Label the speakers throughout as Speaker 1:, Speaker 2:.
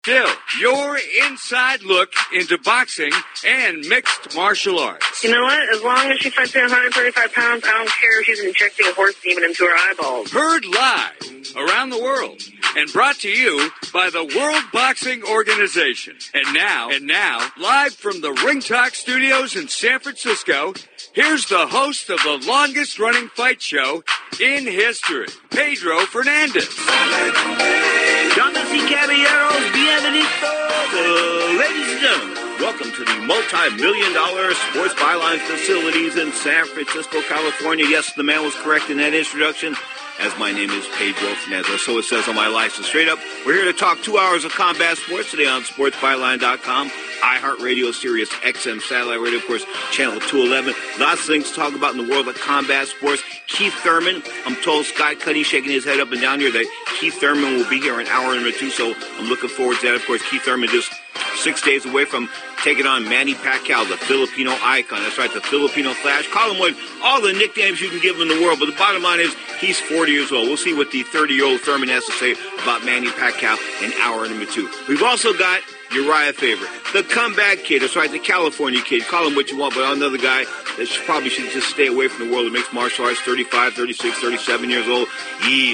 Speaker 1: Still, your inside look into boxing and mixed martial arts.
Speaker 2: You know what? As long as she fights at 135 pounds, I don't care if she's injecting a horse demon into her eyeballs.
Speaker 1: Heard live around the world and brought to you by the World Boxing Organization. And now, live from the Ring Talk Studios in San Francisco, here's the host of the longest-running fight show in history, Pedro Fernandez.
Speaker 3: Damas y caballeros, bienvenidos, ladies and gentlemen. Welcome to the multi-million-dollar Sports Byline facilities in San Francisco, California. Yes, the man was correct in that introduction, as my name is Pedro Fernandez. So it says on my license. Straight up, we're here to talk 2 hours of combat sports today on sportsbyline.com, iHeartRadio, Sirius XM Satellite Radio, of course, Channel 211. Lots of things to talk about in the world of combat sports. Keith Thurman, I'm told Scott Cuddy shaking his head up and down here that Keith Thurman will be here an hour or two, so I'm looking forward to that. Of course, Keith Thurman just 6 days away from taking on Manny Pacquiao, the Filipino icon. That's right, the Filipino Flash. Call him all the nicknames you can give him in the world, but the bottom line is he's 40 years old. We'll see what the 30-year-old Thurman has to say about Manny Pacquiao in hour number 2. We've also got Uriah Favorite, the comeback kid. That's right, the California kid. Call him what you want, but another guy that probably should just stay away from the world of mixed martial arts. 35, 36, 37 years old.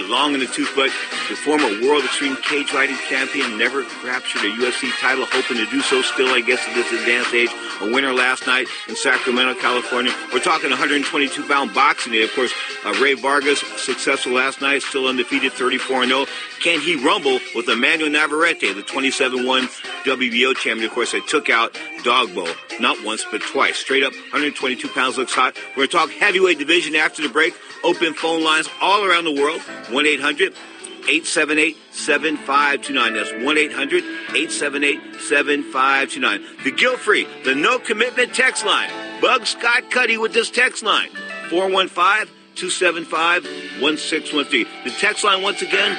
Speaker 3: Long in the tooth, but the former world extreme cage fighting champion, never captured a UFC title, hoping to do so still, I guess, at this advanced age. A winner last night in Sacramento, California. We're talking 122-pound boxing today. Of course, Ray Vargas, successful last night, still undefeated, 34-0. Can he rumble with Emmanuel Navarrete, the 27-1 WBO champion? Of course, they took out Dogbo, not once, but twice. Straight up, 122 pounds, looks hot. We're going to talk heavyweight division after the break. Open phone lines all around the world, 1-800-878-7529. That's 1-800-878-7529. The guilt-free, the no-commitment text line. Bug Scott Cuddy with this text line, 415-275-1613. The text line, once again,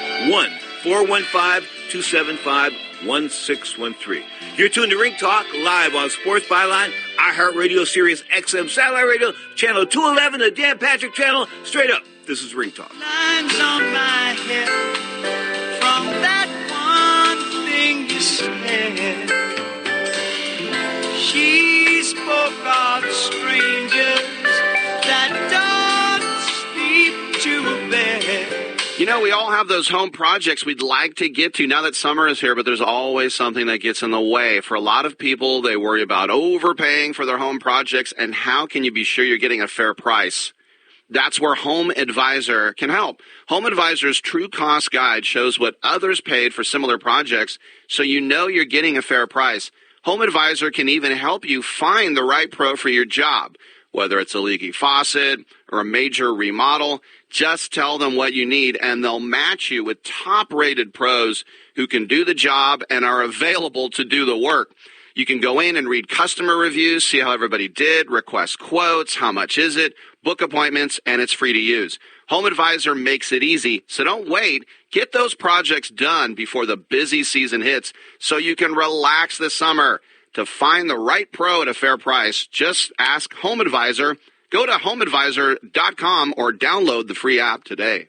Speaker 3: 1-415-275-1613. You're tuned to Ring Talk, live on Sports Byline, iHeartRadio, Sirius XM Satellite Radio, Channel 211, the Dan Patrick Channel. Straight up, this is Ring Talk.
Speaker 4: Lines on my head from that one thing you said. She spoke of strangers that don't sleep to a bed.
Speaker 5: You know, we all have those home projects we'd like to get to now that summer is here, but there's always something that gets in the way. For a lot of people, they worry about overpaying for their home projects, and how can you be sure you're getting a fair price? That's where Home Advisor can help. Home Advisor's True Cost Guide shows what others paid for similar projects, so you know you're getting a fair price. Home Advisor can even help you find the right pro for your job. Whether it's a leaky faucet or a major remodel, just tell them what you need, and they'll match you with top-rated pros who can do the job and are available to do the work. You can go in and read customer reviews, see how everybody did, request quotes, how much is it, book appointments, and it's free to use. Home Advisor makes it easy, so don't wait. Get those projects done before the busy season hits so you can relax this summer. To find the right pro at a fair price, just ask Home Advisor. Go to homeadvisor.com or download the free app today.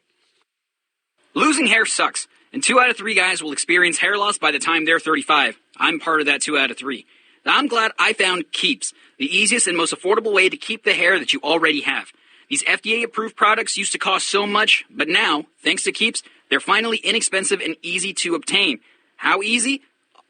Speaker 6: Losing hair sucks, and 2 out of 3 guys will experience hair loss by the time they're 35. I'm part of that 2 out of 3. Now, I'm glad I found Keeps, the easiest and most affordable way to keep the hair that you already have. These FDA-approved products used to cost so much, but now, thanks to Keeps, they're finally inexpensive and easy to obtain. How easy?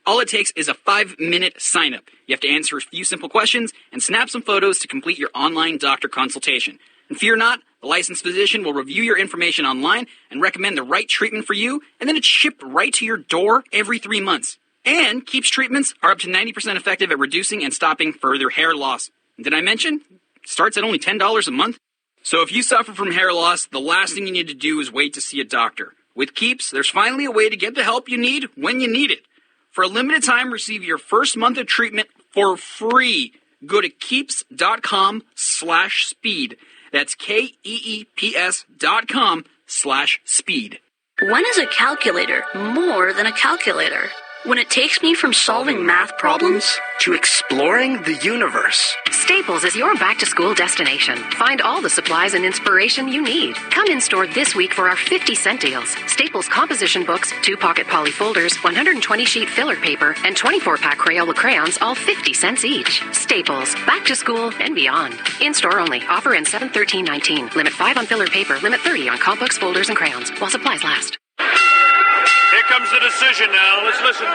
Speaker 6: All it takes is a 5-minute sign-up. You have to answer a few simple questions and snap some photos to complete your online doctor consultation. And fear not, the licensed physician will review your information online and recommend the right treatment for you, and then it's shipped right to your door every 3 months. And Keeps treatments are up to 90% effective at reducing and stopping further hair loss. And did I mention? It starts at only $10 a month. So if you suffer from hair loss, the last thing you need to do is wait to see a doctor. With Keeps, there's finally a way to get the help you need when you need it. For a limited time, receive your first month of treatment for free. Go to keeps.com/speed. That's KEEPS.com/speed.
Speaker 7: When is a calculator more than a calculator? When it takes me from solving math problems
Speaker 8: to exploring the universe.
Speaker 9: Staples is your back-to-school destination. Find all the supplies and inspiration you need. Come in store this week for our 50-cent deals. Staples composition books, 2-pocket poly folders, 120-sheet filler paper, and 24-pack Crayola crayons, all 50 cents each. Staples, back to school and beyond. In-store only. Offer ends 7/13/19. Limit 5 on filler paper. Limit 30 on comp books, folders, and crayons while supplies last.
Speaker 10: Here comes the decision now. Let's listen.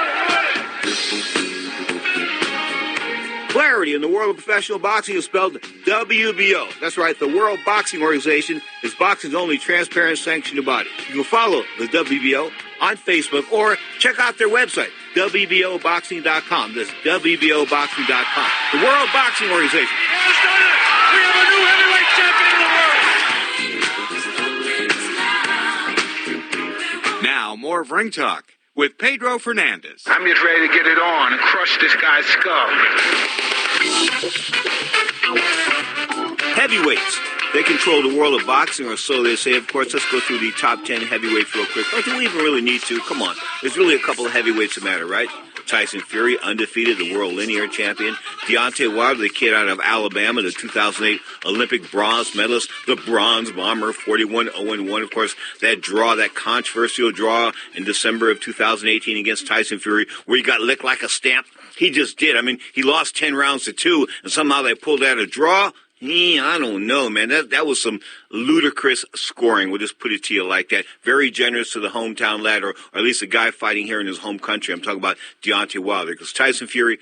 Speaker 3: Clarity in the world of professional boxing is spelled WBO. That's right, the World Boxing Organization is boxing's only transparent sanctioned body. You can follow the WBO on Facebook or check out their website, WBOboxing.com. That's WBOboxing.com. The World Boxing Organization.
Speaker 10: Let's do it. We have a new heavyweight champion in the world.
Speaker 1: Now, more of Ring Talk with Pedro Fernandez.
Speaker 11: I'm just ready to get it on and crush this guy's skull.
Speaker 3: Heavyweights. They control the world of boxing, or so they say. Of course, let's go through the top 10 heavyweights real quick. Don't we even really need to? Come on. There's really a couple of heavyweights that matter, right? Tyson Fury, undefeated, the world linear champion. Deontay Wilder, the kid out of Alabama, the 2008 Olympic bronze medalist, the Bronze Bomber, 41-0-1. Of course, that draw, that controversial draw in December of 2018 against Tyson Fury, where he got licked like a stamp. He just did. I mean, he lost 10 rounds to 2, and somehow they pulled out a draw. I don't know, man. That was some ludicrous scoring. We'll just put it to you like that. Very generous to the hometown lad, or at least a guy fighting here in his home country. I'm talking about Deontay Wilder, because Tyson Fury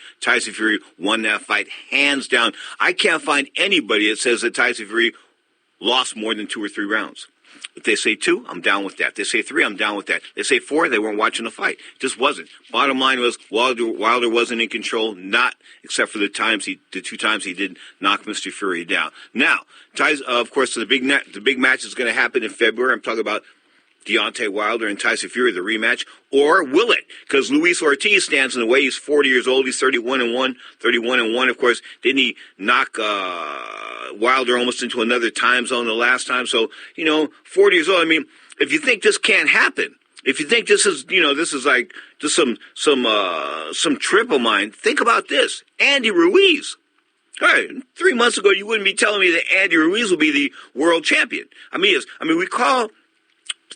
Speaker 3: won that fight hands down. I can't find anybody that says that Tyson Fury lost more than 2 or 3 rounds. If they say 2, I'm down with that. They say 3, I'm down with that. They say 4, they weren't watching the fight. It just wasn't. Bottom line was Wilder wasn't in control, not except for the 2 times he did knock Mr. Fury down. Now, of course, the big match is going to happen in February. I'm talking about Deontay Wilder and Tyson Fury, the rematch, or will it? Because Luis Ortiz stands in the way. He's 40 years old. He's 31-1. 31-1. Of course, didn't he knock Wilder almost into another time zone the last time? So, 40 years old. I mean, if you think this can't happen, if you think this is like just some trip of mine, think about this. Andy Ruiz. All right, 3 months ago, you wouldn't be telling me that Andy Ruiz will be the world champion. We call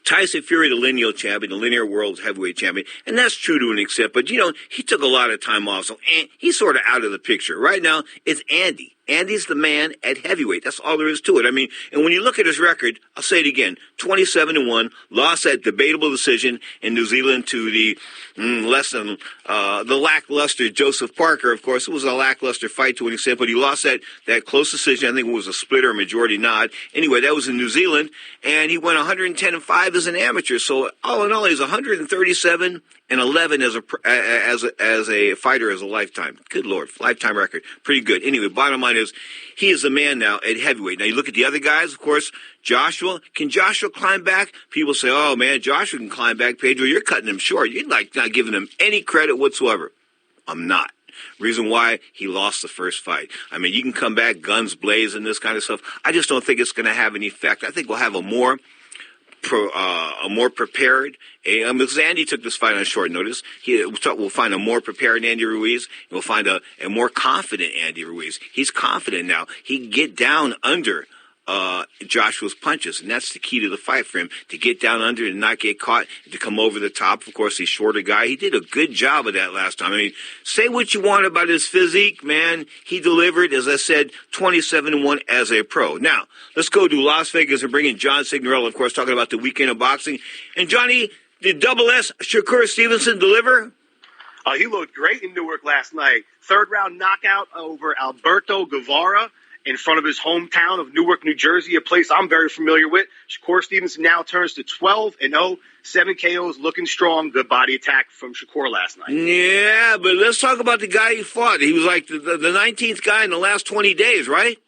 Speaker 3: Tyson Fury the lineal champion, the linear world heavyweight champion, and that's true to an extent, but, he took a lot of time off, so he's sort of out of the picture. Right now, it's Andy. Andy's the man at heavyweight. That's all there is to it. And when you look at his record, I'll say it again, 27-1, lost that debatable decision in New Zealand to the the lackluster Joseph Parker. Of course, it was a lackluster fight to an extent, but he lost that close decision. I think it was a split or a majority nod. Anyway, that was in New Zealand, and he went 110-5 as an amateur. So all in all, he's 137-11 as a fighter as a lifetime. Good Lord, lifetime record. Pretty good. Anyway, bottom line is, he is the man now at heavyweight. Now, you look at the other guys, of course, Joshua. Can Joshua climb back? People say, oh, man, Joshua can climb back. Pedro, you're cutting him short. You're not giving him any credit whatsoever. I'm not. Reason why, he lost the first fight. You can come back, guns blazing, this kind of stuff. I just don't think it's going to have any effect. I think we'll have a more prepared, because Andy took this fight on short notice. We'll find a more prepared Andy Ruiz. We'll find a more confident Andy Ruiz. He's confident now. He can get down under Joshua's punches, and that's the key to the fight for him, to get down under and not get caught, to come over the top. Of course, he's shorter guy. He did a good job of that last time. Say what you want about his physique, man. He delivered, as I said, 27-1 as a pro. Now, let's go to Las Vegas and bring in John Signorella, of course, talking about the weekend of boxing. And Johnny, did Double S Shakur Stevenson deliver?
Speaker 12: He looked great in Newark last night. 3rd-round knockout over Alberto Guevara in front of his hometown of Newark, New Jersey, a place I'm very familiar with. Shakur Stevenson now turns to 12-0, 7 KOs, looking strong. Good body attack from Shakur last night.
Speaker 3: Yeah, but let's talk about the guy he fought. He was like the 19th guy in the last 20 days, right?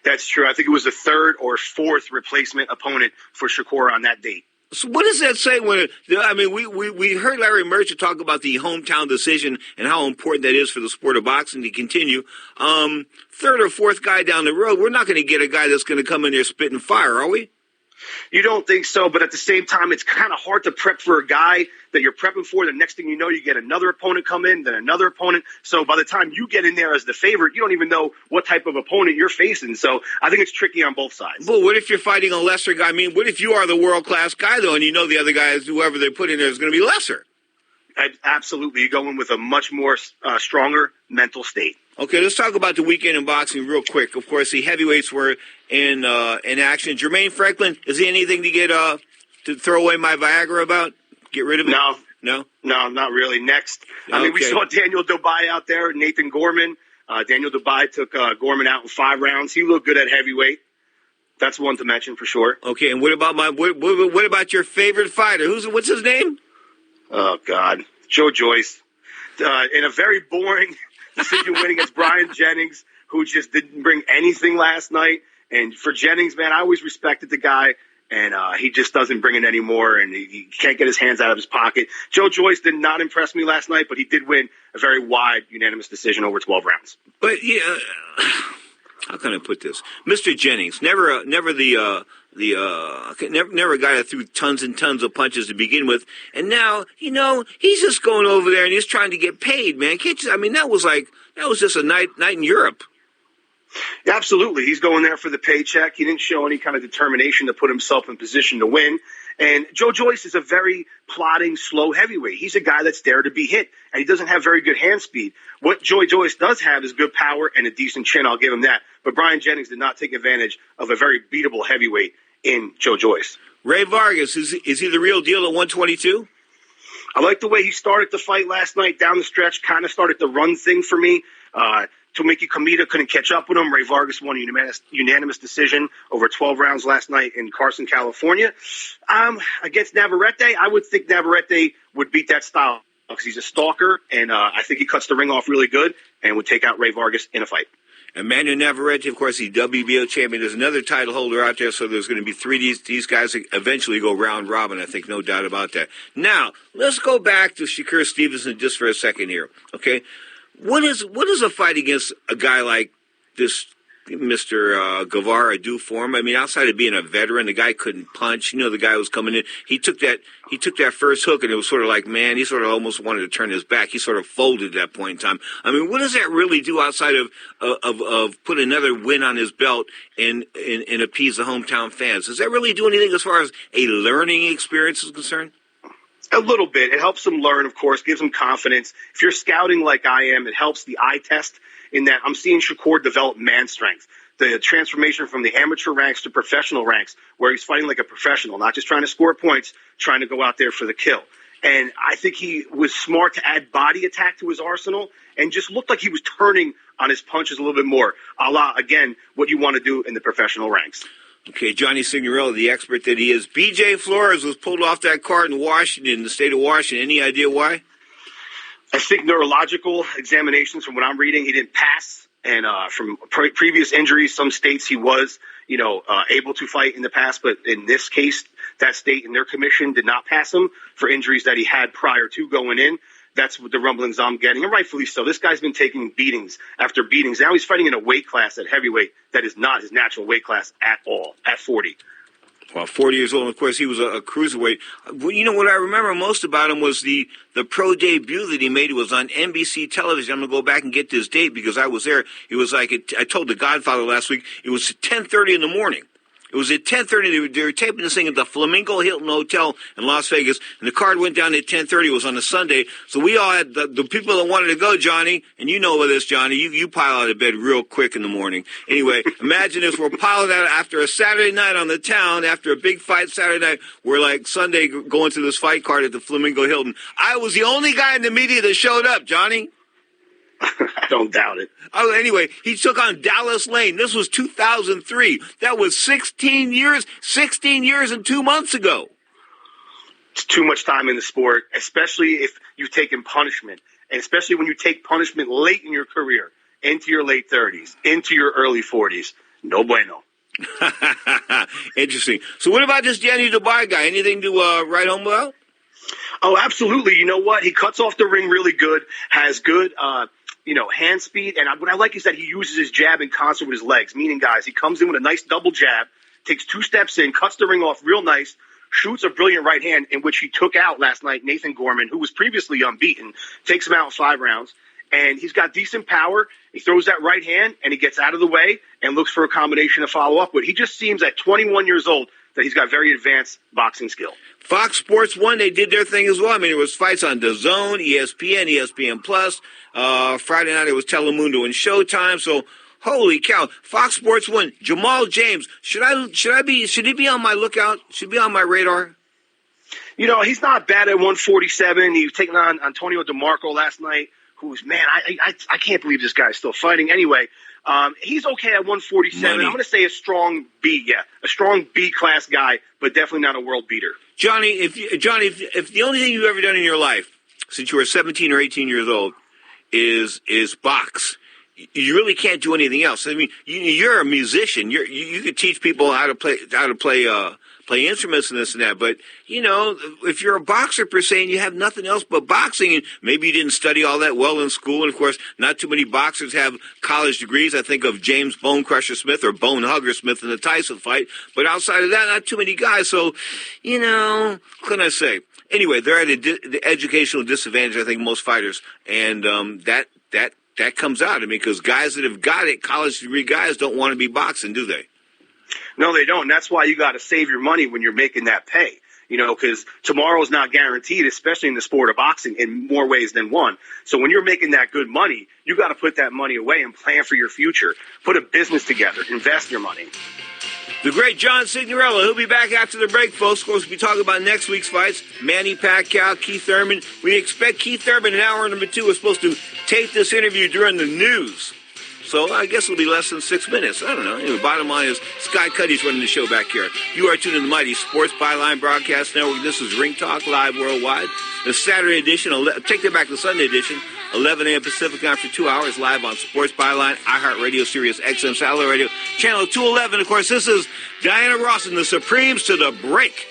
Speaker 12: That's true. I think it was the 3rd or 4th replacement opponent for Shakur on that date.
Speaker 3: So what does that say when, we heard Larry Merchant talk about the hometown decision and how important that is for the sport of boxing to continue. 3rd or 4th guy down the road, we're not going to get a guy that's going to come in there spitting fire, are we?
Speaker 12: You don't think so, but at the same time, it's kind of hard to prep for a guy that you're prepping for. The next thing you know, you get another opponent come in, then another opponent. So by the time you get in there as the favorite, you don't even know what type of opponent you're facing. So I think it's tricky on both sides.
Speaker 3: But what if you're fighting a lesser guy? I mean, what if you are the world-class guy, though, and you know the other guy is whoever they put in there is going to be lesser?
Speaker 12: Absolutely. You go in with a much more stronger mental state.
Speaker 3: Okay, let's talk about the weekend in boxing real quick. Of course, the heavyweights were in action. Jermaine Franklin, is he anything to get to throw away my Viagra about? Get rid of it? No,
Speaker 12: not really. Next, I mean, we saw Daniel Dubai out there, Nathan Gorman. Daniel Dubai took Gorman out in 5 rounds. He looked good at heavyweight. That's one to mention for sure.
Speaker 3: Okay, and what about what about your favorite fighter? What's his name?
Speaker 12: Oh God, Joe Joyce, in a very boring decision win against Brian Jennings, who just didn't bring anything last night. And for Jennings, man, I always respected the guy, and he just doesn't bring it anymore, and he can't get his hands out of his pocket. Joe Joyce did not impress me last night, but he did win a very wide, unanimous decision over 12 rounds.
Speaker 3: But, yeah, how can I put this? Mr. Jennings, never a guy that threw tons and tons of punches to begin with, and now he's just going over there and he's trying to get paid, man. That was just a night in Europe.
Speaker 12: Yeah, absolutely, he's going there for the paycheck. He didn't show any kind of determination to put himself in position to win. And Joe Joyce is a very plodding, slow heavyweight. He's a guy that's there to be hit, and he doesn't have very good hand speed. What Joe Joyce does have is good power and a decent chin. I'll give him that. But Brian Jennings did not take advantage of a very beatable heavyweight in Joe Joyce.
Speaker 3: Ray Vargas, is he the real deal at 122?
Speaker 12: I like the way he started the fight last night down the stretch, kind of started the run thing for me. Tomoki Kamita couldn't catch up with him. Ray Vargas won a unanimous decision over 12 rounds last night in Carson, California. Against Navarrete, I would think Navarrete would beat that style because he's a stalker, and I think he cuts the ring off really good and would take out Ray Vargas in a fight.
Speaker 3: Emmanuel Navarrete, of course, he's WBO champion. There's another title holder out there, so there's going to be 3 of these guys that eventually go round robin, I think, no doubt about that. Now, let's go back to Shakur Stevenson just for a second here, okay? What is a fight against a guy like this Mr. Guevara do for him? I mean, outside of being a veteran, the guy couldn't punch. The guy was coming in. He took that first hook, and it was sort of like, man, he sort of almost wanted to turn his back. He sort of folded at that point in time. I mean, what does that really do outside of put another win on his belt and appease the hometown fans? Does that really do anything as far as a learning experience is concerned?
Speaker 12: A little bit. It helps him learn, of course, gives him confidence. If you're scouting like I am, it helps the eye test in that I'm seeing Shakur develop man strength. The transformation from the amateur ranks to professional ranks, where he's fighting like a professional, not just trying to score points, trying to go out there for the kill. And I think he was smart to add body attack to his arsenal and just looked like he was turning on his punches a little bit more, a la, again, what you want to do in the professional ranks.
Speaker 3: Okay, Johnny Signorella, the expert that he is. B.J. Flores was pulled off that card in Washington, the state of Washington. Any idea why?
Speaker 12: I think neurological examinations, from what I'm reading, he didn't pass. And from previous injuries, some states he was, able to fight in the past. But in this case, that state and their commission did not pass him for injuries that he had prior to going in. That's what the rumblings I'm getting, and rightfully so. This guy's been taking beatings after beatings. Now he's fighting in a weight class at heavyweight that is not his natural weight class at all, at 40.
Speaker 3: Well, 40 years old, and of course, he was a cruiserweight. What I remember most about him was the pro debut that he made. It was on NBC television. I'm going to go back and get this date because I was there. It was like, I told the Godfather last week, it was 10:30 in the morning. It was at 10:30. They were taping this thing at the Flamingo Hilton Hotel in Las Vegas, and the card went down at 10:30. It was on a Sunday, so we all had the people that wanted to go, Johnny, and you know this, Johnny. You pile out of bed real quick in the morning. Anyway, imagine this: we're piling out after a Saturday night on the town, after a big fight Saturday night. We're like Sunday going to this fight card at the Flamingo Hilton. I was the only guy in the media that showed up, Johnny.
Speaker 12: I don't doubt it.
Speaker 3: Oh, anyway, he took on Dallas Lane. This was 2003. That was 16 years and 2 months ago.
Speaker 12: It's too much time in the sport, especially if you've taken punishment, and especially when you take punishment late in your career, into your late 30s, into your early 40s. No bueno.
Speaker 3: Interesting. So what about this Danny Dubai guy? Anything to write home about?
Speaker 12: Oh, absolutely. You know what? He cuts off the ring really good, has good hand speed. And what I like is that he uses his jab in concert with his legs, meaning, guys, he comes in with a nice double jab, takes 2 steps in, cuts the ring off real nice, shoots a brilliant right hand in which he took out last night Nathan Gorman, who was previously unbeaten, takes him out in 5 rounds. And he's got decent power. He throws that right hand, and he gets out of the way and looks for a combination to follow up with. He just seems at 21 years old that he's got very advanced boxing skill.
Speaker 3: Fox Sports 1, they did their thing as well. I mean, there was fights on DAZN, ESPN, ESPN Plus. Friday night it was Telemundo and Showtime. So, holy cow! Fox Sports 1, Jamal James. Should he be on my lookout? Should he be on my radar?
Speaker 12: You know, he's not bad at 147. He was taking on Antonio DeMarco last night. Who's, man, I can't believe this guy's still fighting. Anyway, he's okay at 147.
Speaker 3: Money.
Speaker 12: I'm going to say a strong B, a strong B-class guy, but definitely not a world beater.
Speaker 3: Johnny, if the only thing you've ever done in your life since you were 17 or 18 years old is box, you really can't do anything else. I mean, you're a musician. You could teach people how to play instruments and this and that. But, you know, if you're a boxer per se and you have nothing else but boxing, and maybe you didn't study all that well in school, and, of course, not too many boxers have college degrees. I think of James Bone Crusher Smith or Bone Hugger Smith in the Tyson fight. But outside of that, not too many guys. So, you know, what can I say? Anyway, they're at the educational disadvantage, I think, most fighters. And that comes out. I mean, because guys that have got it, college degree guys, don't want to be boxing, do they?
Speaker 12: No, they don't. That's why you got to save your money when you're making that pay. You know, because tomorrow's not guaranteed, especially in the sport of boxing, in more ways than one. So when you're making that good money, you got to put that money away and plan for your future. Put a business together. Invest your money.
Speaker 3: The great John Signorella. He'll be back after the break, folks. Of course, we'll be talking about next week's fights. Manny Pacquiao, Keith Thurman. We expect Keith Thurman in hour number 2 is supposed to tape this interview during the news. So I guess it'll be less than 6 minutes. I don't know. Anyway, bottom line is Sky Cuddy's running the show back here. You are tuned to the Mighty Sports Byline Broadcast Network. This is Ring Talk Live Worldwide. The Saturday edition, take that back to the Sunday edition, 11 a.m. Pacific time for 2 hours live on Sports Byline, iHeartRadio, Sirius XM, Satellite Radio, Channel 211. Of course, this is Diana Ross and the Supremes to the break.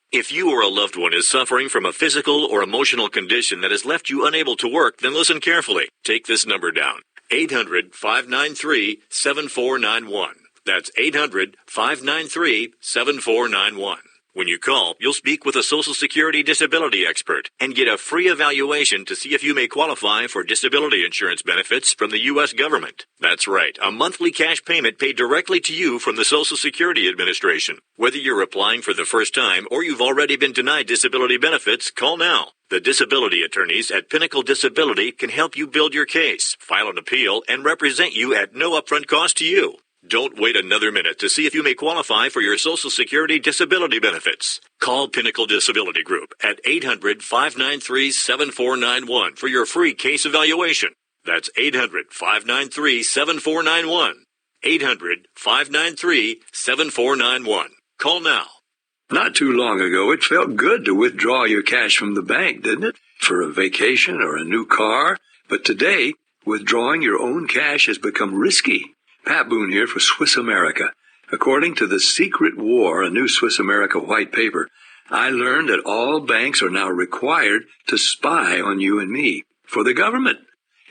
Speaker 13: If you or a loved one is suffering from a physical or emotional condition that has left you unable to work, then listen carefully. Take this number down. 800-593-7491. That's 800-593-7491. When you call, you'll speak with a Social Security disability expert and get a free evaluation to see if you may qualify for disability insurance benefits from the U.S. government. That's right, a monthly cash payment paid directly to you from the Social Security Administration. Whether you're applying for the first time or you've already been denied disability benefits, call now. The disability attorneys at Pinnacle Disability can help you build your case, file an appeal, and represent you at no upfront cost to you. Don't wait another minute to see if you may qualify for your Social Security disability benefits. Call Pinnacle Disability Group at 800-593-7491 for your free case evaluation. That's 800-593-7491. 800-593-7491. Call now.
Speaker 14: Not too long ago, it felt good to withdraw your cash from the bank, didn't it? For a vacation or a new car. But today, withdrawing your own cash has become risky. Pat Boone here for Swiss America. According to The Secret War, a new Swiss America white paper, I learned that all banks are now required to spy on you and me for the government,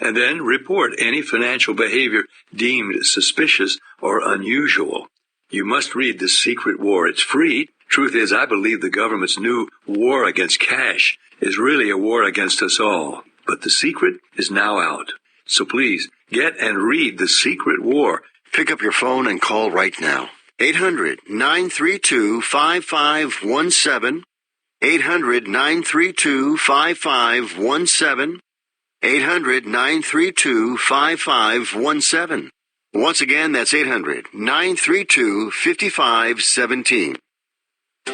Speaker 14: and then report any financial behavior deemed suspicious or unusual. You must read The Secret War. It's free. Truth is, I believe the government's new war against cash is really a war against us all. But the secret is now out. So please, get and read The Secret War.
Speaker 15: Pick up your phone and call right now. 800-932-5517. 800-932-5517. 800-932-5517. Once again, that's 800-932-5517.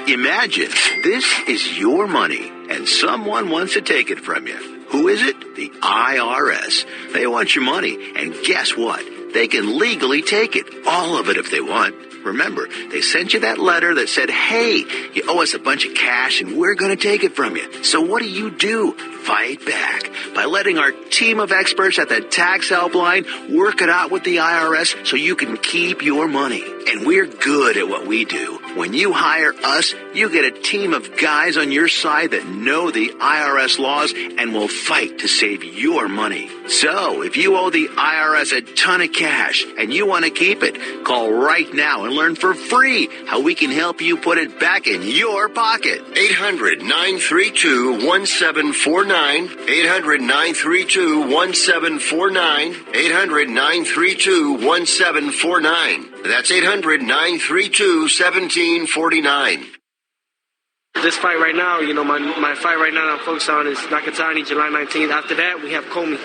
Speaker 15: Imagine this is your money and someone wants to take it from you. Who is it? The IRS. They want your money, and guess what? They can legally take it, all of it if they want. Remember, they sent you that letter that said, hey, you owe us a bunch of cash and we're going to take it from you. So what do? Fight back by letting our team of experts at the tax helpline work it out with the IRS so you can keep your money. And we're good at what we do. When you hire us, you get a team of guys on your side that know the IRS laws and will fight to save your money. So, if you owe the IRS a ton of cash and you want to keep it, call right now and learn for free how we can help you put it back in your pocket.
Speaker 16: 800-932-1749. 800-932-1749. 800-932-1749. That's 800-932-1749.
Speaker 17: This fight right now, my fight right now that I'm focused on is Nakatani, July 19th. After that, we have Comey.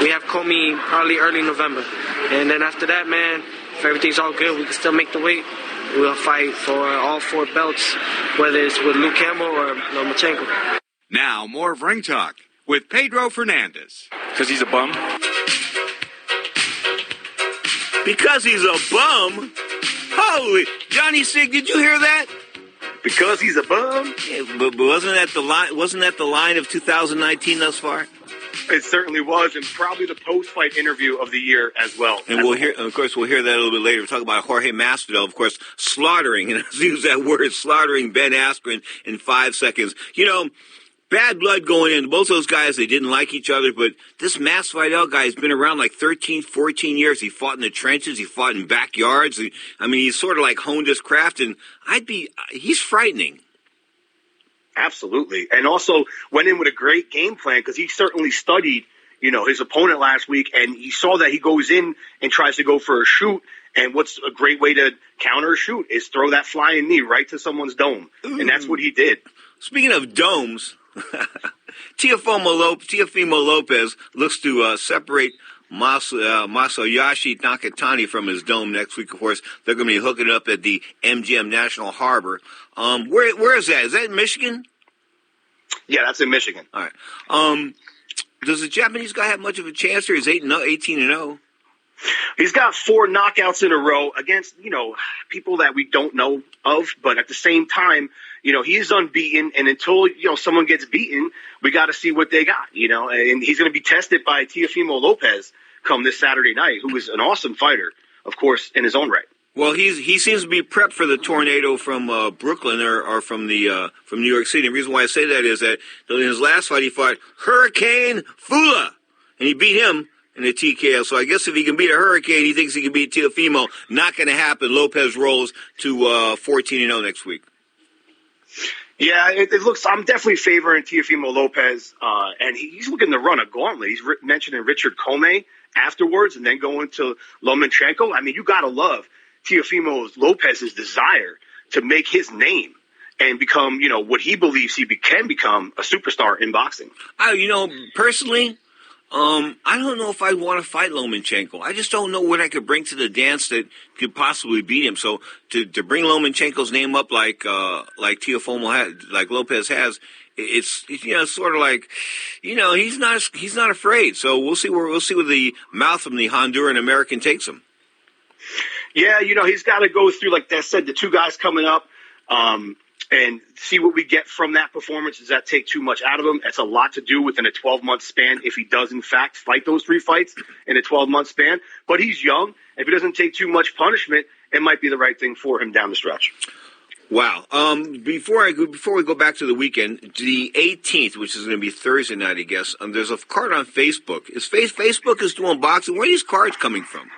Speaker 17: We have Comey probably early November. And then after that, man, if everything's all good, we can still make the weight. We'll fight for all 4 belts, whether it's with Luke Campbell or Lomachenko.
Speaker 1: Now, more of Ring Talk with Pedro Fernandez.
Speaker 10: Because he's a bum?
Speaker 3: Because he's a bum? Holy, Johnny Sig, did you hear that?
Speaker 12: Because he's a bum?
Speaker 3: Yeah, but wasn't that the line? Wasn't that the line of 2019 thus far?
Speaker 12: It certainly was, and probably the post-fight interview of the year as well.
Speaker 3: And we'll hear that a little bit later. We'll talk about Jorge Masvidal, of course, slaughtering, and I'll use that word, slaughtering Ben Askren in 5 seconds. Bad blood going in. Both those guys, they didn't like each other, but this Masvidal guy has been around like 13, 14 years. He fought in the trenches. He fought in backyards. He's sort of like honed his craft, and he's frightening.
Speaker 12: Absolutely. And also went in with a great game plan because he certainly studied, his opponent last week, and he saw that he goes in and tries to go for a shoot. And what's a great way to counter a shoot is throw that flying knee right to someone's dome. Ooh. And that's what he did.
Speaker 3: Speaking of domes, Teofimo Lopez looks to separate Masayoshi Nakatani from his dome next week. Of course, they're going to be hooking up at the MGM National Harbor. Where is that? Is that in Michigan?
Speaker 12: Yeah, that's in Michigan.
Speaker 3: All right. Does the Japanese guy have much of a chance here? He's 18-0.
Speaker 12: He's got 4 knockouts in a row against, people that we don't know of. But at the same time, he's unbeaten. And until, someone gets beaten, we got to see what they got, And he's going to be tested by Teofimo Lopez come this Saturday night, who is an awesome fighter, of course, in his own right.
Speaker 3: Well, he seems to be prepped for the tornado from Brooklyn or from New York City. And the reason why I say that is that in his last fight, he fought Hurricane Fula, and he beat him in a TKO. So I guess if he can beat a Hurricane, he thinks he can beat Teofimo. Not going to happen. Lopez rolls to 14-0 next week.
Speaker 12: Yeah, it looks. I'm definitely favoring Teofimo Lopez, and he's looking to run a gauntlet. He's mentioning Richard Comey afterwards, and then going to Lomachenko. You got to love Teofimo Lopez's desire to make his name and become, what he believes he can become, a superstar in boxing.
Speaker 3: Personally, I don't know if I'd want to fight Lomachenko. I just don't know what I could bring to the dance that could possibly beat him. So to bring Lomachenko's name up like Teofimo like Lopez has, it's sort of like, he's not afraid. So we'll see where the mouth from the Honduran American takes him.
Speaker 12: Yeah, he's got to go through, like I said, the 2 guys coming up, and see what we get from that performance. Does that take too much out of him? That's a lot to do within a 12-month span if he does, in fact, fight those 3 fights in a 12-month span. But he's young. If he doesn't take too much punishment, it might be the right thing for him down the stretch.
Speaker 3: Wow. Before we go back to the weekend, the 18th, which is going to be Thursday night, I guess, there's a card on Facebook. Facebook is doing boxing. Where are these cards coming from?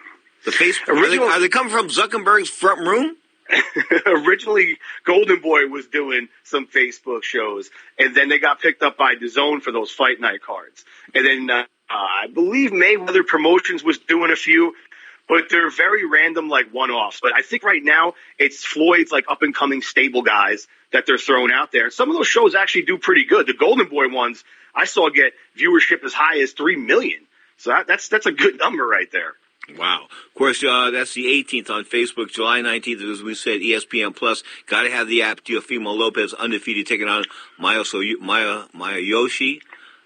Speaker 3: Are they coming from Zuckerberg's front room?
Speaker 12: Originally, Golden Boy was doing some Facebook shows, and then they got picked up by DAZN for those fight night cards. And then I believe Mayweather Promotions was doing a few, but they're very random, like one-offs. But I think right now it's Floyd's like up-and-coming stable guys that they're throwing out there. Some of those shows actually do pretty good. The Golden Boy ones I saw get viewership as high as 3 million. So that's a good number right there.
Speaker 3: Wow. Of course, that's the 18th on Facebook. July 19th, as we said, ESPN Plus. Got to have the app. Teofimo Lopez, undefeated, taking on Masayoshi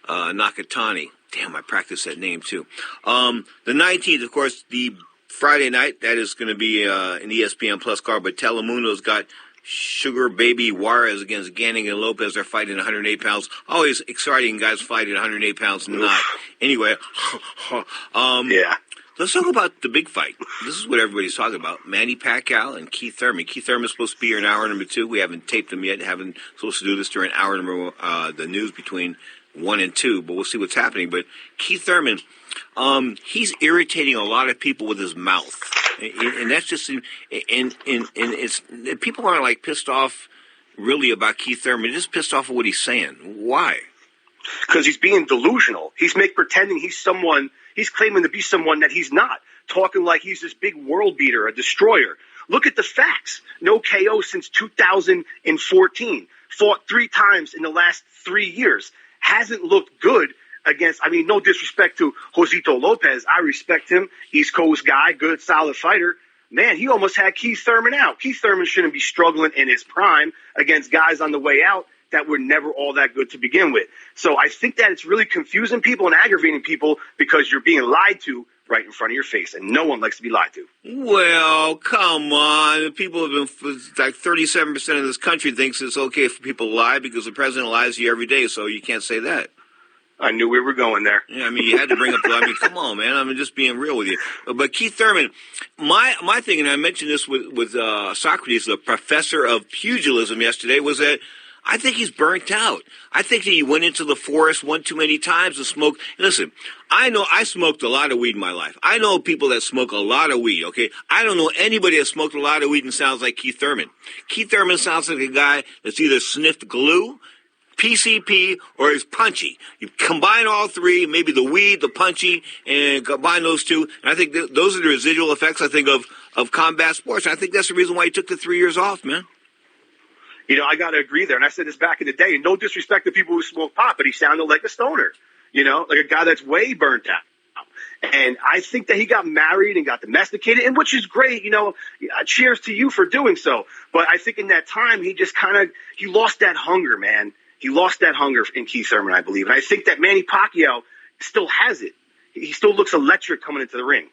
Speaker 3: Nakatani. Damn, I practiced that name, too. The 19th, of course, the Friday night, that is going to be an ESPN Plus card, but Telemundo's got Sugar Baby Juarez against Ganning and Lopez. They're fighting 108 pounds. Always exciting guys fighting 108 pounds. Not. Anyway,
Speaker 12: yeah.
Speaker 3: Let's talk about the big fight. This is what everybody's talking about. Manny Pacquiao and Keith Thurman. Keith Thurman's supposed to be here in hour number 2. We haven't taped him yet. Haven't supposed to do this during hour number the news between 1 and 2, but we'll see what's happening. But Keith Thurman, he's irritating a lot of people with his mouth. And that's just, and it's, people aren't like pissed off really about Keith Thurman. They're just pissed off at what he's saying. Why?
Speaker 12: Because he's being delusional. He's pretending he's claiming to be someone that he's not. Talking like he's this big world beater, a destroyer. Look at the facts. No KO since 2014. Fought 3 times in the last 3 years. Hasn't looked good against, no disrespect to Josito Lopez. I respect him. East Coast guy, good, solid fighter. Man, he almost had Keith Thurman out. Keith Thurman shouldn't be struggling in his prime against guys on the way out that were never all that good to begin with. So I think that it's really confusing people and aggravating people because you're being lied to right in front of your face, and no one likes to be lied to.
Speaker 3: Well, come on. People have been, like 37% of this country thinks it's okay for people to lie because the president lies to you every day, so you can't say that.
Speaker 12: I knew we were going there.
Speaker 3: Yeah, you had to bring up come on, man. I'm just being real with you. But Keith Thurman, my thing, and I mentioned this with Socrates, the professor of pugilism yesterday, was that I think he's burnt out. I think that he went into the forest one too many times and smoked. Listen, I know I smoked a lot of weed in my life. I know people that smoke a lot of weed, okay? I don't know anybody that smoked a lot of weed and sounds like Keith Thurman. Keith Thurman sounds like a guy that's either sniffed glue, PCP, or is punchy. You combine all three, maybe the weed, the punchy, and combine those two. And I think those are the residual effects, I think, of combat sports. And I think that's the reason why he took the 3 years off, man.
Speaker 12: I got to agree there. And I said this back in the day. No disrespect to people who smoke pot, but he sounded like a stoner, like a guy that's way burnt out. And I think that he got married and got domesticated, and which is great. Cheers to you for doing so. But I think in that time, he just he lost that hunger, man. He lost that hunger in Keith Thurman, I believe. And I think that Manny Pacquiao still has it. He still looks electric coming into the ring.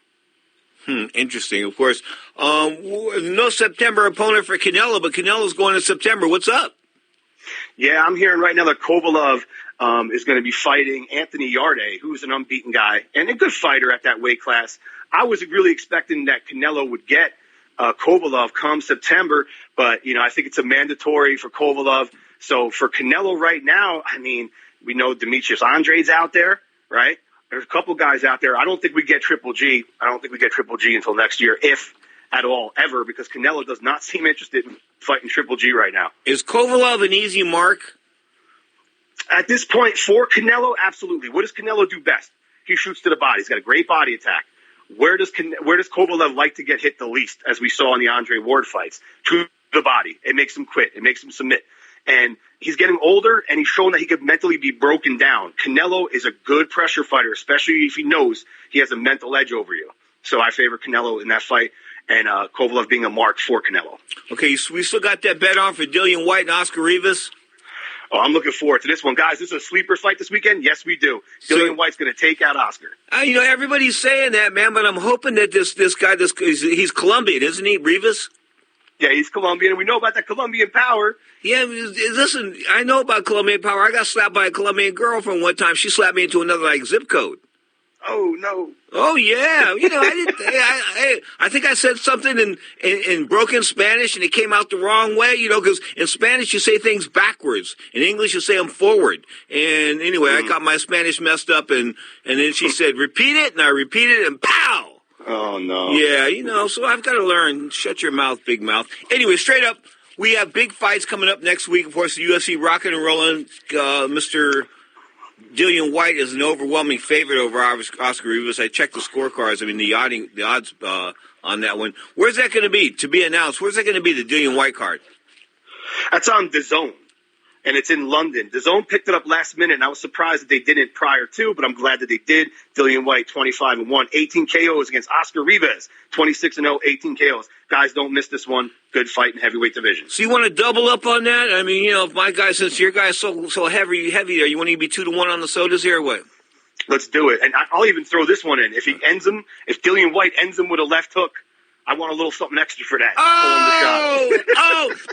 Speaker 3: Interesting, of course. No September opponent for Canelo, but Canelo's going in September. What's up?
Speaker 12: Yeah, I'm hearing right now that Kovalev is going to be fighting Anthony Yarde, who's an unbeaten guy and a good fighter at that weight class. I was really expecting that Canelo would get Kovalev come September, but, I think it's a mandatory for Kovalev. So for Canelo right now, we know Demetrius Andrade's out there, right? There's a couple guys out there. I don't think we get Triple G. I don't think we get Triple G until next year, if at all, ever, because Canelo does not seem interested in fighting Triple G right now.
Speaker 3: Is Kovalev an easy mark?
Speaker 12: At this point, for Canelo, absolutely. What does Canelo do best? He shoots to the body. He's got a great body attack. Where does Kovalev like to get hit the least, as we saw in the Andre Ward fights? To the body. It makes him quit. It makes him submit. And he's getting older, and he's shown that he could mentally be broken down. Canelo is a good pressure fighter, especially if he knows he has a mental edge over you. So I favor Canelo in that fight, and Kovalev being a mark for Canelo.
Speaker 3: Okay, so we still got that bet on for Dillian White and Oscar Rivas?
Speaker 12: Oh, I'm looking forward to this one. Guys, this is a sleeper fight this weekend? Yes, we do. Dillian White's going to take out Oscar.
Speaker 3: Everybody's saying that, man, but I'm hoping that this guy, he's Colombian, isn't he, Rivas?
Speaker 12: Yeah, he's Colombian, and we know about that Colombian power.
Speaker 3: Yeah, listen, I know about Colombian power. I got slapped by a Colombian girlfriend one time. She slapped me into another, zip code.
Speaker 12: Oh, no.
Speaker 3: Oh, yeah. I think I said something in broken Spanish, and it came out the wrong way, because in Spanish you say things backwards. In English you say them forward. And anyway, I got my Spanish messed up, and then she said, repeat it, and I repeated it, and pow!
Speaker 12: Oh, no.
Speaker 3: Yeah, so I've got to learn. Shut your mouth, big mouth. Anyway, straight up, we have big fights coming up next week. Of course, the UFC rocking and rolling. Mr. Dillian White is an overwhelming favorite over Oscar Rivas. I checked the scorecards. The odds on that one. Where's that going to be? To be announced. Where's that going to be, the Dillian White card?
Speaker 12: That's on DAZN. And it's in London. DAZN picked it up last minute, and I was surprised that they didn't prior to, but I'm glad that they did. Dillian White, 25-1, 18 KOs against Oscar Rivas, 26-0, 18 KOs. Guys, don't miss this one. Good fight in heavyweight division.
Speaker 3: So you want to double up on that? If my guy, since your guy's so heavy there, you want to be 2-1 on the sodas here or what?
Speaker 12: Let's do it. And I'll even throw this one in. If Dillian White ends him with a left hook, I want a little something extra for that.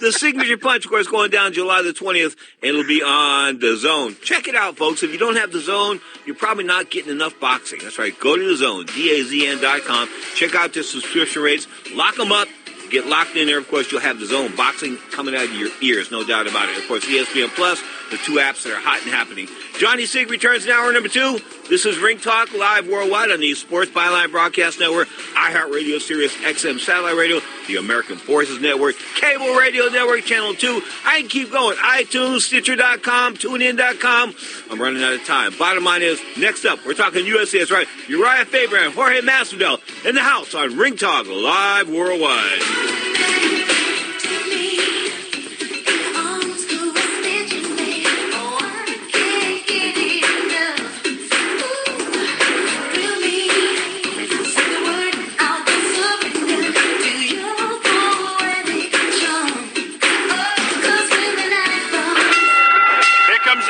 Speaker 3: The signature punch, of course, going down July the 20th, and it'll be on the Zone. Check it out, folks. If you don't have the Zone, you're probably not getting enough boxing. That's right. Go to the Zone, DAZN.com. Check out their subscription rates. Lock them up. Get locked in there. Of course, you'll have the Zone boxing coming out of your ears, no doubt about it. Of course, ESPN Plus, the two apps that are hot and happening. Johnny Sig returns in hour number 2. This is Ring Talk live worldwide on the Sports Byline Broadcast Network, iHeartRadio, Sirius XM Satellite Radio, the American Forces Network, Cable Radio Network, Channel 2. I can keep going. iTunes, Stitcher.com, TuneIn.com. I'm running out of time. Bottom line is, next up, we're talking UFC. That's right. Uriah Faber and Jorge Masvidal in the house on Ring Talk live worldwide.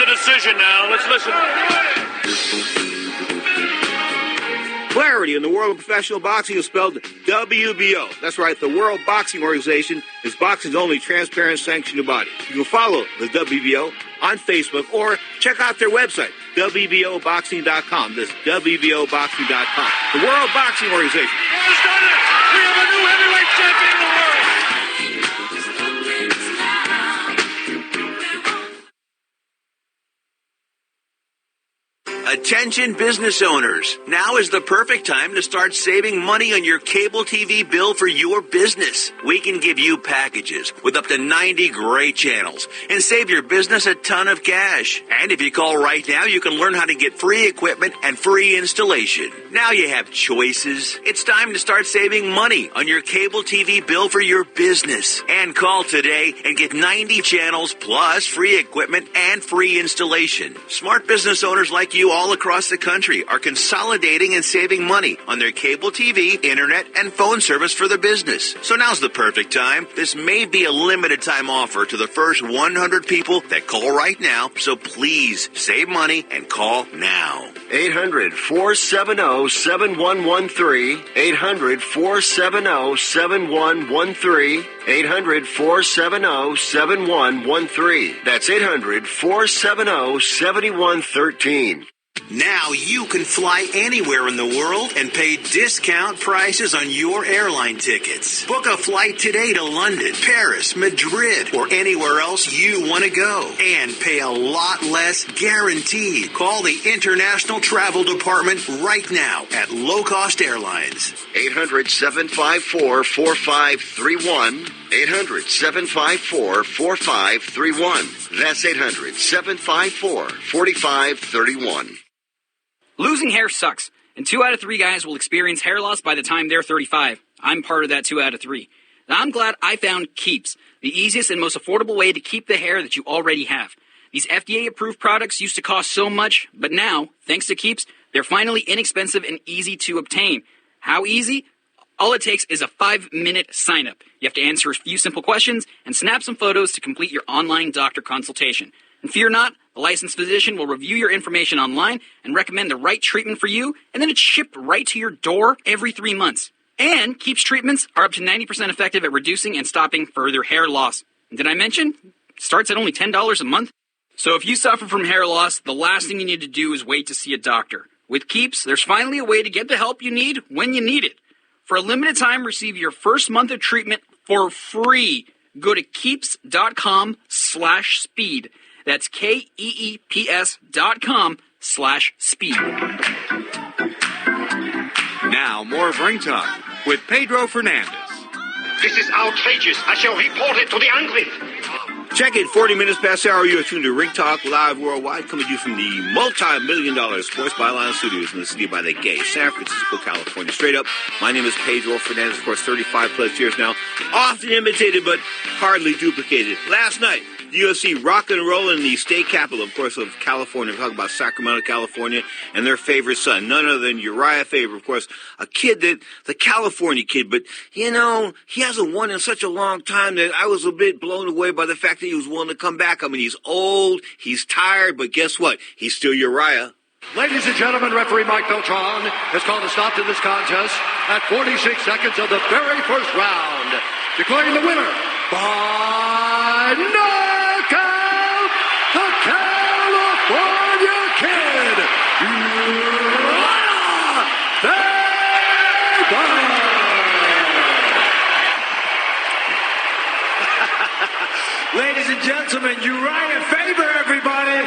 Speaker 10: Decision now. Let's listen.
Speaker 3: Clarity in the world of professional boxing is spelled WBO. That's right, the World Boxing Organization is boxing's only transparent sanctioned body. You can follow the WBO on Facebook or check out their website, WBOboxing.com. That's WBOboxing.com. The World Boxing Organization.
Speaker 10: Has done it! We have a new heavyweight champion in the world!
Speaker 15: Attention business owners. Now is the perfect time to start saving money on your cable TV bill for your business. We can give you packages with up to 90 great channels and save your business a ton of cash. And if you call right now, you can learn how to get free equipment and free installation. Now you have choices. It's time to start saving money on your cable TV bill for your business. And call today and get 90 channels plus free equipment and free installation. Smart business owners like you all across the country are consolidating and saving money on their cable TV, internet, and phone service for their business. So now's the perfect time. This may be a limited time offer to the first 100 people that call right now, so please save money and call now.
Speaker 16: 800-470-7113. 800-470-7113. 800-470-7113. That's 800-470-7113. Now you can fly anywhere in the world and pay discount prices on your airline tickets. Book a flight today to London, Paris, Madrid, or anywhere else you want to go. And pay a lot less guaranteed. Call the International Travel Department right now at Low Cost Airlines. 800-754-4531. 800-754-4531. That's 800-754-4531.
Speaker 6: Losing hair sucks, and 2 out of 3 guys will experience hair loss by the time they're 35. I'm part of that 2 out of 3. Now, I'm glad I found Keeps, the easiest and most affordable way to keep the hair that you already have. These FDA-approved products used to cost so much, but now, thanks to Keeps, they're finally inexpensive and easy to obtain. How easy? All it takes is a 5-minute sign-up. You have to answer a few simple questions and snap some photos to complete your online doctor consultation. And fear not, the licensed physician will review your information online and recommend the right treatment for you, and then it's shipped right to your door every 3 months. And Keeps treatments are up to 90% effective at reducing and stopping further hair loss. And did I mention? It starts at only $10 a month. So if you suffer from hair loss, the last thing you need to do is wait to see a doctor. With Keeps, there's finally a way to get the help you need when you need it. For a limited time, receive your first month of treatment for free. Go to keeps.com/speed. That's KEEPS.com/speed.
Speaker 1: Now, more of Ring Talk with Pedro Fernandez.
Speaker 10: This is outrageous. I shall report it to the Enclave.
Speaker 3: Check it, 40 minutes past the hour. You are tuned to Ring Talk live worldwide, coming to you from the multi-million-dollar Sports Byline Studios in the city by the Gay, San Francisco, California. Straight up, my name is Pedro Fernandez, of course, 35-plus years now. Often imitated, but hardly duplicated. Last night, the UFC rock and roll in the state capital, of course, of California. We're talking about Sacramento, California, and their favorite son, none other than Uriah Faber, of course, a kid the California kid, but, you know, he hasn't won in such a long time that I was a bit blown away by the fact that he was willing to come back. I mean, he's old, he's tired, but guess what? He's still Uriah.
Speaker 18: Ladies and gentlemen, referee Mike Beltran has called a stop to this contest at 46 seconds of the very first round, declaring the winner by knockout, the California Kid,
Speaker 19: Ladies and gentlemen, Uriah Faber, everybody.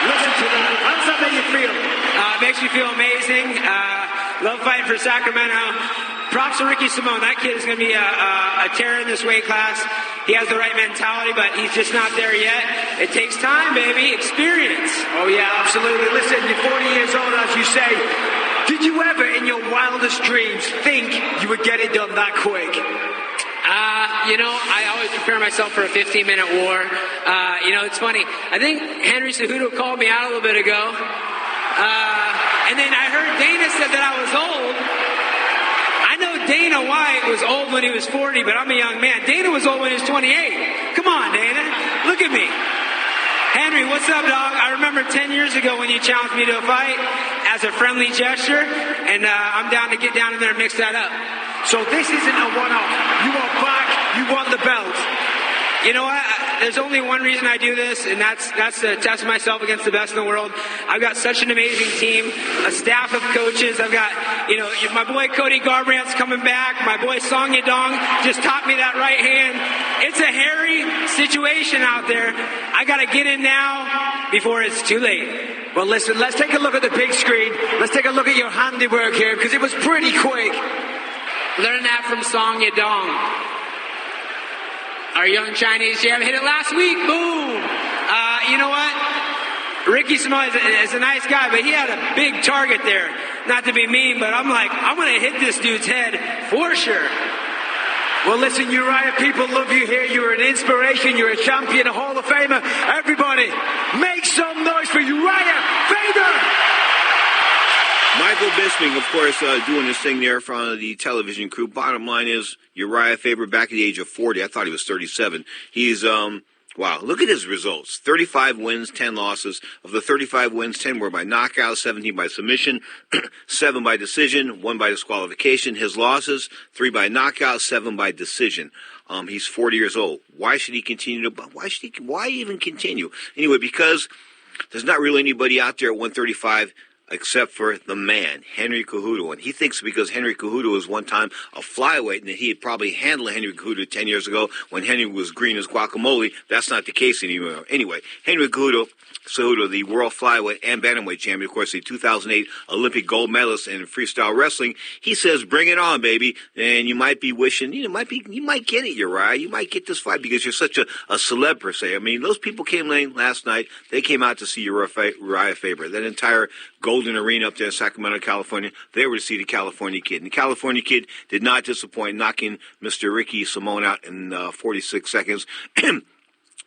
Speaker 19: Listen to that. How does that make you feel?
Speaker 20: Makes me feel amazing. Love fighting for Sacramento. Props to Ricky Simone. That kid is going to be a terror in this weight class. He has the right mentality, but he's just not there yet. It takes time, baby. Experience.
Speaker 19: Oh, yeah, absolutely. Listen, you're 40 years old, as you say. Did you ever, in your wildest dreams, think you would get it done that quick?
Speaker 20: I always prepare myself for a 15-minute war. It's funny. I think Henry Cejudo called me out a little bit ago. And then I heard Dana said that I was old. I know Dana White was old when he was 40, but I'm a young man. Dana was old when he was 28. Come on, Dana. Look at me. Henry, what's up, dog? I remember 10 years ago when you challenged me to a fight as a friendly gesture, and I'm down to get down in there and mix that up.
Speaker 19: So this isn't a one-off. You are back. You want the belt.
Speaker 20: You know what? There's only one reason I do this, and that's to test myself against the best in the world. I've got such an amazing team, a staff of coaches. I've got, my boy Cody Garbrandt's coming back. My boy Song Yadong just taught me that right hand. It's a hairy situation out there. I got to get in now before it's too late.
Speaker 19: Well, listen, let's take a look at the big screen. Let's take a look at your handiwork here, because it was pretty quick.
Speaker 20: Learn that from Song Yadong. Our young Chinese champ hit it last week. Boom. You know what? Ricky Simone is a nice guy, but he had a big target there. Not to be mean, but I'm going to hit this dude's head for sure.
Speaker 19: Well, listen, Uriah, people love you here. You're an inspiration. You're a champion, a Hall of Famer. Everybody, make some noise for Uriah Faber.
Speaker 3: Michael Bisping, of course, doing this thing there in front of the television crew. Bottom line is, Uriah Faber, back at the age of 40. I thought he was 37. He's, wow, look at his results. 35 wins, 10 losses. Of the 35 wins, 10 were by knockout, 17 by submission, 7 by decision, 1 by disqualification. His losses, 3 by knockout, 7 by decision. He's 40 years old. Why should he continue why even continue? Anyway, because there's not really anybody out there at 135 except for the man, Henry Cejudo. And he thinks because Henry Cejudo was one time a flyweight and that he had probably handled Henry Cejudo 10 years ago when Henry was green as guacamole. That's not the case anymore. Anyway, Henry Cejudo, the world flyweight and bantamweight champion, of course, the 2008 Olympic gold medalist in freestyle wrestling, he says, bring it on, baby. And you might be wishing, you might get it, Uriah. You might get this fight because you're such a celeb, per se. I mean, those people came in last night. They came out to see Uriah Faber. That entire Golden Arena up there in Sacramento, California, they were to see the California Kid. And the California Kid did not disappoint, knocking Mr. Ricky Simone out in 46 seconds.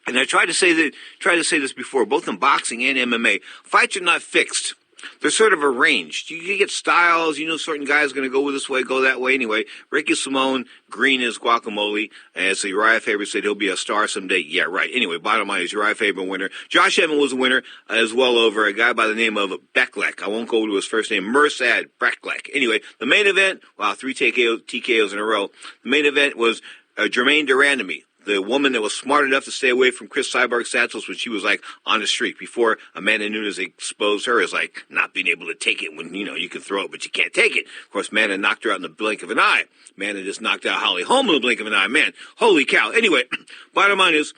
Speaker 3: And I tried to say this before, both in boxing and MMA. Fights are not fixed. They're sort of arranged. You get styles. Certain guys are going to go this way, go that way. Anyway, Ricky Simone, green as guacamole. As Uriah Faber said, he'll be a star someday. Yeah, right. Anyway, bottom line is Uriah Faber winner. Josh Emmett was a winner as well over a guy by the name of Becklek. I won't go to his first name. Mirsad Becklek. Anyway, the main event, 3 TKOs in a row. The main event was Jermaine Durandamy, the woman that was smart enough to stay away from Chris Cyborg Santos when she was on the street before Amanda Nunes exposed her as not being able to take it when you can throw it but you can't take it. Of course, Amanda knocked her out in the blink of an eye. Amanda just knocked out Holly Holm in the blink of an eye. Man, holy cow. Anyway, bottom line is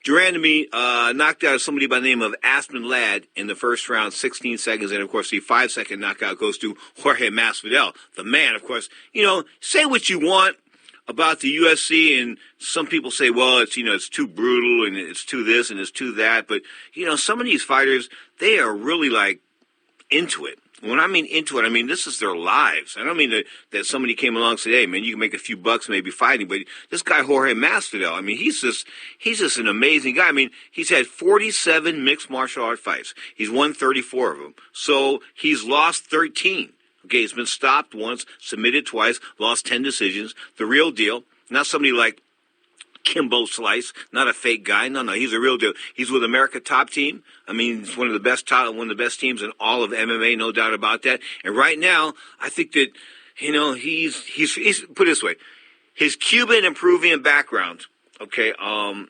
Speaker 3: Durandamy knocked out somebody by the name of Aspen Ladd in the first round, 16 seconds, and of course the 5-second knockout goes to Jorge Masvidal. The man, of course, say what you want about the UFC, and some people say, well, it's too brutal, and it's too this, and it's too that, but, some of these fighters, they are really, into it. When I mean into it, I mean this is their lives. I don't mean that somebody came along and said, hey, man, you can make a few bucks maybe fighting, but this guy, Jorge Masvidal, I mean, he's just an amazing guy. I mean, he's had 47 mixed martial art fights. He's won 34 of them, so he's lost 13. Okay, he's been stopped once, submitted twice, lost 10 decisions. The real deal, not somebody like Kimbo Slice, not a fake guy. No, he's a real deal. He's with America Top Team. I mean, it's one of the best teams in all of MMA, no doubt about that. And right now, I think that, he's put it this way, his Cuban and Peruvian background,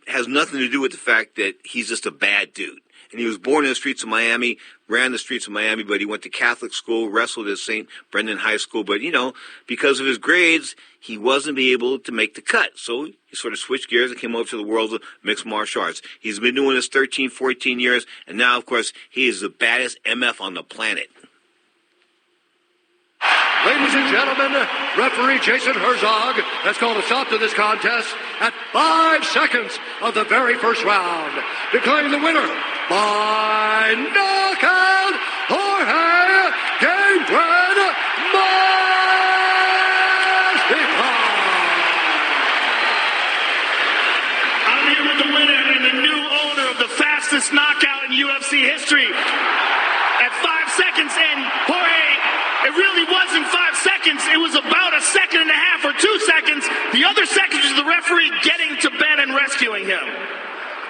Speaker 3: has nothing to do with the fact that he's just a bad dude. And he was born in the streets of Miami, ran the streets of Miami, but he went to Catholic school, wrestled at St. Brendan High School. But, because of his grades, he wasn't able to make the cut. So he sort of switched gears and came over to the world of mixed martial arts. He's been doing this 13, 14 years, and now, of course, he is the baddest MF on the planet.
Speaker 18: Ladies and gentlemen, referee Jason Herzog has called a stop to this contest at 5 seconds of the very first round, declaring the winner by knockout, Jorge Gangrel Masvidal.
Speaker 21: I'm here with the winner and the new owner of the fastest knockout in UFC history. At 5 seconds in, Jorge, it really wasn't 5 seconds. It was about a second and a half or 2 seconds. The other seconds was the referee getting to Ben and rescuing him.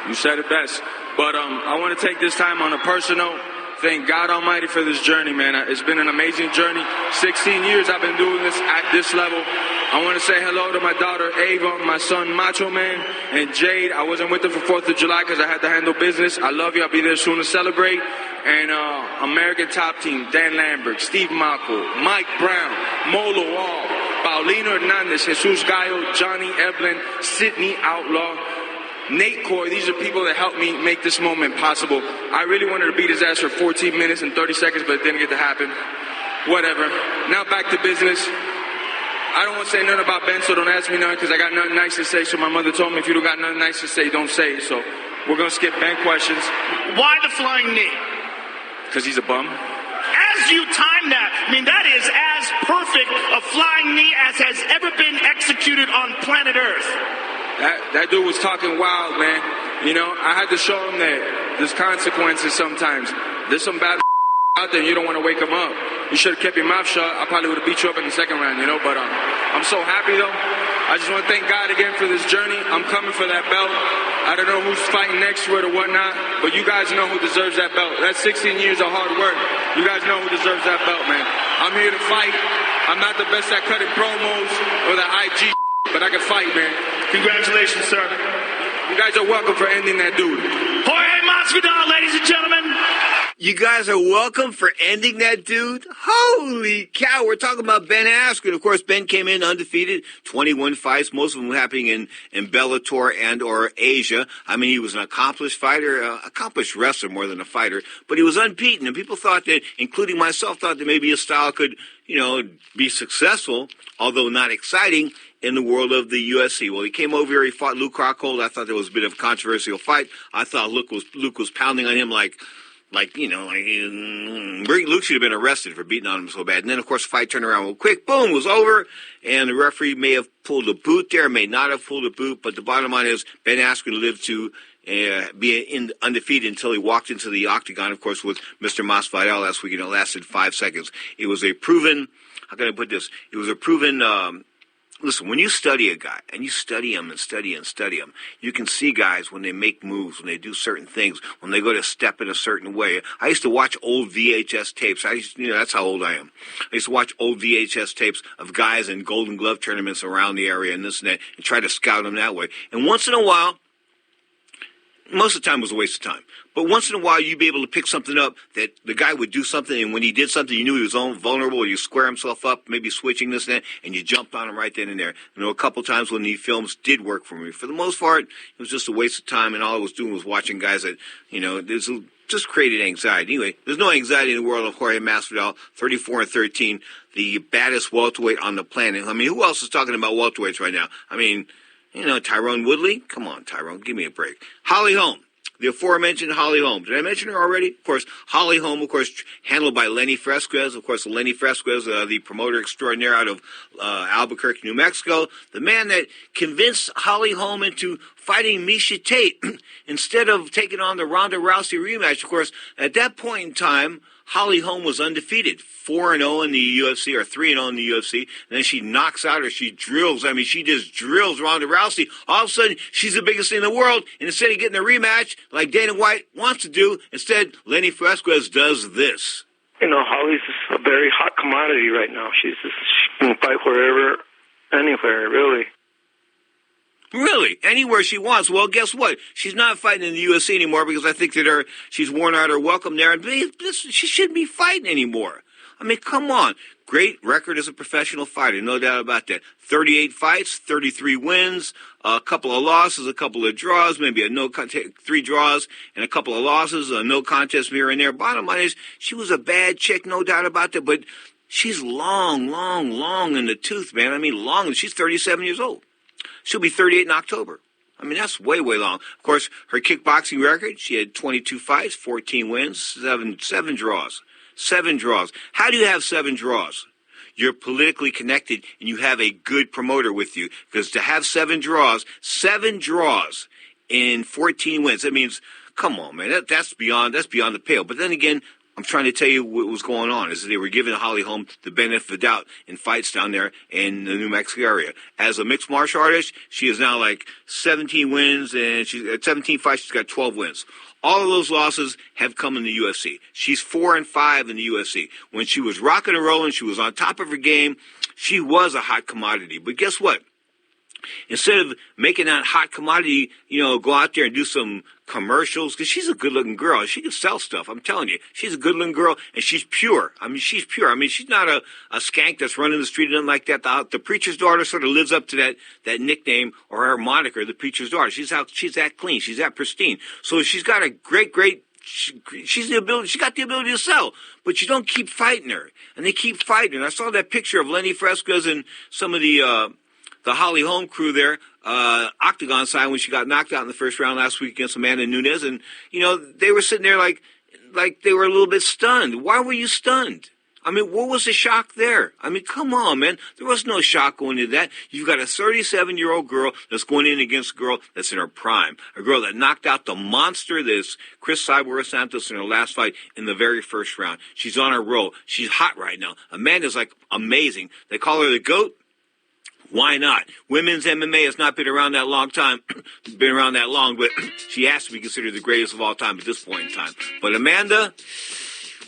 Speaker 22: You said it best. But I want to take this time on a personal. Thank God Almighty for this journey, man. It's been an amazing journey. 16 years I've been doing this at this level. I want to say hello to my daughter Ava, my son Macho Man, and Jade. I wasn't with them for 4th of July because I had to handle business. I love you. I'll be there soon to celebrate. And American Top Team, Dan Lambert, Steve Mako, Mike Brown, Molo Wall, Paulino Hernandez, Jesus Gallo, Johnny Eblin, Sidney Outlaw, Nate Coy. These are people that helped me make this moment possible. I really wanted to beat his ass for 14 minutes and 30 seconds, but it didn't get to happen. Whatever. Now back to business. I don't want to say nothing about Ben, so don't ask me nothing because I got nothing nice to say. So my mother told me if you don't got nothing nice to say, don't say it. So we're going to skip Ben questions.
Speaker 21: Why the flying knee?
Speaker 22: Because he's a bum.
Speaker 21: As you time that, I mean, that is as perfect a flying knee as has ever been executed on planet Earth.
Speaker 22: That dude was talking wild, man. I had to show him that there's consequences sometimes. There's some bad out there and you don't want to wake him up. You should have kept your mouth shut. I probably would have beat you up in the second round, But I'm so happy, though. I just want to thank God again for this journey. I'm coming for that belt. I don't know who's fighting next to it or whatnot, but you guys know who deserves that belt. That's 16 years of hard work. You guys know who deserves that belt, man. I'm here to fight. I'm not the best at cutting promos or the IG, but I can fight, man.
Speaker 21: Congratulations, sir.
Speaker 22: You guys are welcome for ending that dude.
Speaker 21: Jorge Masvidal, ladies and gentlemen.
Speaker 3: You guys are welcome for ending that dude? Holy cow, we're talking about Ben Askren. Of course, Ben came in undefeated, 21 fights, most of them happening in Bellator and or Asia. I mean, he was an accomplished fighter, accomplished wrestler more than a fighter, but he was unbeaten, and people thought that, including myself, thought that maybe his style could, be successful, although not exciting, in the world of the UFC. Well, he came over here, he fought Luke Rockhold. I thought there was a bit of a controversial fight. I thought Luke was pounding on him like Luke should have been arrested for beating on him so bad. And then, of course, the fight turned around real quick. Boom, was over. And the referee may have pulled a boot there, may not have pulled a boot. But the bottom line is Ben Askren lived to be undefeated until he walked into the octagon, of course, with Mr. Masvidal last week. It lasted 5 seconds. It was a proven, how can I put this? It was a proven, listen, when you study a guy, and you study him and study and study him, you can see guys when they make moves, when they do certain things, when they go to step in a certain way. I used to watch old VHS tapes. That's how old I am. I used to watch old VHS tapes of guys in Golden Glove tournaments around the area and this and that, and try to scout them that way. And once in a while, most of the time it was a waste of time. But once in a while, you'd be able to pick something up that the guy would do something, and when he did something, you knew he was vulnerable, or you square himself up, maybe switching this and that, and you jumped on him right then and there. A couple times when the films did work for me. For the most part, it was just a waste of time, and all I was doing was watching guys that, just created anxiety. Anyway, there's no anxiety in the world of Jorge Masvidal, 34-13, the baddest welterweight on the planet. I mean, who else is talking about welterweights right now? I mean, Tyrone Woodley? Come on, Tyrone, give me a break. Holly Holm. The aforementioned Holly Holm. Did I mention her already? Of course, Holly Holm, of course, handled by Lenny Fresquez. Of course, Lenny Fresquez, the promoter extraordinaire out of Albuquerque, New Mexico. The man that convinced Holly Holm into fighting Miesha Tate instead of taking on the Ronda Rousey rematch. Of course, at that point in time, Holly Holm was undefeated, 4-0 in the UFC, or 3-0 in the UFC, and then she knocks out or she drills. I mean, she just drills Ronda Rousey. All of a sudden, she's the biggest thing in the world, and instead of getting a rematch like Dana White wants to do, instead, Lenny Fresquez does this.
Speaker 2: You know, Holly's a very hot commodity right now. She can fight wherever, anywhere, really.
Speaker 3: Really? Anywhere she wants. Well, guess what? She's not fighting in the UFC anymore because I think that she's worn out her welcome there. And she shouldn't be fighting anymore. I mean, come on. Great record as a professional fighter, no doubt about that. 38 fights, 33 wins, a couple of losses, a couple of draws, maybe 3 draws and a couple of losses, a no contest here and there. Bottom line is, she was a bad chick, no doubt about that, but she's long in the tooth, man. I mean, long. She's 37 years old. She'll be 38 in October. I mean, that's way long. Of course, her kickboxing record, she had 22 fights, 14 wins, 7 draws. 7 draws. How do you have 7 draws? You're politically connected and you have a good promoter with you. Because to have 7 draws in 14 wins, that means, come on, man, that's beyond the pale. But then again, I'm trying to tell you what was going on, is that they were giving Holly Holm the benefit of the doubt in fights down there in the New Mexico area. As a mixed martial artist, she is now like 17 wins, and she's at 17 fights, she's got 12 wins. All of those losses have come in the UFC. She's 4-5 in the UFC. When she was rocking and rolling, she was on top of her game, she was a hot commodity. But guess what? Instead of making that hot commodity, go out there and do some commercials, because she's a good-looking girl. She can sell stuff, I'm telling you. She's a good-looking girl, and she's pure. I mean, she's pure. I mean, she's not a skank that's running the street and nothing like that. The preacher's daughter sort of lives up to that nickname or her moniker, the preacher's daughter. She's that clean. She's that pristine. So she's got a great she got the ability to sell, but you don't keep fighting her. And they keep fighting her. And I saw that picture of Lenny Fresquez and some of the Holly Holm crew there, Octagon side, when she got knocked out in the first round last week against Amanda Nunes, and they were sitting there like they were a little bit stunned. Why were you stunned? I mean, what was the shock there? I mean, come on, man. There was no shock going into that. You've got a 37-year-old girl that's going in against a girl that's in her prime, a girl that knocked out the monster that's Chris Cyborg Santos in her last fight in the very first round. She's on her roll. She's hot right now. Amanda's like amazing. They call her the GOAT. Why not? Women's MMA has not been around that long, but she has to be considered the greatest of all time at this point in time. But Amanda,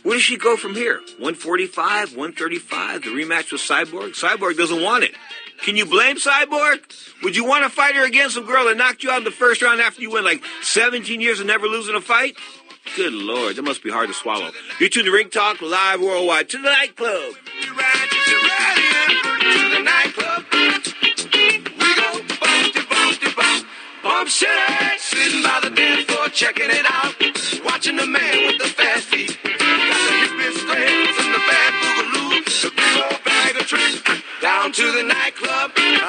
Speaker 3: where does she go from here? 145, 135, the rematch with Cyborg? Cyborg doesn't want it. Can you blame Cyborg? Would you want to fight her against some girl that knocked you out in the first round after you went like 17 years and never losing a fight? Good Lord, that must be hard to swallow. You're tuned to Ring Talk live worldwide to the nightclub. To the nightclub. We go bump city. Sitting by the dance floor, checking it out. Watching the man with the fast feet. Got the hippest legs and the bad boogaloo. The big old bag of tricks. Down to the nightclub. You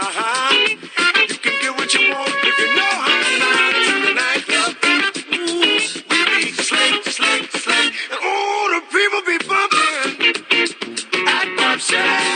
Speaker 3: can get what you want if you know how to ride to the nightclub. Ooh, we be slick. And ooh, the people be bumping at Bump City.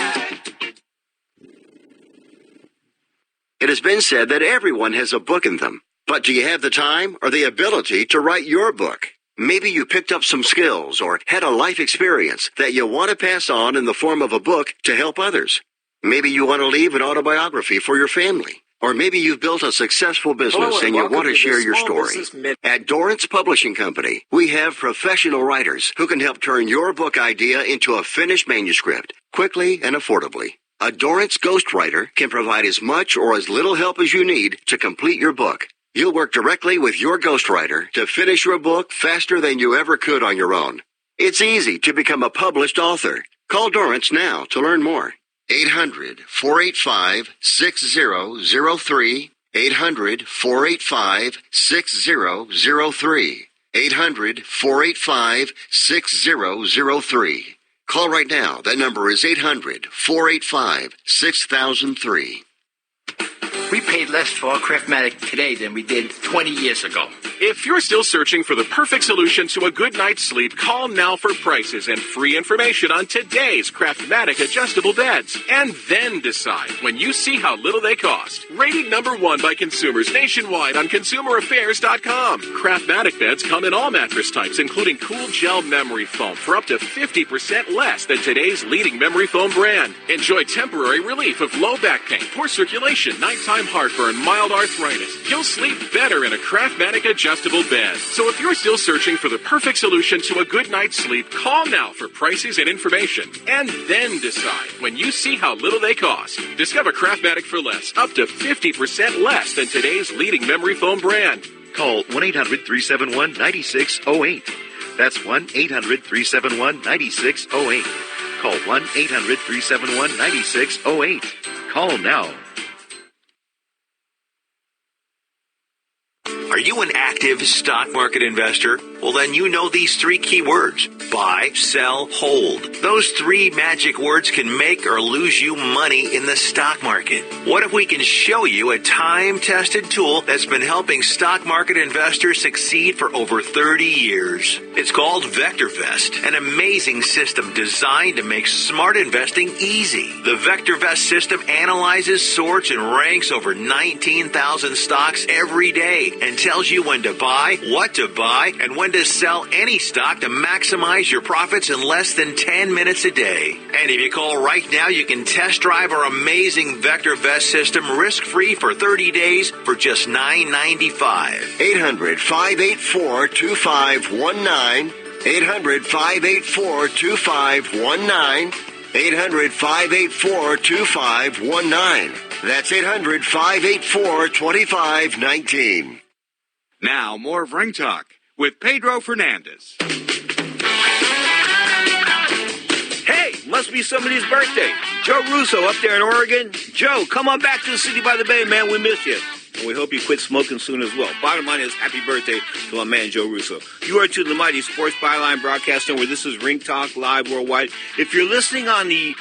Speaker 4: It has been said that everyone has a book in them. But do you have the time or the ability to write your book? Maybe you picked up some skills or had a life experience that you want to pass on in the form of a book to help others. Maybe you want to leave an autobiography for your family. Or maybe you've built a successful business and you want to share your story. At Dorrance Publishing Company, we have professional writers who can help turn your book idea into a finished manuscript quickly and affordably. A Dorrance ghostwriter can provide as much or as little help as you need to complete your book. You'll work directly with your ghostwriter to finish your book faster than you ever could on your own. It's easy to become a published author. Call Dorrance now to learn more. 800-485-6003. 800-485-6003. 800-485-6003. Call right now. That number is 800-485-6003.
Speaker 23: We pay less for our Craftmatic today than we did 20 years ago.
Speaker 5: If you're still searching for the perfect solution to a good night's sleep, call now for prices and free information on today's Craftmatic adjustable beds. And then decide when you see how little they cost. Rated #1 by consumers nationwide on ConsumerAffairs.com. Craftmatic beds come in all mattress types, including cool gel memory foam for up to 50% less than today's leading memory foam brand. Enjoy temporary relief of low back pain, poor circulation, nighttime heartburn, mild arthritis. You'll sleep better in a Craftmatic adjustable bed. So if you're still searching for the perfect solution to a good night's sleep, call now for prices and information. And then decide when you see how little they cost. Discover Craftmatic for less, up to 50% less than today's leading memory foam brand.
Speaker 7: Call 1-800-371-9608. That's 1-800-371-9608. Call 1-800-371-9608. Call now.
Speaker 16: Are you an active stock market investor? Well, then you know these 3 key words. Buy, sell, hold. Those 3 magic words can make or lose you money in the stock market. What if we can show you a time-tested tool that's been helping stock market investors succeed for over 30 years? It's called VectorVest, an amazing system designed to make smart investing easy. The VectorVest system analyzes, sorts, and ranks over 19,000 stocks every day and tells you when to buy, what to buy, and when to sell any stock to maximize your profits in less than 10 minutes a day. And if you call right now, you can test drive our amazing VectorVest system risk-free for 30 days for just $9.95.
Speaker 4: 800-584-2519. 800-584-2519. 800-584-2519. That's 800-584-2519.
Speaker 1: Now, more of Ring Talk with Pedro Fernandez.
Speaker 3: Hey, must be somebody's birthday. Joe Russo up there in Oregon. Joe, come on back to the city by the bay, man. We miss you. And we hope you quit smoking soon as well. Bottom line is, happy birthday to my man, Joe Russo. You are to the mighty Sports Byline Broadcast Network. This is Ring Talk Live Worldwide. If you're listening on the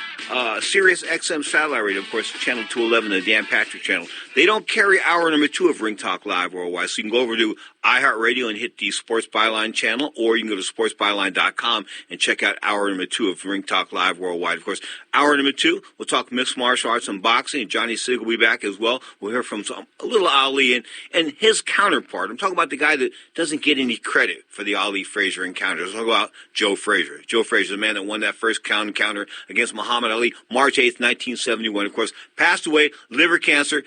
Speaker 3: Sirius XM satellite radio, of course, channel 211, the Dan Patrick channel, they don't carry hour number 2 of Ring Talk Live Worldwide. So you can go over to iHeartRadio and hit the Sports Byline channel, or you can go to sportsbyline.com and check out hour number 2 of Ring Talk Live Worldwide. Of course, hour number 2, we'll talk mixed martial arts and boxing, and Johnny Sig will be back as well. We'll hear from a little Ali and his counterpart. I'm talking about the guy that doesn't get any credit for the Ali Frazier encounter. I'm talking about Joe Frazier. Joe Frazier, the man that won that first encounter against Muhammad Ali, March 8th, 1971. Of course, passed away, liver cancer.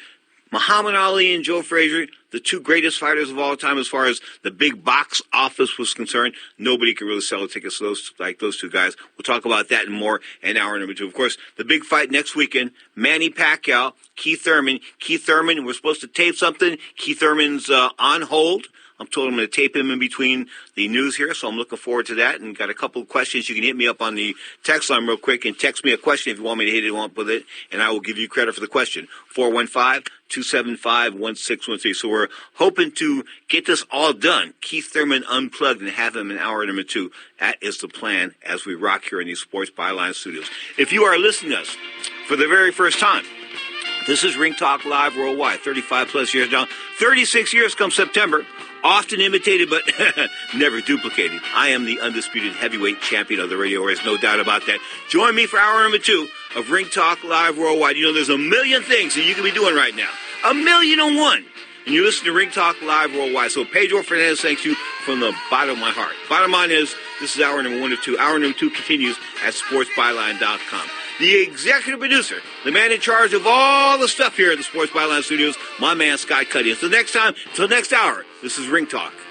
Speaker 3: Muhammad Ali and Joe Frazier, the 2 greatest fighters of all time as far as the big box office was concerned. Nobody could really sell a ticket to those 2 guys. We'll talk about that and more in hour number 2. Of course, the big fight next weekend, Manny Pacquiao, Keith Thurman. Keith Thurman, we're supposed to tape something. Keith Thurman's on hold. I'm told I'm going to tape him in between the news here, so I'm looking forward to that. And got a couple of questions. You can hit me up on the text line real quick and text me a question if you want me to hit it with it, and I will give you credit for the question. 415-275-1613. So we're hoping to get this all done. Keith Thurman unplugged and have him in hour number 2. That is the plan as we rock here in these Sports Byline studios. If you are listening to us for the very first time, this is Ring Talk Live Worldwide, 35 plus years now, 36 years come September. Often imitated, but never duplicated. I am the undisputed heavyweight champion of the radio. There's no doubt about that. Join me for hour number 2 of Ring Talk Live Worldwide. You know, there's a million things that you can be doing right now. 1,000,001. And you listen to Ring Talk Live Worldwide. So Pedro Fernandez, thanks you from the bottom of my heart. Bottom line is, this is hour number 1 of 2. Hour number 2 continues at sportsbyline.com. The executive producer, the man in charge of all the stuff here at the Sports Byline Studios, my man Scott Cuddy. Until next time, until next hour, this is Ring Talk.
Speaker 21: 'Cause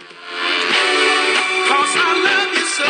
Speaker 21: I love you so.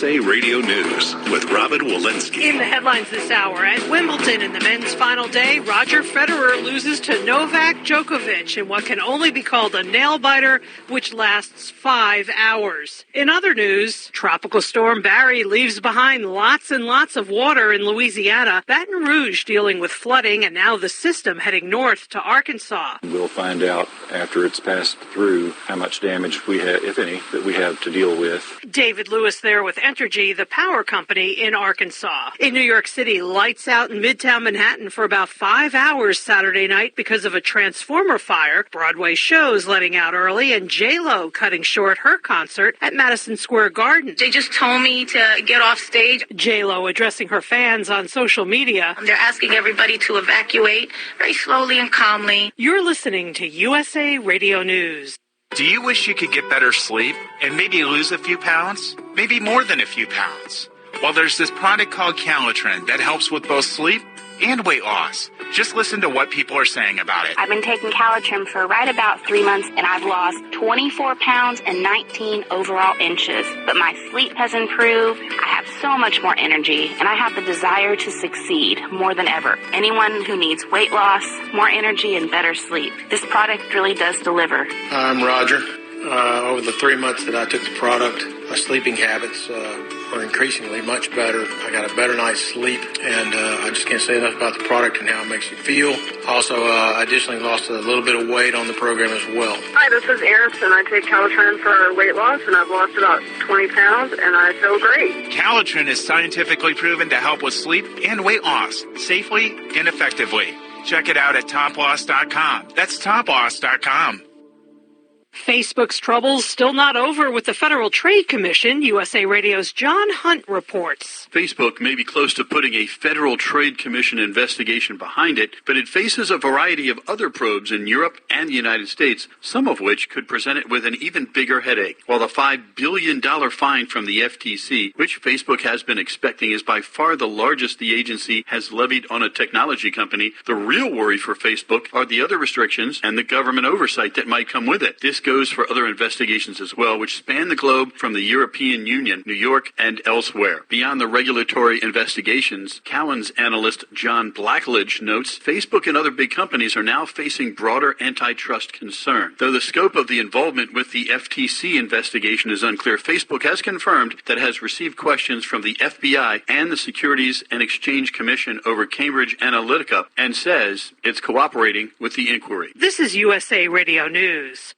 Speaker 8: USA Radio News with Robin Walensky.
Speaker 9: In the headlines this hour, at Wimbledon in the men's final day, Roger Federer loses to Novak Djokovic in what can only be called a nail-biter, which lasts 5 hours. In other news, Tropical Storm Barry leaves behind lots and lots of water in Louisiana, Baton Rouge dealing with flooding, and now the system heading north to Arkansas.
Speaker 23: We'll find out after it's passed through how much damage we have, if any, that we have to deal with.
Speaker 9: David Lewis there with Entergy, the power company in Arkansas. In New York City, lights out in Midtown Manhattan for about 5 hours Saturday night because of a transformer fire. Broadway shows letting out early, and J-Lo cutting short her concert at Madison Square Garden.
Speaker 24: They just told me to get off stage.
Speaker 9: J-Lo addressing her fans on social media.
Speaker 24: They're asking everybody to evacuate very slowly and calmly.
Speaker 9: You're listening to USA Radio News.
Speaker 25: Do you wish you could get better sleep and maybe lose a few pounds? Maybe more than a few pounds? Well, there's this product called Calitrin that helps with both sleep and weight loss. Just listen to what people are saying about it.
Speaker 26: I've been taking Calitrin for right about 3 months, and I've lost 24 pounds and 19 overall inches. But my sleep has improved. I have so much more energy, and I have the desire to succeed more than ever. Anyone who needs weight loss, more energy, and better sleep, this product really does deliver.
Speaker 27: I'm Roger. Over the 3 months that I took the product, my sleeping habits are increasingly much better. I got a better night's sleep, and I just can't say enough about the product and how it makes you feel. Also, additionally lost a little bit of weight on the program as well.
Speaker 28: Hi, this is Eris, and I take Calitrin for weight loss, and I've lost about 20 pounds, and I feel great.
Speaker 25: Calitrin is scientifically proven to help with sleep and weight loss safely and effectively. Check it out at toploss.com. That's toploss.com.
Speaker 9: Facebook's troubles still not over with the Federal Trade Commission. USA Radio's John Hunt reports.
Speaker 29: Facebook may be close to putting a Federal Trade Commission investigation behind it, but it faces a variety of other probes in Europe and the United States, some of which could present it with an even bigger headache. While the $5 billion fine from the FTC, which Facebook has been expecting, is by far the largest the agency has levied on a technology company, the real worry for Facebook are the other restrictions and the government oversight that might come with it. This goes for other investigations as well, which span the globe from the European Union, New York, and elsewhere. Beyond the regulatory investigations, Cowen's analyst John Blackledge notes Facebook and other big companies are now facing broader antitrust concern. Though the scope of the involvement with the FTC investigation is unclear, Facebook has confirmed that it has received questions from the FBI and the Securities and Exchange Commission over Cambridge Analytica and says it's cooperating with the inquiry.
Speaker 9: This is USA Radio News.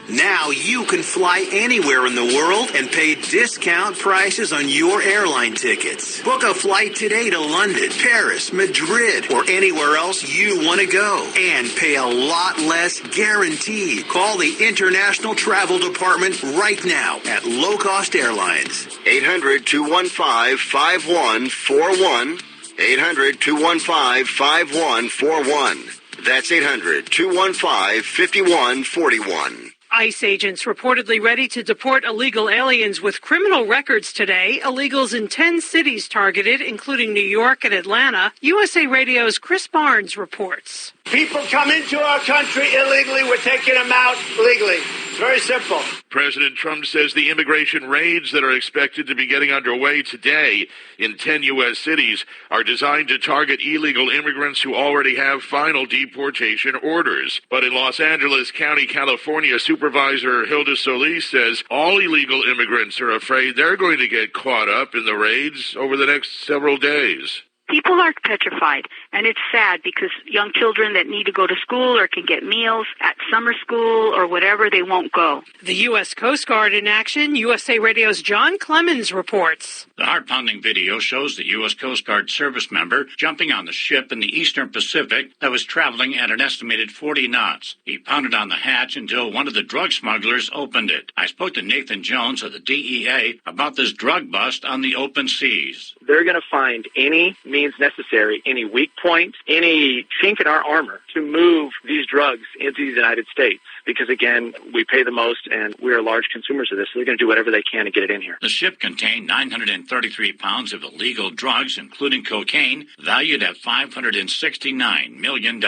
Speaker 16: Now you can fly anywhere in the world and pay discount prices on your airline tickets. Book a flight today to London, Paris, Madrid, or anywhere else you want to go. And pay a lot less guaranteed. Call the International Travel Department right now at Low Cost Airlines.
Speaker 4: 800-215-5141. 800-215-5141. That's 800-215-5141.
Speaker 9: ICE agents reportedly ready to deport illegal aliens with criminal records today. Illegals in 10 cities targeted, including New York and Atlanta. USA Radio's Chris Barnes reports.
Speaker 30: People come into our country illegally. We're taking them out legally. It's very simple.
Speaker 31: President Trump says the immigration raids that are expected to be getting underway today in 10 U.S. cities are designed to target illegal immigrants who already have final deportation orders. But in Los Angeles County, California, Supervisor Hilda Solis says all illegal immigrants are afraid they're going to get caught up in the raids over the next several days.
Speaker 32: People are petrified, and it's sad because young children that need to go to school or can get meals at summer school or whatever, they won't go.
Speaker 9: The U.S. Coast Guard in action. USA Radio's John Clemens reports.
Speaker 33: The heart-pounding video shows the U.S. Coast Guard service member jumping on the ship in the Eastern Pacific that was traveling at an estimated 40 knots. He pounded on the hatch until one of the drug smugglers opened it. I spoke to Nathan Jones of the DEA about this drug bust on the open seas.
Speaker 34: They're going to find any means necessary, any weak point, any chink in our armor to move these drugs into the United States. Because, again, we pay the most and we're large consumers of this, so they're going to do whatever they can to get it in here.
Speaker 33: The ship contained 933 pounds of illegal drugs, including cocaine, valued at $569 million.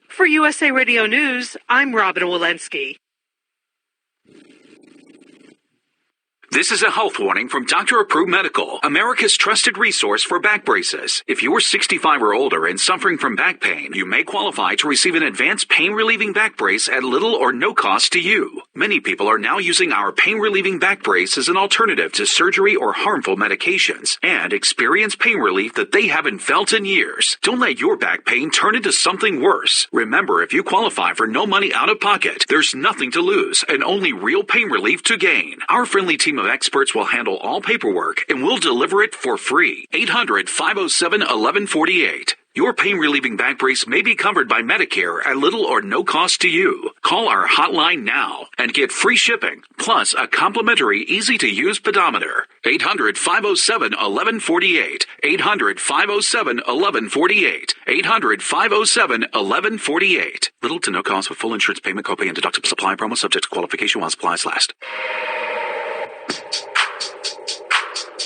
Speaker 9: For USA Radio News, I'm Robin Walensky.
Speaker 2: This is a health warning from Dr. Approved Medical, America's trusted resource for back braces. If you are 65 or older and suffering from back pain, you may qualify to receive an advanced pain-relieving back brace at little or no cost to you. Many people are now using our pain-relieving back brace as an alternative to surgery or harmful medications and experience pain relief that they haven't felt in years. Don't let your back pain turn into something worse. Remember, if you qualify for no money out of pocket, there's nothing to lose and only real pain relief to gain. Our friendly team of experts will handle all paperwork and will deliver it for free. 800-507-1148. Your pain-relieving back brace may be covered by Medicare at little or no cost to you. Call our hotline now and get free shipping, plus a complimentary, easy-to-use pedometer. 800-507-1148. 800-507-1148. 800-507-1148. Little to no cost with full insurance payment, copay, and deductible supply promo subject to qualification while supplies last.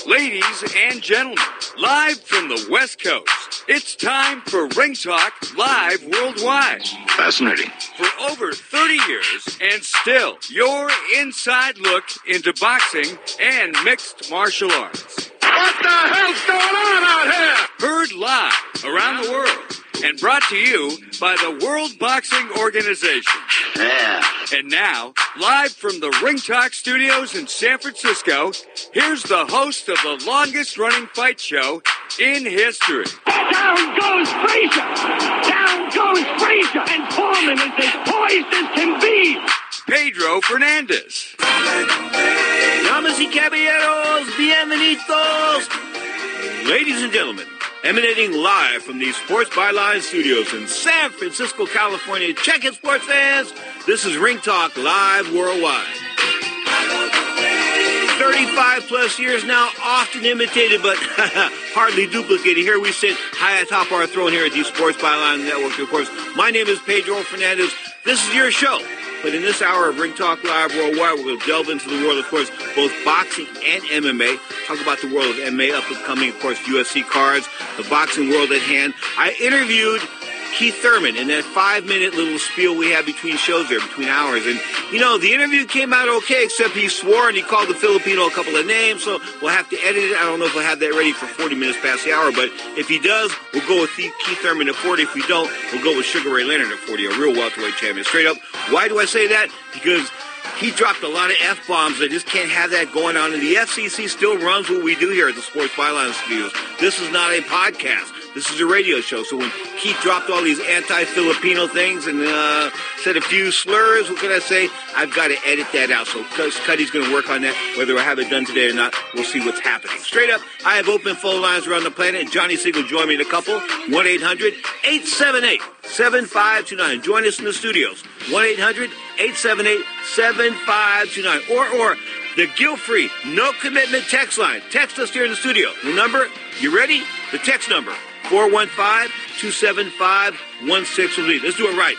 Speaker 1: Ladies and gentlemen, live from the West Coast, it's time for Ring Talk Live Worldwide.
Speaker 7: Fascinating.
Speaker 1: For over 30 years, and still, your inside look into boxing and mixed martial arts.
Speaker 21: What the hell's going on out here?
Speaker 1: Heard live around the world and brought to you by the World Boxing Organization.
Speaker 21: Yeah.
Speaker 1: And now, live from the Ring Talk Studios in San Francisco, here's the host of the longest-running fight show in history.
Speaker 21: Down goes Frazier! Down goes Frazier! And Thurman is as poised as can be!
Speaker 1: Pedro Fernandez.
Speaker 3: Damas y caballeros, bienvenidos. Ladies and gentlemen, emanating live from the Sports Byline Studios in San Francisco, California. Check it, sports fans. This is Ring Talk Live Worldwide. 35 plus years now, often imitated but hardly duplicated. Here we sit high atop our throne here at the Sports Byline Network. Of course, my name is Pedro Fernandez. This is your show. But in this hour of Ring Talk Live Worldwide, we're going to delve into the world, of course, both boxing and MMA. Talk about the world of MMA, up and coming, of course, UFC cards, the boxing world at hand. I interviewed Keith Thurman in that 5-minute little spiel we had between shows there, between hours. And, you know, the interview came out okay, except he swore and he called the Filipino a couple of names, so we'll have to edit it. I don't know if we'll have that ready for 40 minutes past the hour, but if he does, we'll go with Keith Thurman at 40. If we don't, we'll go with Sugar Ray Leonard at 40, a real welterweight champion. Straight up, why do I say that? Because he dropped a lot of F-bombs. I just can't have that going on. And the FCC still runs what we do here at the Sports Byline Studios. This is not a podcast. This is a radio show. So when Keith dropped all these anti-Filipino things and said a few slurs, what can I say? I've got to edit that out. So Cuddy's going to work on that. Whether I have it done today or not, we'll see what's happening. Straight up, I have open phone lines around the planet. Johnny Siegel joined me in a couple. 1-800-878-7529. Join us in the studios. 1-800-878-7529. Or the guilt-free, no-commitment text line. Text us here in the studio. The number, you ready? The text number, 415-275-1613. Let's do it right.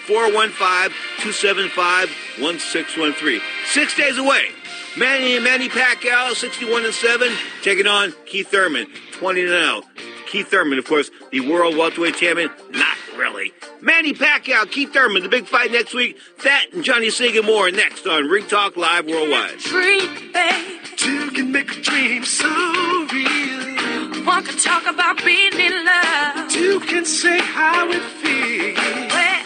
Speaker 3: 1-415-275-1613. 6 days away. Manny Pacquiao, 61-7, taking on Keith Thurman, 20-0. Keith Thurman, of course, the world welterweight champion. Not really. Manny Pacquiao, Keith Thurman, the big fight next week. That and Johnny Signorella more next on Ring Talk Live Worldwide.
Speaker 21: Dream, babe. Two can make a dream so real. One can talk about being in love. Two can say how it feels.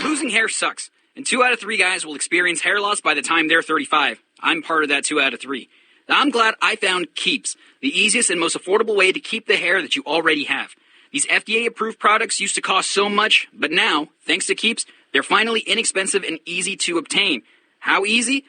Speaker 5: Losing hair sucks, and 2 out of 3 guys will experience hair loss by the time they're 35. I'm part of that 2 out of 3. Now, I'm glad I found Keeps, the easiest and most affordable way to keep the hair that you already have. These FDA-approved products used to cost so much, but now, thanks to Keeps, they're finally inexpensive and easy to obtain. How easy?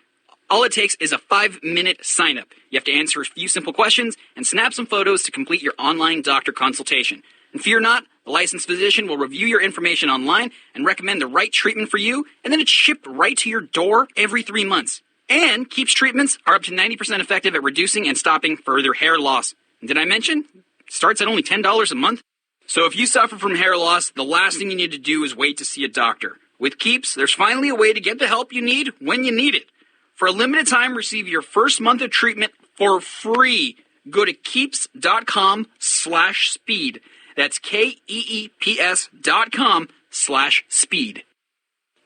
Speaker 5: All it takes is a 5-minute sign-up. You have to answer a few simple questions and snap some photos to complete your online doctor consultation. And fear not, the licensed physician will review your information online and recommend the right treatment for you, and then it's shipped right to your door every 3 months. And Keeps treatments are up to 90% effective at reducing and stopping further hair loss. And did I mention? It starts at only $10 a month. So if you suffer from hair loss, the last thing you need to do is wait to see a doctor. With Keeps, there's finally a way to get the help you need when you need it. For a limited time, receive your first month of treatment for free. Go to keeps.com/speed. That's KEEPS.com/speed.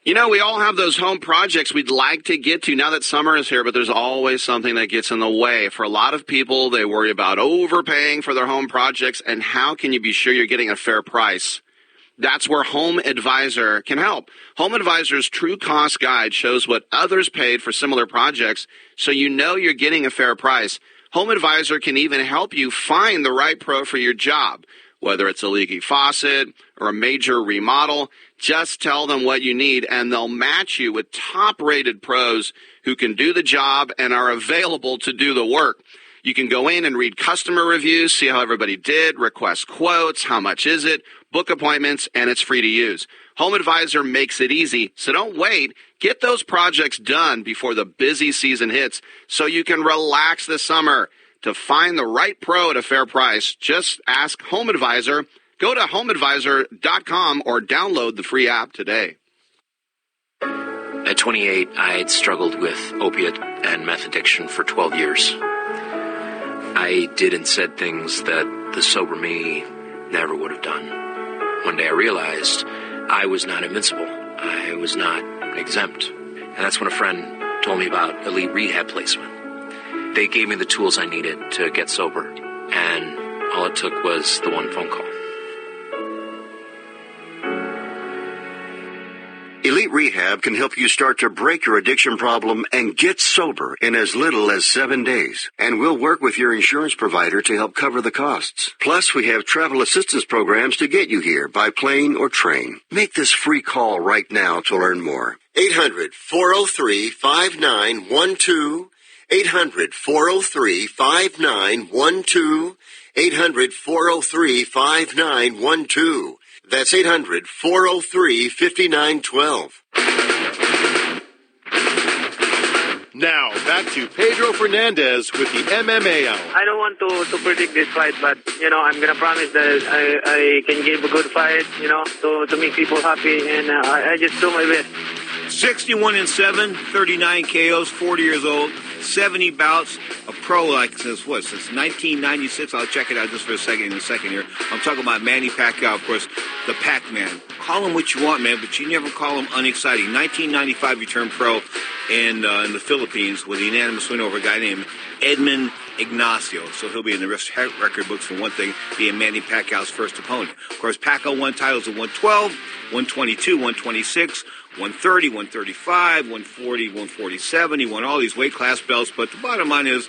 Speaker 6: You know, we all have those home projects we'd like to get to now that summer is here, but there's always something that gets in the way. For a lot of people, they worry about overpaying for their home projects, and how can you be sure you're getting a fair price? That's where Home Advisor can help. Home Advisor's True Cost Guide shows what others paid for similar projects, so you know you're getting a fair price. Home Advisor can even help you find the right pro for your job. Whether it's a leaky faucet or a major remodel, just tell them what you need, and they'll match you with top-rated pros who can do the job and are available to do the work. You can go in and read customer reviews, see how everybody did, request quotes, how much is it, book appointments, and it's free to use. Home Advisor makes it easy, so don't wait. Get those projects done before the busy season hits so you can relax this summer. To find the right pro at a fair price, just ask Home Advisor. Go to homeadvisor.com or download the free app today.
Speaker 8: At 28, I had struggled with opiate and meth addiction for 12 years. I did and said things that the sober me never would have done. One day I realized I was not invincible. I was not exempt. And that's when a friend told me about elite rehab placement. They gave me the tools I needed to get sober, and all it took was the one phone call.
Speaker 4: Elite Rehab can help you start to break your addiction problem and get sober in as little as 7 days. And we'll work with your insurance provider to help cover the costs. Plus, we have travel assistance programs to get you here by plane or train. Make this free call right now to learn more. 800-403-5912. 800-403-5912. 800-403-5912. That's 800-403-5912.
Speaker 10: Now, back to Pedro Fernandez with the MMA Hour.
Speaker 28: I don't want to predict this fight, but, I'm going to promise that I can give a good fight, to make people happy, and I just do my best.
Speaker 3: 61-7, 39 KOs, 40 years old, 70 bouts, a pro since 1996. I'll check it out just for a second here. I'm talking about Manny Pacquiao, of course, the Pac-Man. Call him what you want, man, but you never call him unexciting. 1995, he turned pro in the Philippines with a unanimous win over a guy named Edmund Ignacio. So he'll be in the record books for one thing, being Manny Pacquiao's first opponent. Of course, Pacquiao won titles at 112, 122, 126, 130, 135, 140, 147. He won all these weight class belts, but the bottom line is,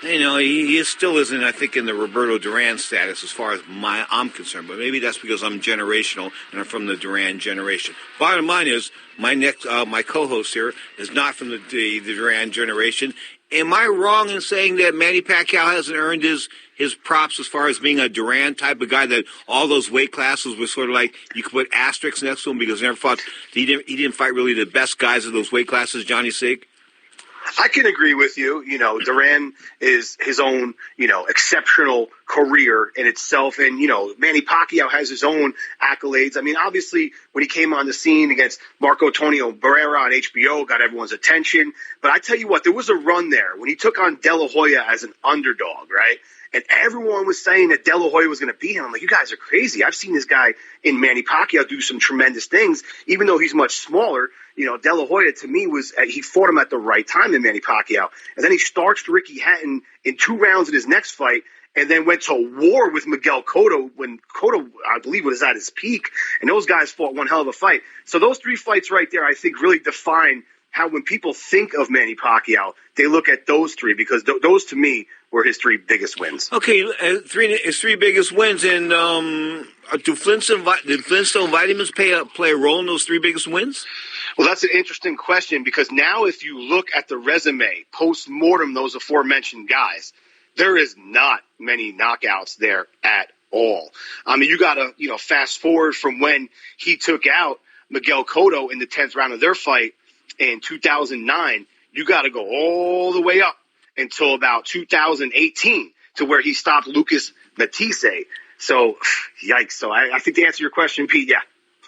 Speaker 3: he still isn't, I think, in the Roberto Duran status as far as I'm concerned. But maybe that's because I'm generational and I'm from the Duran generation. Bottom line is, my co-host here is not from the Duran generation. Am I wrong in saying that Manny Pacquiao hasn't earned his props as far as being a Duran type of guy, that all those weight classes were sort of like you could put asterisks next to him because he never fought, he didn't fight really the best guys of those weight classes, Johnny Sig?
Speaker 11: I can agree with you. Duran is his own, exceptional career in itself. And, Manny Pacquiao has his own accolades. I mean, obviously, when he came on the scene against Marco Antonio Barrera on HBO, got everyone's attention. But I tell you what, there was a run there when he took on De La Hoya as an underdog, right? And everyone was saying that De La Hoya was going to beat him. I'm like, you guys are crazy. I've seen this guy in Manny Pacquiao do some tremendous things, even though he's much smaller. De La Hoya, to me, he fought him at the right time in Manny Pacquiao. And then he starched Ricky Hatton in 2 rounds in his next fight, and then went to war with Miguel Cotto when Cotto, I believe, was at his peak. And those guys fought one hell of a fight. So those 3 fights right there, I think, really define how when people think of Manny Pacquiao, they look at those 3 because those, to me, were his 3 biggest wins.
Speaker 3: Okay, his 3 biggest wins. And do Flintstone vitamins play a role in those 3 biggest wins?
Speaker 11: Well, that's an interesting question because now if you look at the resume, post-mortem, those aforementioned guys, there is not many knockouts there at all. I mean, you got to, fast forward from when he took out Miguel Cotto in the 10th round of their fight in 2009. You got to go all the way up until about 2018 to where he stopped Lucas Matisse. So, yikes. So I think to answer your question, Pete, yeah.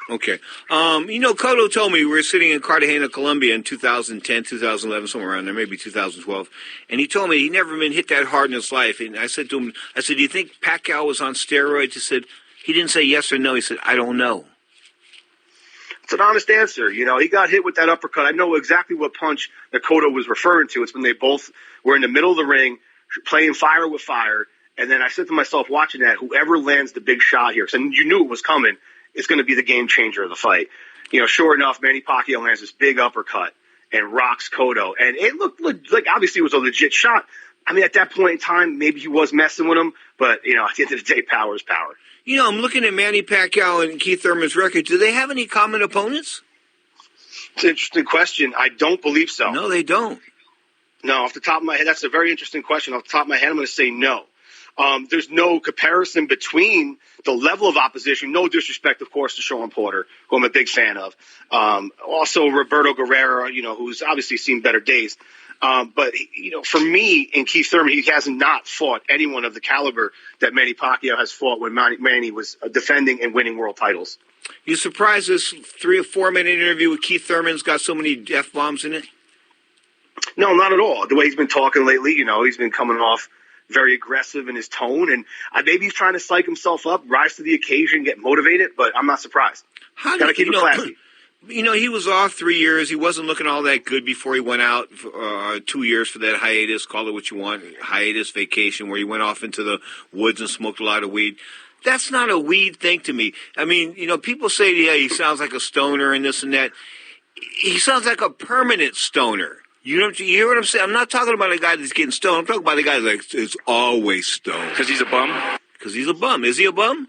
Speaker 3: Okay. Cotto told me we were sitting in Cartagena, Colombia in 2010, 2011, somewhere around there, maybe 2012. And he told me he'd never been hit that hard in his life. And I said to him, do you think Pacquiao was on steroids? He didn't say yes or no. He said, I don't know.
Speaker 11: It's an honest answer. You know, he got hit with that uppercut. I know exactly what punch that Cotto was referring to. It's when they both were in the middle of the ring, playing fire with fire. And then I said to myself, watching that, whoever lands the big shot here, because you knew it was coming, is going to be the game changer of the fight. You know, sure enough, Manny Pacquiao lands this big uppercut and rocks Cotto. And it looked like obviously it was a legit shot. I mean, at that point in time, maybe he was messing with him. But, you know, at the end of the day, power is power.
Speaker 12: You know, I'm looking at Manny Pacquiao and Keith Thurman's record. Do they have any common opponents?
Speaker 11: It's an interesting question. I don't believe so.
Speaker 12: No, they don't.
Speaker 11: No, off the top of my head, that's a very interesting question. Off the top of my head, I'm going to say no. There's no comparison between the level of opposition. No disrespect, of course, to Sean Porter, who I'm a big fan of. Also, Roberto Guerrero, you know, who's obviously seen better days. But, you know, for me and Keith Thurman, he has not fought anyone of the caliber that Manny Pacquiao has fought when Manny was defending and winning world titles.
Speaker 12: You surprised this 3 or 4 minute interview with Keith Thurman's got so many F-bombs in it?
Speaker 11: No, not at all. The way he's been talking lately, you know, he's been coming off very aggressive in his tone, and maybe he's trying to psych himself up, rise to the occasion, get motivated, but I'm not surprised. Gotta keep it classy.
Speaker 12: You know, he was off 3 years. He wasn't looking all that good before he went out for 2 years for that hiatus, call it what you want, hiatus vacation, where he went off into the woods and smoked a lot of weed. That's not a weed thing to me. I mean, you know, people say, yeah, he sounds like a stoner and this and that. He sounds like a permanent stoner. You hear what I'm saying? I'm not talking about a guy that's getting stoned. I'm talking about a guy that's always stoned.
Speaker 5: Because he's a bum?
Speaker 12: Because he's a bum. Is he a bum?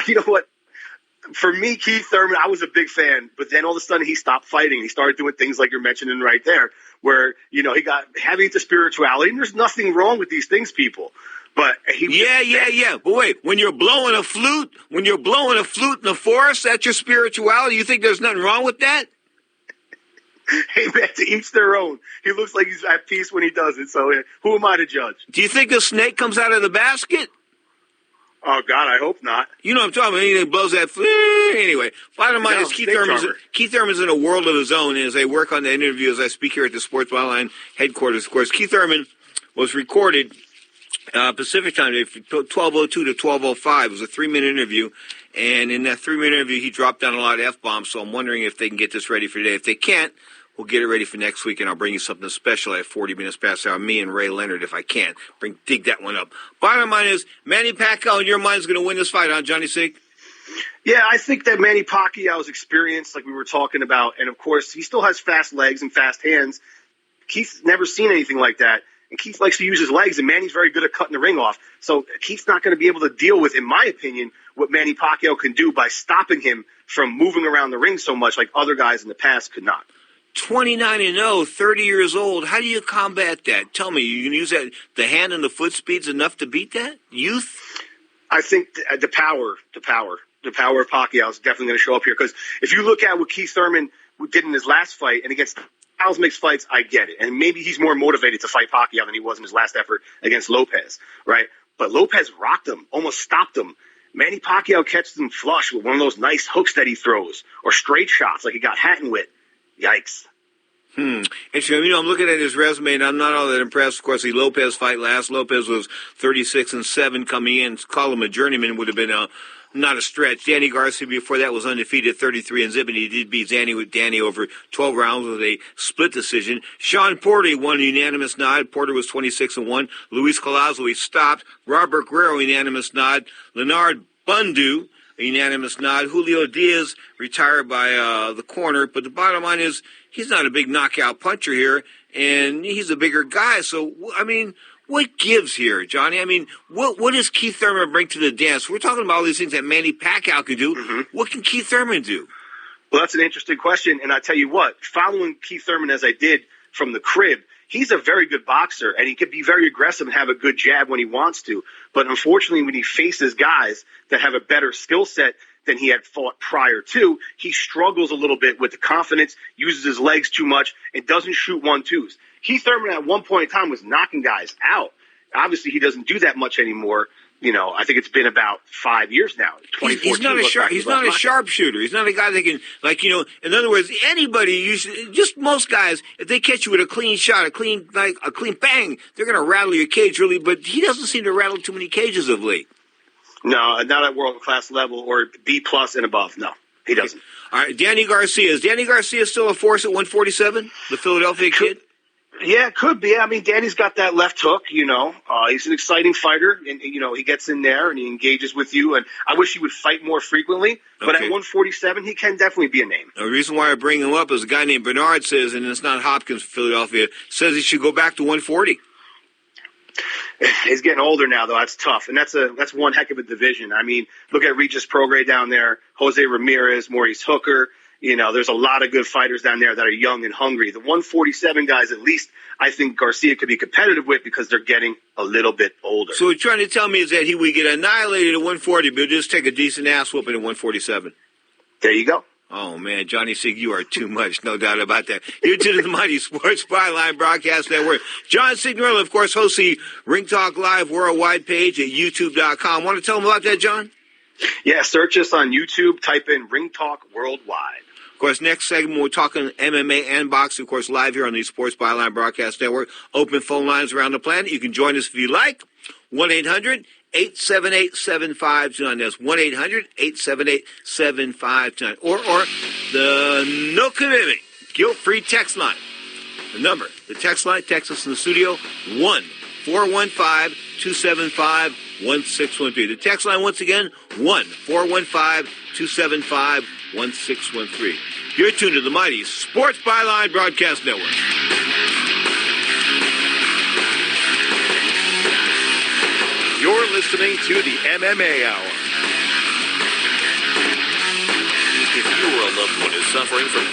Speaker 11: You know what? For me, Keith Thurman, I was a big fan, but then all of a sudden he stopped fighting. He started doing things like you're mentioning right there, where, you know, he got heavy into spirituality, and there's nothing wrong with these things, people. But
Speaker 12: Yeah. But wait, when you're blowing a flute in the forest, that's your spirituality? You think there's nothing wrong with that?
Speaker 11: Hey, man, to each their own. He looks like he's at peace when he does it, so who am I to judge?
Speaker 12: Do you think the snake comes out of the basket?
Speaker 11: Oh, God, I hope not.
Speaker 12: You know what I'm talking about. He blows that flute. Anyway, bottom line is Keith Thurman's in a world of his own, and as I work on the interview, as I speak here at the Sports Byline headquarters, of course, Keith Thurman was recorded Pacific time, 12:02 to 12:05. It was a 3-minute interview, and in that 3-minute interview, he dropped down a lot of F-bombs, so I'm wondering if they can get this ready for today. If they can't, we'll get it ready for next week, and I'll bring you something special at 40 minutes past the hour. Me and Ray Leonard, if I can. Dig that one up. Bottom line is, Manny Pacquiao, in your mind, is going to win this fight, huh, Johnny Sig?
Speaker 11: Yeah, I think that Manny Pacquiao's experience, like we were talking about, and of course, he still has fast legs and fast hands. Keith's never seen anything like that. And Keith likes to use his legs, and Manny's very good at cutting the ring off. So Keith's not going to be able to deal with, in my opinion, what Manny Pacquiao can do by stopping him from moving around the ring so much like other guys in the past could not.
Speaker 12: 29-0, 30 years old. How do you combat that? Tell me, you can use that, the hand and the foot speeds enough to beat that? Youth?
Speaker 11: I think the power of Pacquiao is definitely going to show up here. Because if you look at what Keith Thurman did in his last fight, and against Styles makes fights, I get it. And maybe he's more motivated to fight Pacquiao than he was in his last effort against Lopez, right? But Lopez rocked him, almost stopped him. Manny Pacquiao catches him flush with one of those nice hooks that he throws, or straight shots like he got Hatton with. Yikes.
Speaker 12: Interesting. You know, I'm looking at his resume, and I'm not all that impressed. Of course, the Lopez fight last. Lopez was 36-7 coming in. To call him a journeyman would have been not a stretch. Danny Garcia before that was undefeated, 33-0, and he did beat Danny over 12 rounds with a split decision. Sean Porter won a unanimous nod. Porter was 26-1. Luis Collazo, he stopped. Robert Guerrero, unanimous nod. Leonard Bundu, a unanimous nod. Julio Diaz retired by the corner. But the bottom line is he's not a big knockout puncher here, and he's a bigger guy. So, I mean, what gives here, Johnny? I mean, what does Keith Thurman bring to the dance? We're talking about all these things that Manny Pacquiao can do. Mm-hmm. What can Keith Thurman do?
Speaker 11: Well, that's an interesting question, and I tell you what, following Keith Thurman as I did from the crib, he's a very good boxer, and he can be very aggressive and have a good jab when he wants to. But unfortunately, when he faces guys that have a better skill set than he had fought prior to, he struggles a little bit with the confidence, uses his legs too much, and doesn't shoot 1-2s. Keith Thurman at one point in time was knocking guys out. Obviously, he doesn't do that much anymore. You know, I think it's been about 5 years now.
Speaker 12: He's not a sharpshooter. He's not a guy that can, like, you know, in other words, anybody, just most guys, if they catch you with a clean shot, a clean bang, they're going to rattle your cage really, but he doesn't seem to rattle too many cages of late.
Speaker 11: No, not at world-class level or B+ and above. No, he doesn't.
Speaker 12: All right, Danny Garcia. Is Danny Garcia still a force at 147, the Philadelphia kid?
Speaker 11: Yeah, it could be. I mean, Danny's got that left hook, He's an exciting fighter, and, he gets in there and he engages with you. And I wish he would fight more frequently. But at 147, he can definitely be a name.
Speaker 12: The reason why I bring him up is a guy named Bernard says, and it's not Hopkins for Philadelphia, says he should go back to 140.
Speaker 11: He's getting older now, though. That's tough. And that's one heck of a division. I mean, look at Regis Prograis down there, Jose Ramirez, Maurice Hooker. There's a lot of good fighters down there that are young and hungry. The 147 guys, at least, I think Garcia could be competitive with because they're getting a little bit older.
Speaker 12: So what you're trying to tell me is that he would get annihilated at 140, but just take a decent ass whooping at 147.
Speaker 11: There you go.
Speaker 12: Oh, man, Johnny Sig, you are too much. No doubt about that. You're to the Mighty Sports Byline Broadcast Network. John Signorella, of course, hosts the Ring Talk Live Worldwide page at YouTube.com. Want to tell them about that, John?
Speaker 11: Yeah, search us on YouTube. Type in Ring Talk Worldwide.
Speaker 12: Of course, next segment, we're talking MMA and boxing, of course, live here on the Sports Byline Broadcast Network. Open phone lines around the planet. You can join us if you like. 1-800-878-7529. That's 1-800-878-7529. Or the no commitment, guilt-free text line. The number, the text line, text us in the studio, 1-415-275-1613. The text line, once again, 1-415-275-1613. You're tuned to the Mighty Sports Byline Broadcast Network.
Speaker 10: You're listening to the MMA Hour.
Speaker 13: If you or a loved one is suffering from...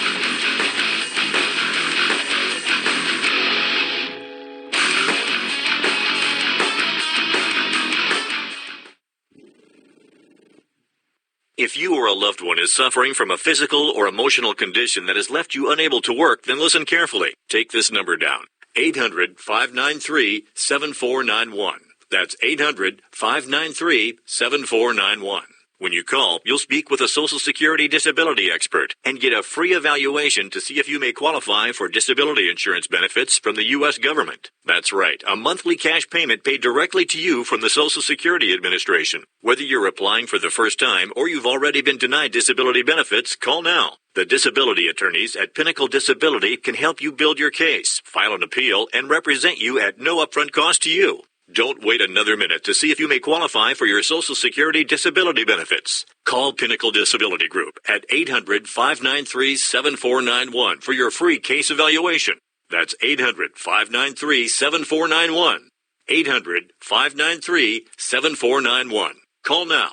Speaker 13: If you or a loved one is suffering from a physical or emotional condition that has left you unable to work, then listen carefully. Take this number down. 800-593-7491. That's 800-593-7491. When you call, you'll speak with a Social Security disability expert and get a free evaluation to see if you may qualify for disability insurance benefits from the U.S. government. That's right, a monthly cash payment paid directly to you from the Social Security Administration. Whether you're applying for the first time or you've already been denied disability benefits, call now. The disability attorneys at Pinnacle Disability can help you build your case, file an appeal, and represent you at no upfront cost to you. Don't wait another minute to see if you may qualify for your Social Security disability benefits. Call Pinnacle Disability Group at 800-593-7491 for your free case evaluation. That's 800-593-7491. 800-593-7491. Call now.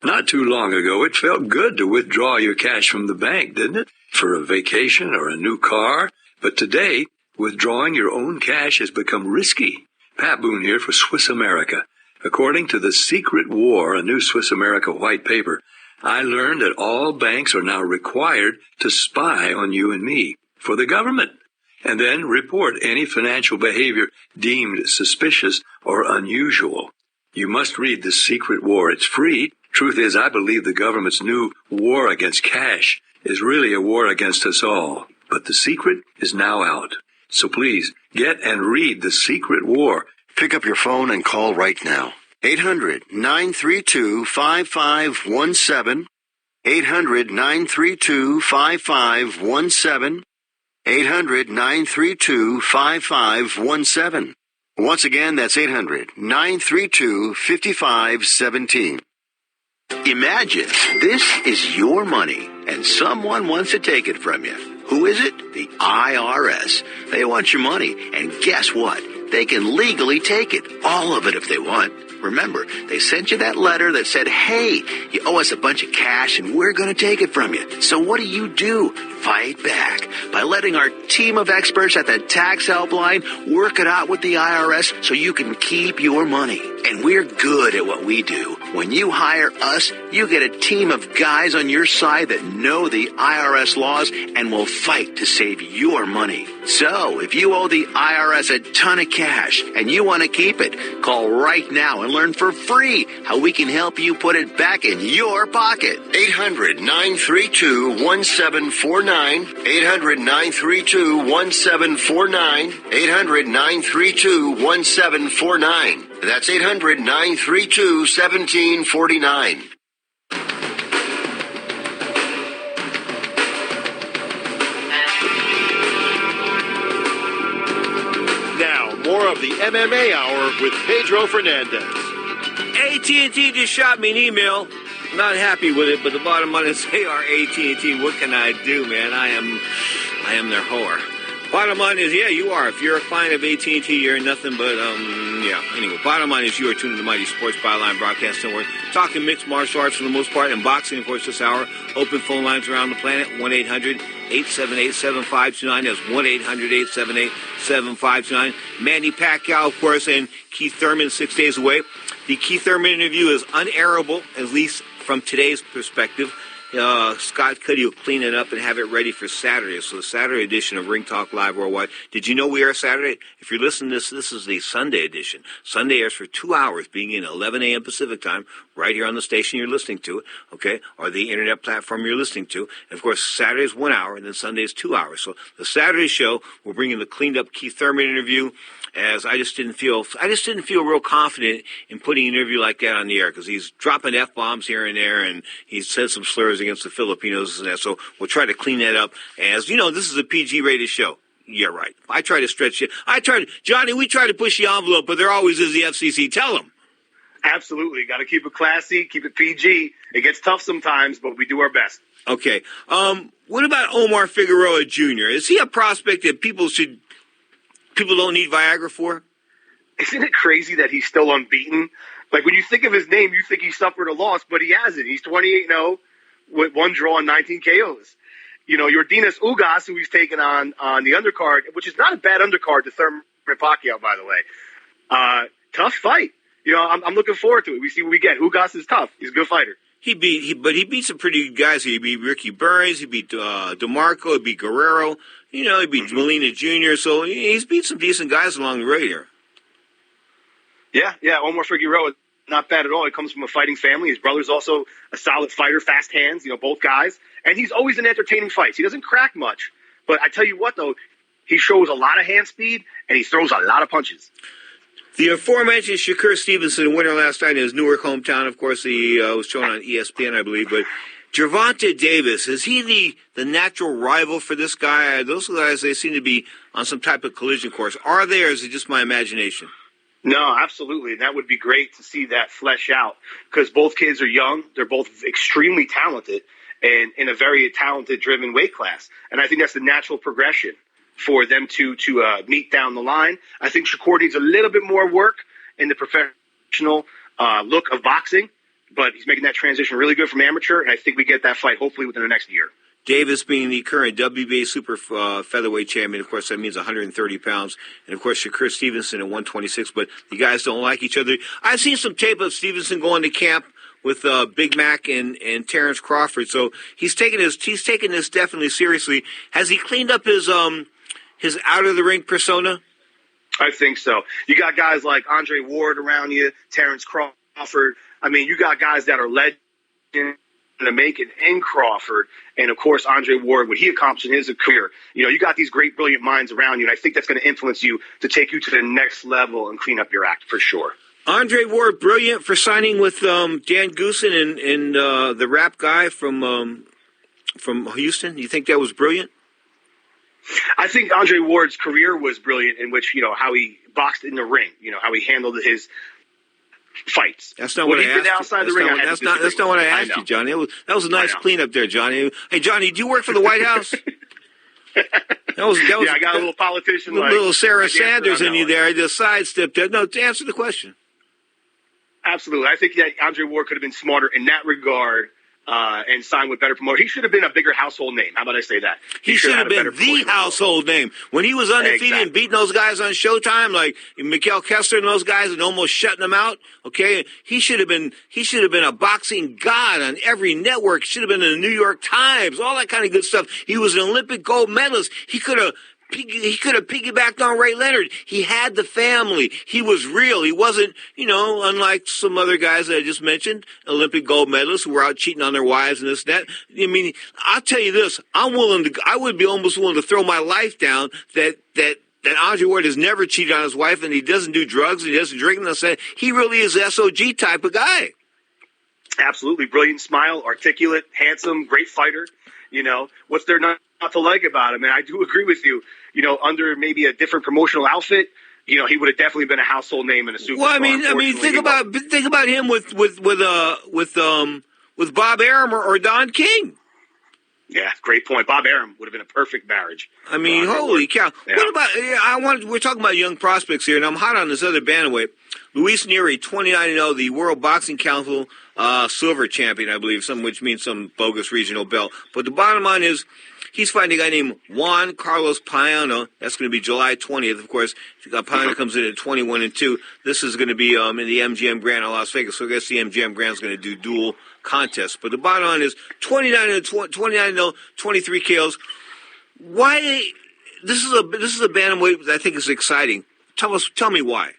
Speaker 14: Not too long ago, it felt good to withdraw your cash from the bank, didn't it? For a vacation or a new car. But today, withdrawing your own cash has become risky. Pat Boone here for Swiss America. According to The Secret War, a new Swiss America white paper, I learned that all banks are now required to spy on you and me for the government, and then report any financial behavior deemed suspicious or unusual. You must read The Secret War. It's free. Truth is, I believe the government's new war against cash is really a war against us all. But the secret is now out. So please, get and read The Secret War.
Speaker 4: Pick up your phone and call right now. 800-932-5517. 800-932-5517. 800-932-5517. Once again, that's 800-932-5517.
Speaker 16: Imagine this is your money and someone wants to take it from you. Who is it? The IRS. They want your money, and guess what? They can legally take it. All of it if they want. Remember, they sent you that letter that said, hey, you owe us a bunch of cash and we're going to take it from you. So what do? Fight back by letting our team of experts at the tax helpline work it out with the IRS so you can keep your money. And we're good at what we do. When you hire us, you get a team of guys on your side that know the IRS laws and will fight to save your money. So if you owe the IRS a ton of cash and you want to keep it, call right now and learn for free how we can help you put it back in your pocket.
Speaker 4: 800-932-1749. 800-932-1749. 800-932-1749. That's 800-932-1749.
Speaker 10: Now, more of the MMA Hour with Pedro Fernandez.
Speaker 12: AT&T just shot me an email. Not happy with it, but the bottom line is, they are AT&T. What can I do, man? I am their whore. Bottom line is, yeah, you are. If you're a client of AT&T, you're nothing but, yeah. Anyway, bottom line is, you are tuned to the Mighty Sports Byline Broadcast Network, talking mixed martial arts for the most part, and boxing, of course, this hour. Open phone lines around the planet, 1-800-878-7529. That's 1-800-878-7529. Manny Pacquiao, of course, and Keith Thurman, 6 days away. The Keith Thurman interview is unairable, at least from today's perspective. Scott Cuddy will clean it up and have it ready for Saturday. So the Saturday edition of Ring Talk Live Worldwide. Did you know we are Saturday? If you're listening to this, this is the Sunday edition. Sunday airs for 2 hours, beginning at 11 a.m. Pacific time, right here on the station you're listening to, okay, or the internet platform you're listening to. And, of course, Saturday is 1 hour, and then Sunday is 2 hours. So the Saturday show, we'll bring in the cleaned-up Keith Thurman interview, as I just didn't feel real confident in putting an interview like that on the air, because he's dropping F-bombs here and there, and he said some slurs against the Filipinos and that. So we'll try to clean that up. As you know, this is a PG-rated show. Yeah, right. I try to stretch it. Johnny, we try to push the envelope, but there always is the FCC. Tell them.
Speaker 11: Absolutely. Got to keep it classy, keep it PG. It gets tough sometimes, but we do our best.
Speaker 12: Okay. What about Omar Figueroa Jr.? Is he a prospect that people don't need Viagra for?
Speaker 11: Isn't it crazy that he's still unbeaten? Like, when you think of his name, you think he suffered a loss, but he hasn't. He's 28-0 with 1 draw and 19 KOs. You know, Yordenis Ugas, who he's taken on the undercard, which is not a bad undercard to Thurman Pacquiao, by the way. Tough fight. You know, I'm looking forward to it. We see what we get. Ugas is tough. He's a good fighter.
Speaker 12: He beat some pretty good guys. He beat Ricky Burns. He beat DeMarco. He beat Guerrero. You know, he beat Molina Jr. So he's beat some decent guys along the way here.
Speaker 11: Yeah. Omar Figueroa, not bad at all. He comes from a fighting family. His brother's also a solid fighter, fast hands, you know, both guys. And he's always in entertaining fights. He doesn't crack much. But I tell you what, though, he shows a lot of hand speed, and he throws a lot of punches.
Speaker 12: The aforementioned Shakur Stevenson, winner last night in his Newark hometown. Of course, he was shown on ESPN, I believe. But Gervonta Davis, is he the natural rival for this guy? Those guys, they seem to be on some type of collision course. Are they, or is it just my imagination?
Speaker 11: No, absolutely. And that would be great to see that flesh out, because both kids are young. They're both extremely talented and in a very talented-driven weight class. And I think that's the natural progression for them to meet down the line. I think Shakur needs a little bit more work in the professional look of boxing, but he's making that transition really good from amateur, and I think we get that fight hopefully within the next year.
Speaker 12: Davis being the current WBA super featherweight champion, of course, that means 130 pounds. And, of course, Shakur Stevenson at 126, but the guys don't like each other. I've seen some tape of Stevenson going to camp with Big Mac and Terrence Crawford, so he's taking this definitely seriously. Has he cleaned up his out-of-the-ring persona?
Speaker 11: I think so. You got guys like Andre Ward around you, Terrence Crawford. I mean, you got guys that are legends to make it in Crawford, and of course Andre Ward, what he accomplished in his career. You know, you got these great, brilliant minds around you, and I think that's going to influence you to take you to the next level and clean up your act for sure.
Speaker 12: Andre Ward, brilliant for signing with Dan Goosen and the rap guy from Houston. You think that was brilliant?
Speaker 11: I think Andre Ward's career was brilliant, in which, you know, how he boxed in the ring, you know, how he handled his fights.
Speaker 12: That's not what I asked you. That's not what I asked you, Johnny. That was a nice cleanup there, Johnny. Hey, Johnny, do you work for the White House? That was
Speaker 11: I got a little politician,
Speaker 12: little Sarah Sanders in you there. I just sidestepped that. No, to answer the question.
Speaker 11: Absolutely. I think that Andre Ward could have been smarter in that regard and signed with better promoter. He should have been a bigger household name. How about I say that?
Speaker 12: He should have been the household name. When he was undefeated and beating those guys on Showtime, like Mikael Kessler and those guys, and almost shutting them out, okay? He should have been a boxing god on every network. Should have been in the New York Times, all that kind of good stuff. He was an Olympic gold medalist. He could have piggybacked on Ray Leonard. He had the family. He was real. He wasn't, unlike some other guys that I just mentioned, Olympic gold medalists who were out cheating on their wives and this and that. I mean, I'll tell you this. I would be almost willing to throw my life down that Andre Ward has never cheated on his wife, and he doesn't do drugs, and he doesn't drink, and I said he really is the SOG type of guy.
Speaker 11: Absolutely. Brilliant smile, articulate, handsome, great fighter. What's there not to like about him? And I do agree with you. Under maybe a different promotional outfit, he would have definitely been a household name in a superstar.
Speaker 12: Well, I mean, think about him with Bob Arum or Don King.
Speaker 11: Yeah, great point. Bob Arum would have been a perfect marriage.
Speaker 12: I mean, holy cow! Yeah. What about? We're talking about young prospects here, and I'm hot on this other bantamweight. Luis Nery, 29-0, the World Boxing Council silver champion, I believe, which means some bogus regional belt. But the bottom line is, he's fighting a guy named Juan Carlos Payano. That's going to be July 20th, of course. Payano comes in at 21-2. This is going to be in the MGM Grand in Las Vegas. So I guess the MGM Grand is going to do dual contests. But the bottom line is 29-0, 23 KOs. Why? This is a bantamweight that I think is exciting. Tell me why.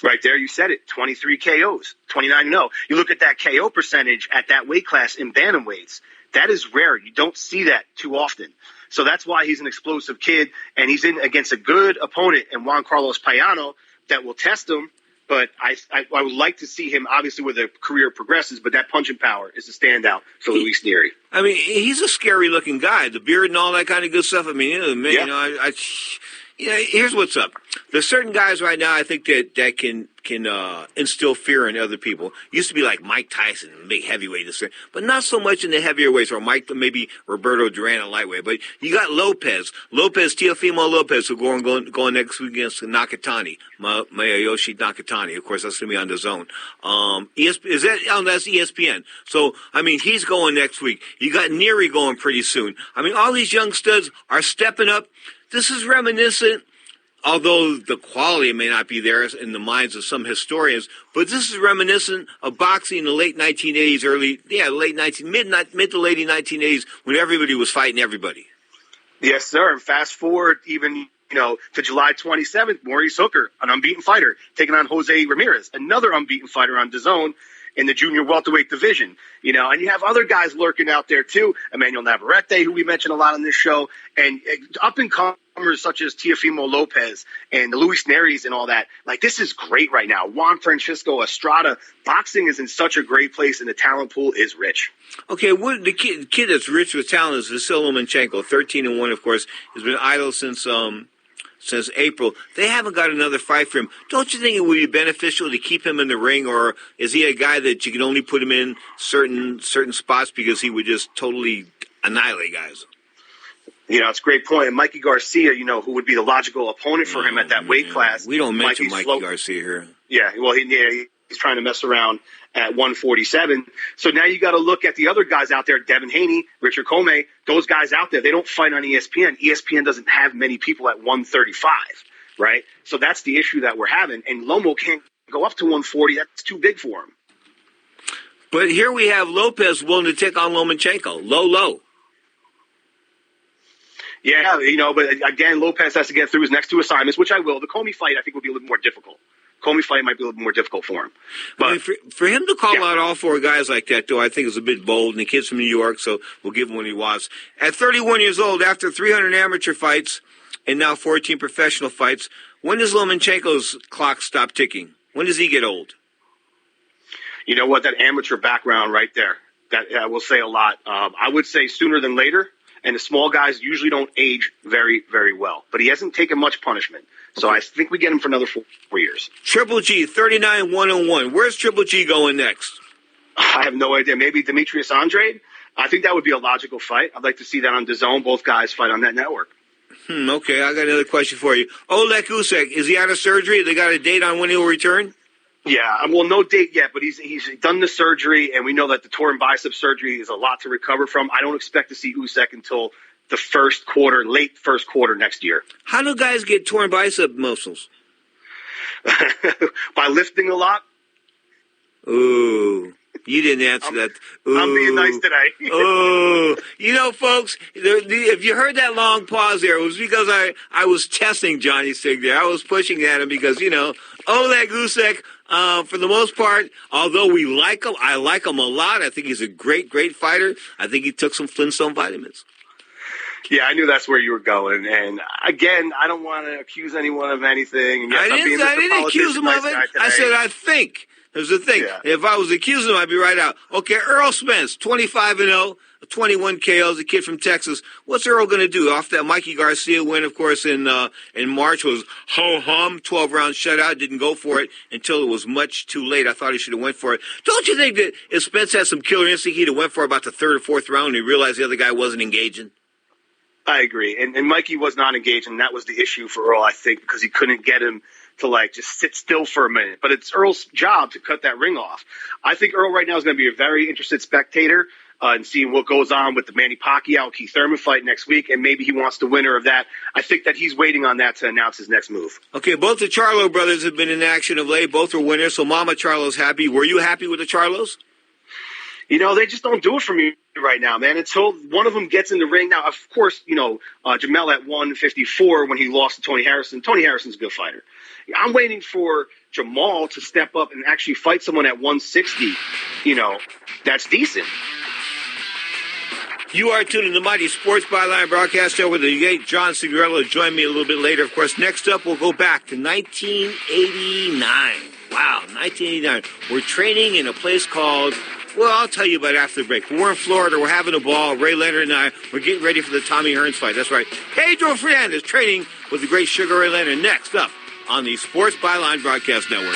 Speaker 11: Right there, you said it. 23 KOs, 29-0. You look at that KO percentage at that weight class in bantamweights. That is rare. You don't see that too often. So that's why he's an explosive kid, and he's in against a good opponent in Juan Carlos Payano that will test him. But I would like to see him, obviously, where the career progresses, but that punching power is a standout for Luis Nery.
Speaker 12: I mean, he's a scary-looking guy. The beard and all that kind of good stuff. I mean, here's what's up. There's certain guys right now I think that can instill fear in other people. Used to be like Mike Tyson, big heavyweight, but not so much in the heavier weights, or maybe Roberto Duran in lightweight. But you got Teofimo Lopez, who going next week against Nakatani, Masayoshi Nakatani. Of course, that's going to be on the zone. That's ESPN. So, I mean, he's going next week. You got Nery going pretty soon. I mean, all these young studs are stepping up. This is reminiscent, although the quality may not be there in the minds of some historians, but this is reminiscent of boxing in the late 1980s, mid to late 1980s, when everybody was fighting everybody.
Speaker 11: Yes, sir. And fast forward even, to July 27th, Maurice Hooker, an unbeaten fighter, taking on Jose Ramirez, another unbeaten fighter on DAZN in the junior welterweight division. And you have other guys lurking out there too. Emmanuel Navarrete, who we mentioned a lot on this show, and up-and-comers such as Teofimo Lopez and the Luis Nerys and all that. Like, this is great right now. Juan Francisco Estrada. Boxing is in such a great place, and the talent pool is rich.
Speaker 12: Okay, the kid that's rich with talent is Vasily Lomachenko, 13-1, of course. He's been idle since April. They haven't got another fight for him. Don't you think it would be beneficial to keep him in the ring, or is he a guy that you can only put him in certain spots because he would just totally annihilate guys?
Speaker 11: It's a great point. And Mikey Garcia, who would be the logical opponent for him at that weight class.
Speaker 12: We don't mention Mikey Garcia here.
Speaker 11: Yeah, well, he's trying to mess around at 147. So now you got to look at the other guys out there, Devin Haney, Richard Comey, those guys out there. They don't fight on ESPN. ESPN doesn't have many people at 135, right? So that's the issue that we're having. And Lomo can't go up to 140. That's too big for him.
Speaker 12: But here we have Lopez willing to take on Lomachenko. Low.
Speaker 11: Yeah, but again, Lopez has to get through his next two assignments, which I will. The Comey fight, I think, will be a little more difficult. Comey fight might be a little more difficult for him. But
Speaker 12: I mean, for him to call out all four guys like that, though, I think is a bit bold. And the kid's from New York, so we'll give him what he wants. At 31 years old, after 300 amateur fights and now 14 professional fights, when does Lomachenko's clock stop ticking? When does he get old?
Speaker 11: You know what? That amateur background right there, that will say a lot. I would say sooner than later. And the small guys usually don't age very, very well. But he hasn't taken much punishment. So I think we get him for another 4 years.
Speaker 12: Triple G, 39-101. Where's Triple G going next?
Speaker 11: I have no idea. Maybe Demetrius Andrade? I think that would be a logical fight. I'd like to see that on DAZN. Both guys fight on that network.
Speaker 12: Okay, I got another question for you. Oleg Usyk, is he out of surgery? They got a date on when he'll return?
Speaker 11: Yeah, well, no date yet, but he's done the surgery, and we know that the torn bicep surgery is a lot to recover from. I don't expect to see Usyk until the late first quarter next year.
Speaker 12: How do guys get torn bicep muscles?
Speaker 11: By lifting a lot.
Speaker 12: Ooh. You didn't answer that. Ooh.
Speaker 11: I'm being nice today.
Speaker 12: Oh, folks, if you heard that long pause there, it was because I was testing Johnny Sig there. I was pushing at him because, Oleg Usyk, for the most part, although we like him, I like him a lot. I think he's a great, great fighter. I think he took some Flintstone vitamins.
Speaker 11: Yeah, I knew that's where you were going. And again, I don't want to accuse anyone of anything. And yes,
Speaker 12: I didn't accuse him of it. I said I think. There's the thing. Yeah. If I was accusing him, I'd be right out. Okay, Earl Spence, 25-0, 21 KOs, a kid from Texas. What's Earl going to do? Off that Mikey Garcia win, of course, in March was ho-hum, 12-round shutout. Didn't go for it until it was much too late. I thought he should have went for it. Don't you think that if Spence had some killer instinct, he'd have went for about the third or fourth round and he realized the other guy wasn't engaging?
Speaker 11: I agree. And Mikey was not engaging, and that was the issue for Earl, I think, because he couldn't get him to, just sit still for a minute. But it's Earl's job to cut that ring off. I think Earl right now is going to be a very interested spectator in seeing what goes on with the Manny Pacquiao Keith Thurman fight next week, and maybe he wants the winner of that. I think that he's waiting on that to announce his next move.
Speaker 12: Okay, both the Charlo brothers have been in action of late. Both are winners, so Mama Charlo's happy. Were you happy with the Charlos?
Speaker 11: They just don't do it for me right now, man, until one of them gets in the ring. Now, of course, Jamel at 154 when he lost to Tony Harrison. Tony Harrison's a good fighter. I'm waiting for Jamal to step up and actually fight someone at 160, that's decent.
Speaker 12: You are tuned in to the Mighty Sports Byline broadcast show with the great John Signorella. Join me a little bit later. Of course, next up, we'll go back to 1989. Wow, 1989. We're training in a place called... Well, I'll tell you about it after the break. We're in Florida. We're having a ball. Ray Leonard and I, we're getting ready for the Tommy Hearns fight. That's right. Pedro Fernandez training with the great Sugar Ray Leonard next up on the Sports Byline Broadcast Network.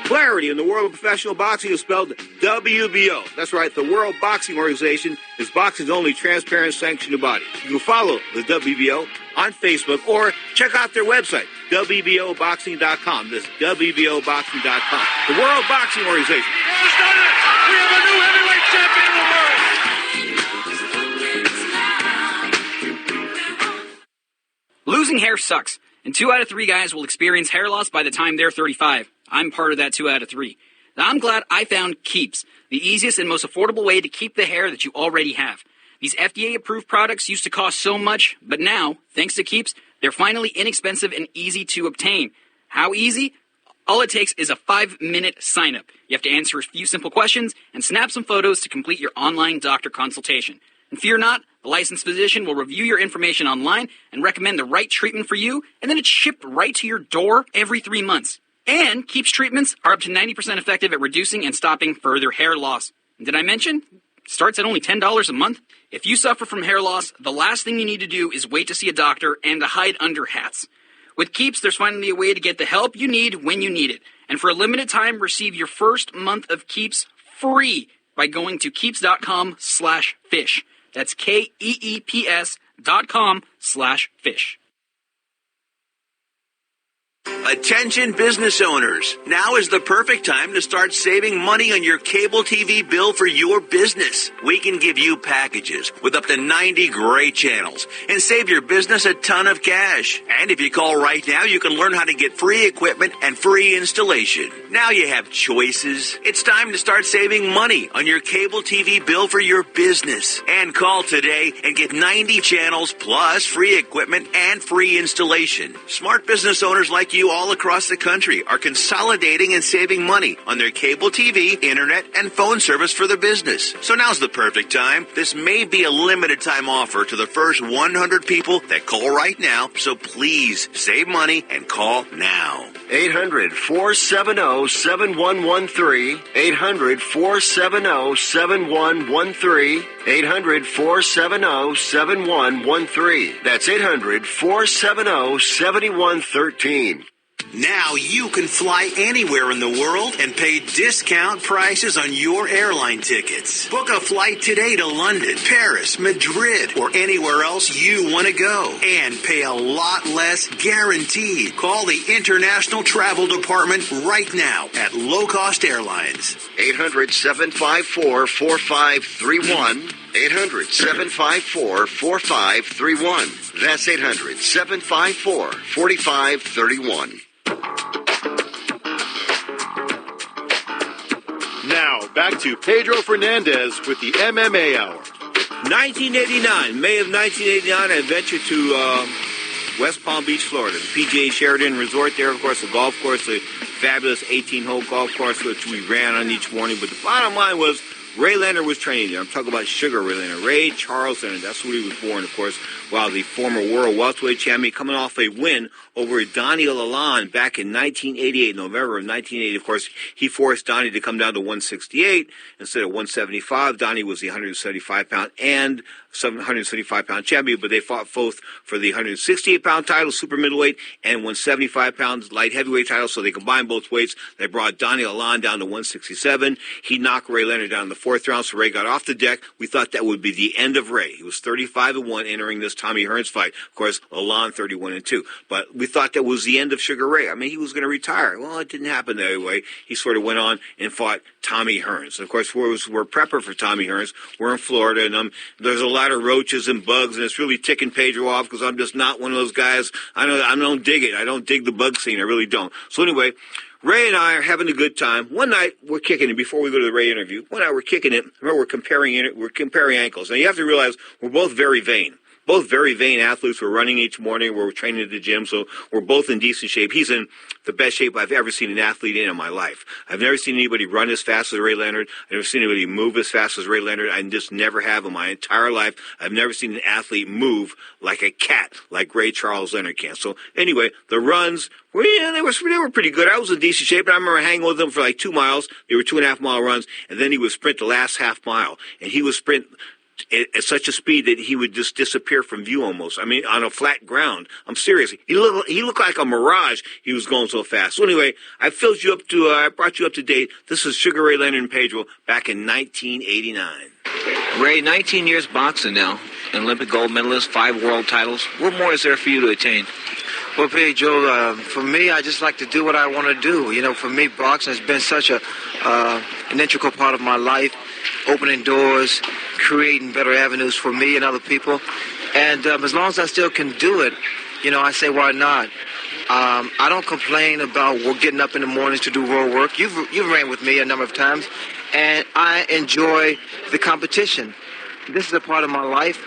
Speaker 12: Clarity in the world of professional boxing is spelled WBO. That's right, the World Boxing Organization is boxing's only transparent sanctioned body. You can follow the WBO on Facebook or check out their website, WBOboxing.com. This is WBOboxing.com. The World Boxing Organization.
Speaker 21: We have a new heavyweight champion of the world.
Speaker 5: Losing hair sucks, and 2 out of 3 guys will experience hair loss by the time they're 35. I'm part of that 2 out of 3. Now, I'm glad I found Keeps, the easiest and most affordable way to keep the hair that you already have. These FDA-approved products used to cost so much, but now, thanks to Keeps, they're finally inexpensive and easy to obtain. How easy? All it takes is a 5-minute sign-up. You have to answer a few simple questions and snap some photos to complete your online doctor consultation. And fear not, the licensed physician will review your information online and recommend the right treatment for you, and then it's shipped right to your door every 3 months. And Keeps treatments are up to 90% effective at reducing and stopping further hair loss. And did I mention? It starts at only $10 a month. If you suffer from hair loss, the last thing you need to do is wait to see a doctor and to hide under hats. With Keeps, there's finally a way to get the help you need when you need it. And for a limited time, receive your first month of Keeps free by going to keeps.com/fish. That's KEEPS.com/fish.
Speaker 16: Attention business owners. Now is the perfect time to start saving money on your cable TV bill for your business. We can give you packages with up to 90 great channels and save your business a ton of cash. And if you call right now, you can learn how to get free equipment and free installation. Now you have choices. It's time to start saving money on your cable TV bill for your business. And call today and get 90 channels plus free equipment and free installation. Smart business owners like you all across the country are consolidating and saving money on their cable TV, internet, and phone service for their business. So now's the perfect time. This may be a limited time offer to the first 100 people that call right now. So please save money and call now.
Speaker 4: 800-470-7113. 800-470-7113. 800-470-7113. That's 800-470-7113.
Speaker 16: Now you can fly anywhere in the world and pay discount prices on your airline tickets. Book a flight today to London, Paris, Madrid, or anywhere else you want to go. And pay a lot less guaranteed. Call the International Travel Department right now at Low Cost Airlines.
Speaker 4: 800-754-4531. 800-754-4531. That's 800-754-4531.
Speaker 10: Now, back to Pedro Fernandez with the MMA Hour.
Speaker 12: 1989, May of 1989, I ventured to West Palm Beach, Florida. The PGA Sheridan Resort there, of course, the golf course, the fabulous 18-hole golf course, which we ran on each morning. But the bottom line was Ray Leonard was training there. I'm talking about Sugar Ray Leonard. Ray Charles Leonard, that's where he was born, of course, while the former world welterweight champion coming off a win over Donnie Lalonde back in 1988, November of 1980. Of course, he forced Donnie to come down to 168 instead of 175. Donnie was the 175-pound and 175-pound champion, but they fought both for the 168-pound title, super middleweight, and 175-pound light heavyweight title, so they combined both weights. They brought Donnie Lalonde down to 167. He knocked Ray Leonard down in the fourth round, so Ray got off the deck. We thought that would be the end of Ray. He was 35-1 entering this Tommy Hearns fight. Of course, Lalonde 31-2. But we thought that was the end of Sugar Ray. I mean, he was going to retire. Well, it didn't happen that way. He sort of went on and fought Tommy Hearns. And of course, we're prepper for Tommy Hearns. We're in Florida, and there's a lot of roaches and bugs, and it's really ticking Pedro off because I'm just not one of those guys. I don't dig it. I don't dig the bug scene. I really don't. So anyway, Ray and I are having a good time. One night, we're kicking it before we go to the Ray interview. One night, we're kicking it. Remember, we're comparing ankles. Now, you have to realize we're both very vain. Both very vain athletes. We're running each morning. We're training at the gym, so we're both in decent shape. He's in the best shape I've ever seen an athlete in my life. I've never seen anybody run as fast as Ray Leonard. I've never seen anybody move as fast as Ray Leonard. I just never have in my entire life. I've never seen an athlete move like a cat, like Ray Charles Leonard can. So anyway, the runs, they were pretty good. I was in decent shape, and I remember hanging with them for like 2 miles. They were 2.5 mile runs, and then he would sprint the last half mile, and he would sprint at such a speed that he would just disappear from view almost. I mean, on a flat ground. I'm serious. He looked like a mirage. He was going so fast. So anyway, I brought you up to date. This is Sugar Ray Leonard and Pedro back in 1989.
Speaker 15: Ray, 19 years boxing now. An Olympic gold medalist, 5 world titles. What more is there for you to attain?
Speaker 17: Well, Pedro, for me, I just like to do what I want to do. You know, for me, boxing has been such an integral part of my life, opening doors, creating better avenues for me and other people. And as long as I still can do it, you know, I say, why not? I don't complain about getting up in the mornings to do road work. You've ran with me a number of times, and I enjoy the competition. This is a part of my life,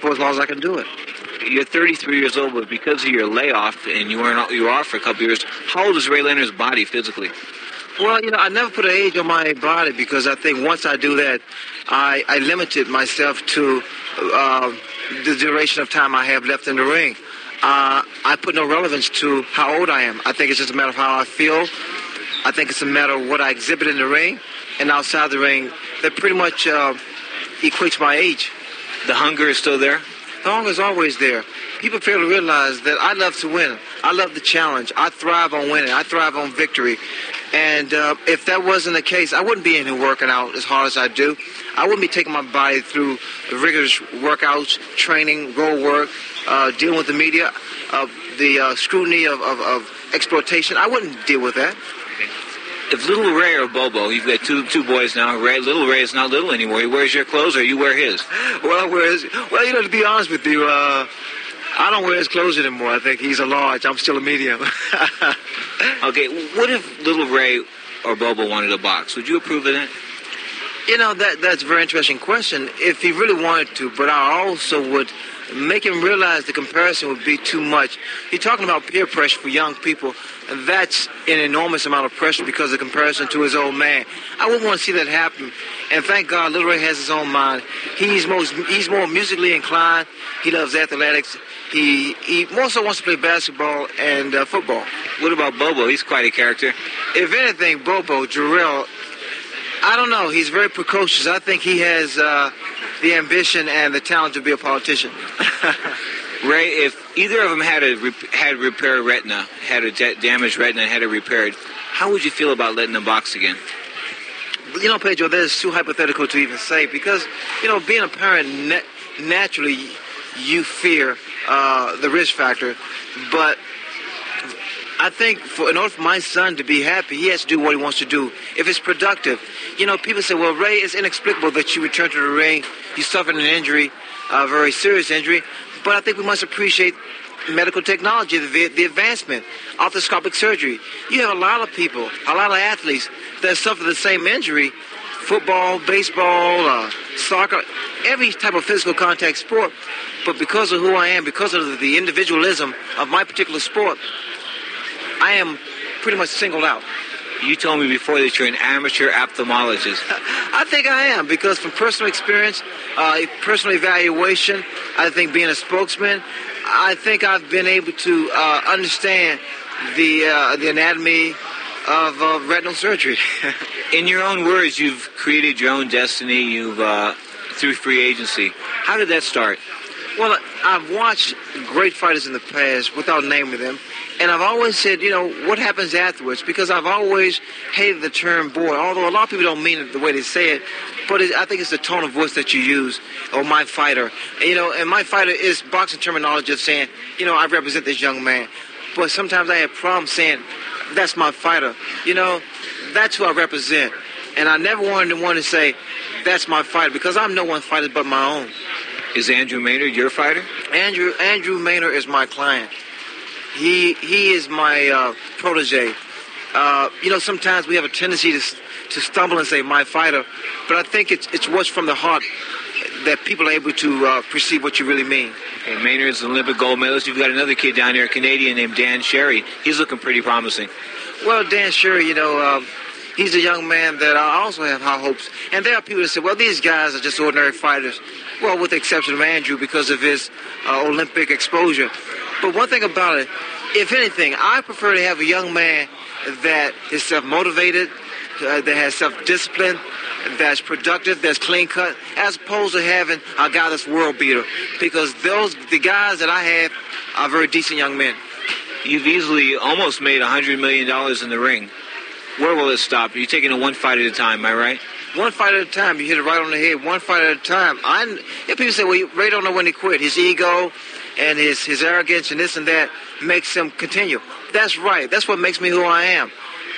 Speaker 17: for as long as I can do it.
Speaker 15: You're 33 years old, but because of your layoff and you were off for a couple years, how old is Ray Leonard's body physically?
Speaker 17: Well, you know, I never put an age on my body because I think once I do that, I limited myself to the duration of time I have left in the ring. I put no relevance to how old I am. I think it's just a matter of how I feel. I think it's a matter of what I exhibit in the ring and outside the ring. That pretty much equates my age.
Speaker 15: The hunger is still there?
Speaker 17: The hunger is always there. People fail to realize that I love to win. I love the challenge. I thrive on winning. I thrive on victory. And if that wasn't the case, I wouldn't be in here working out as hard as I do. I wouldn't be taking my body through rigorous workouts, training, road work, dealing with the media, the scrutiny of exploitation. I wouldn't deal with that.
Speaker 15: If Little Ray or Bobo, you've got two boys now. Little Ray is not little anymore. He wears your clothes or you wear his?
Speaker 17: Well, I wear his. Well, you know, to be honest with you, I don't wear his clothes anymore. I think he's a large. I'm still a medium.
Speaker 15: Okay, what if Little Ray or Bobo wanted to box? Would you approve of that?
Speaker 17: That's a very interesting question. If he really wanted to, but I also would make him realize the comparison would be too much. You're talking about peer pressure for young people, and that's an enormous amount of pressure because of comparison to his old man. I wouldn't want to see that happen. And thank God, Little Ray has his own mind. He's more musically inclined. He loves athletics. He more so wants to play basketball and football.
Speaker 15: What about Bobo? He's quite a character.
Speaker 17: If anything, Bobo, Jarrell, I don't know. He's very precocious. I think he has the ambition and the talent to be a politician.
Speaker 15: Ray, if either of them had repaired retina, had a damaged retina and had it repaired, how would you feel about letting them box again?
Speaker 17: Pedro, that is too hypothetical to even say because, being a parent, naturally you fear the risk factor. But I think in order for my son to be happy, he has to do what he wants to do. If it's productive. People say, well, Ray, it's inexplicable that you returned to the ring. You suffered an injury, a very serious injury. But I think we must appreciate medical technology, the advancement, arthroscopic surgery. You have a lot of people, a lot of athletes that suffer the same injury. Football, baseball, soccer, every type of physical contact sport. But because of who I am, because of the individualism of my particular sport, I am pretty much singled out.
Speaker 15: You told me before that you're an amateur ophthalmologist.
Speaker 17: I think I am because from personal experience, personal evaluation, I think being a spokesman, I think I've been able to understand the anatomy of retinal surgery.
Speaker 15: In your own words, you've created your own destiny. You've through free agency. How did that start?
Speaker 17: Well, I've watched great fighters in the past without naming them, and I've always said, what happens afterwards? Because I've always hated the term boy, although a lot of people don't mean it the way they say it, but I think it's the tone of voice that you use, or my fighter. And my fighter is boxing terminology of saying, I represent this young man. But sometimes I have problems saying, that's my fighter. That's who I represent. And I never wanted to say, that's my fighter, because I'm no one fighter but my own.
Speaker 15: Is Andrew Maynard your fighter?
Speaker 17: Andrew Maynard is my client. He is my protege. Sometimes we have a tendency to stumble and say my fighter, but I think it's what's from the heart that people are able to perceive what you really mean.
Speaker 15: Okay, Maynard's an Olympic gold medalist. You've got another kid down there, a Canadian named Dan Sherry. He's looking pretty promising.
Speaker 17: Well, Dan Sherry, he's a young man that I also have high hopes. And there are people that say, well, these guys are just ordinary fighters. Well, with the exception of Andrew because of his Olympic exposure. But one thing about it, if anything, I prefer to have a young man that is self-motivated, that has self-discipline, that's productive, that's clean-cut, as opposed to having a guy that's world beater. Because the guys that I have are very decent young men.
Speaker 15: You've easily almost made $100 million in the ring. Where will it stop? You're taking it one fight at a time, am I right?
Speaker 17: One fight at a time. You hit it right on the head. One fight at a time. People say, well, Ray don't know when he quit. His ego and his arrogance and this and that makes him continue. That's right. That's what makes me who I am.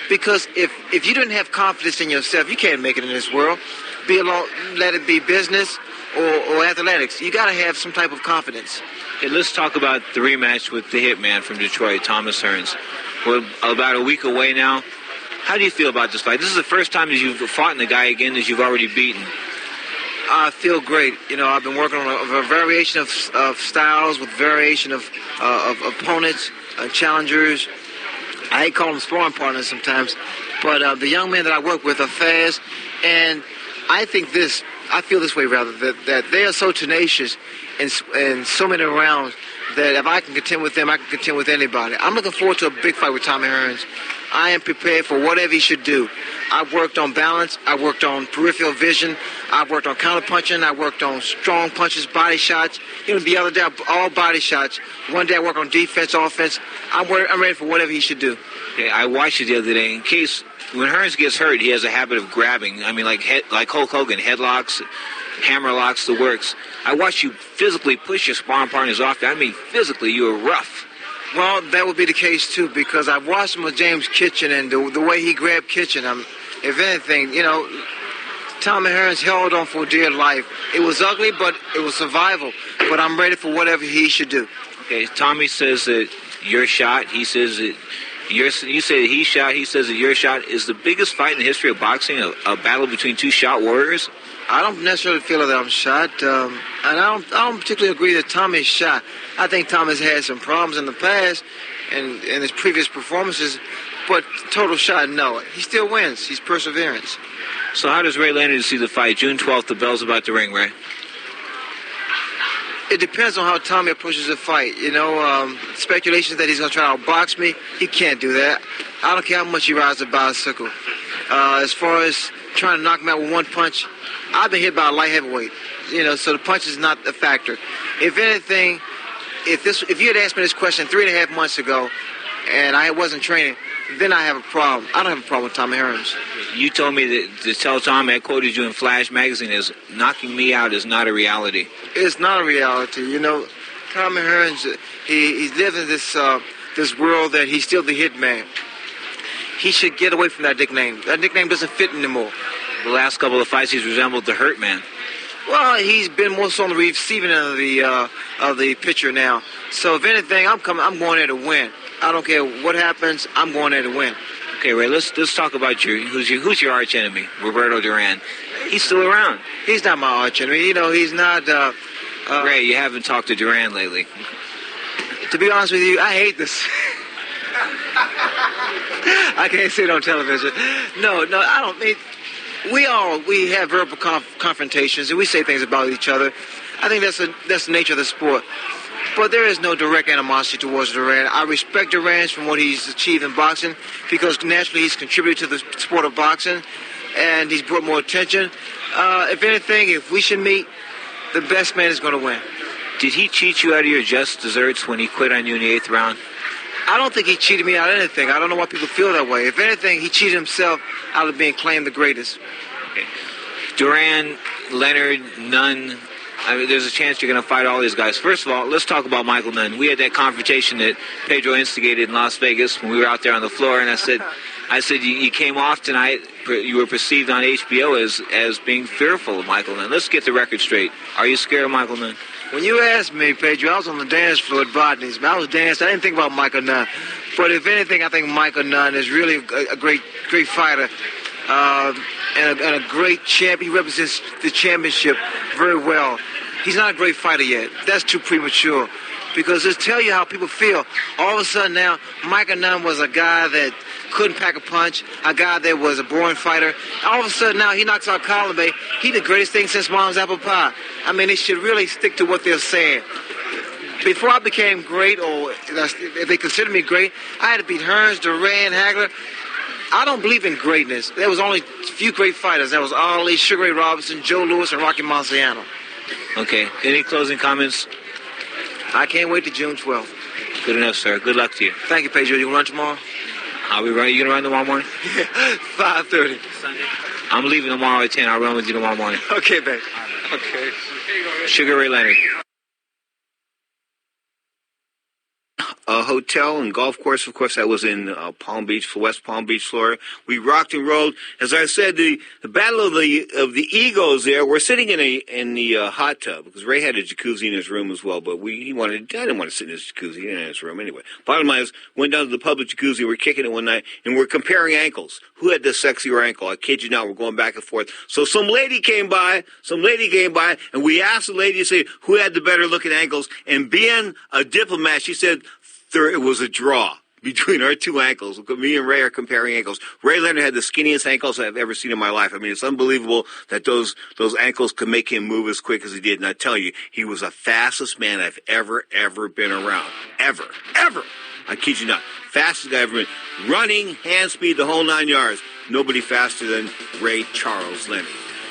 Speaker 17: Because if you didn't have confidence in yourself, you can't make it in this world. Let it be business or athletics. You got to have some type of confidence.
Speaker 15: Okay, let's talk about the rematch with the hitman from Detroit, Thomas Hearns. We're about a week away now. How do you feel about this fight? This is the first time that you've fought in the guy again that you've already beaten.
Speaker 17: I feel great. I've been working on a variation of styles with variation of opponents, challengers. I hate calling them sparring partners sometimes. But the young men that I work with are fast. And I feel this way rather, that they are so tenacious in so many rounds that if I can contend with them, I can contend with anybody. I'm looking forward to a big fight with Tommy Hearns. I am prepared for whatever he should do. I worked on balance. I worked on peripheral vision. I worked on counter-punching. I worked on strong punches, body shots. The other day, all body shots. One day I worked on defense, offense. I'm ready for whatever he should do.
Speaker 15: Okay, I watched it the other day. In case, when Hearns gets hurt, he has a habit of grabbing. I mean, like Hulk Hogan, headlocks, hammer locks, the works. I watched you physically push your sparring partners off there. I mean, physically, you were rough.
Speaker 17: Well, that would be the case, too, because I watched him with James Kitchen, and the way he grabbed Kitchen, if anything, Tommy Hearns held on for dear life. It was ugly, but it was survival. But I'm ready for whatever he should do.
Speaker 15: Okay, Tommy says that your shot, he says that You say that he shot. He says that your shot is the biggest fight in the history of boxing. A battle between two shot warriors.
Speaker 17: I don't necessarily feel that I'm shot, and I don't particularly agree that Tommy is shot. I think Tommy's had some problems in the past and in his previous performances, but total shot, no. He still wins. He's perseverance.
Speaker 15: So how does Ray Leonard see the fight? June 12th, the bell's about to ring, Ray.
Speaker 17: It depends on how Tommy approaches the fight. Speculations that he's going to try to outbox me, he can't do that. I don't care how much he rides a bicycle. As far as trying to knock me out with one punch, I've been hit by a light heavyweight. So the punch is not a factor. If anything, if you had asked me this question 3.5 months ago and I wasn't training, then I have a problem. I don't have a problem with Tommy Hearns.
Speaker 15: You told me that to tell Tommy, I quoted you in Flash magazine, is knocking me out is not a reality.
Speaker 17: It's not a reality. Tommy Hearns, he lives in this world that he's still the hit man. He should get away from that nickname. That nickname doesn't fit anymore.
Speaker 15: The last couple of fights, he's resembled the Hurt Man.
Speaker 17: Well, he's been more so on the receiving end of the picture now. So if anything, I'm going there to win. I don't care what happens. I'm going there to win.
Speaker 15: Okay, Ray. Let's talk about who's your arch enemy, Roberto Duran. He's still around.
Speaker 17: He's not my arch enemy. He's not.
Speaker 15: Ray, you haven't talked to Duran lately.
Speaker 17: To be honest with you, I hate this. I can't say it on television. No, I don't mean. We have verbal confrontations and we say things about each other. I think that's the nature of the sport. But there is no direct animosity towards Duran. I respect Duran from what he's achieved in boxing because naturally he's contributed to the sport of boxing and he's brought more attention. If anything, if we should meet, the best man is going to win.
Speaker 15: Did he cheat you out of your just desserts when he quit on you in the 8th round?
Speaker 17: I don't think he cheated me out of anything. I don't know why people feel that way. If anything, he cheated himself out of being claimed the greatest.
Speaker 15: Okay. Duran, Leonard, Nunn. I mean, there's a chance you're going to fight all these guys. First of all, let's talk about Michael Nunn. We had that confrontation that Pedro instigated in Las Vegas when we were out there on the floor, and I said, you came off tonight. You were perceived on HBO as being fearful of Michael Nunn. Let's get the record straight. Are you scared of Michael Nunn?
Speaker 17: When you asked me, Pedro, I was on the dance floor at Botany's. I was dancing. I didn't think about Michael Nunn. But if anything, I think Michael Nunn is really a great fighter and a great champ. He represents the championship very well. He's not a great fighter yet. That's too premature. Because let's tell you how people feel. All of a sudden now, Michael Nunn was a guy that couldn't pack a punch, a guy that was a boring fighter. All of a sudden now, he knocks out Colin Bay. He the greatest thing since mom's apple pie. I mean, they should really stick to what they're saying. Before I became great, or if they consider me great, I had to beat Hearns, Duran, Hagler. I don't believe in greatness. There was only a few great fighters. There was Ali, Sugar Ray Robinson, Joe Louis, and Rocky Marciano.
Speaker 15: Okay. Any closing comments?
Speaker 17: I can't wait to June 12th.
Speaker 15: Good enough, sir. Good luck to you.
Speaker 17: Thank you, Pedro. You going to run tomorrow?
Speaker 15: I'll be running. You going to run tomorrow morning?
Speaker 17: 5:30.
Speaker 15: Sunday. I'm leaving tomorrow at 10. I'll run with you tomorrow morning.
Speaker 17: Okay, babe. Okay.
Speaker 15: Sugar Ray Leonard.
Speaker 12: A hotel and golf course, of course, that was in Palm Beach, West Palm Beach, Florida. We rocked and rolled. As I said, the battle of the egos there. We're sitting in the hot tub because Ray had a jacuzzi in his room as well, but I didn't want to sit in his jacuzzi in his room anyway. Bottom line is, went down to the public jacuzzi. We're kicking it one night and we're comparing ankles. Who had the sexier ankle? I kid you not. We're going back and forth. So some lady came by, and we asked the lady to say who had the better looking ankles. And being a diplomat, she said it was a draw between our two ankles. Me and Ray are comparing ankles. Ray Leonard had the skinniest ankles I've ever seen in my life. I mean, it's unbelievable that those ankles could make him move as quick as he did. And I tell you, he was the fastest man I've ever been around. Ever. I kid you not. Fastest guy I've ever been. Running, hand speed, the whole 9 yards. Nobody faster than Ray Charles Leonard.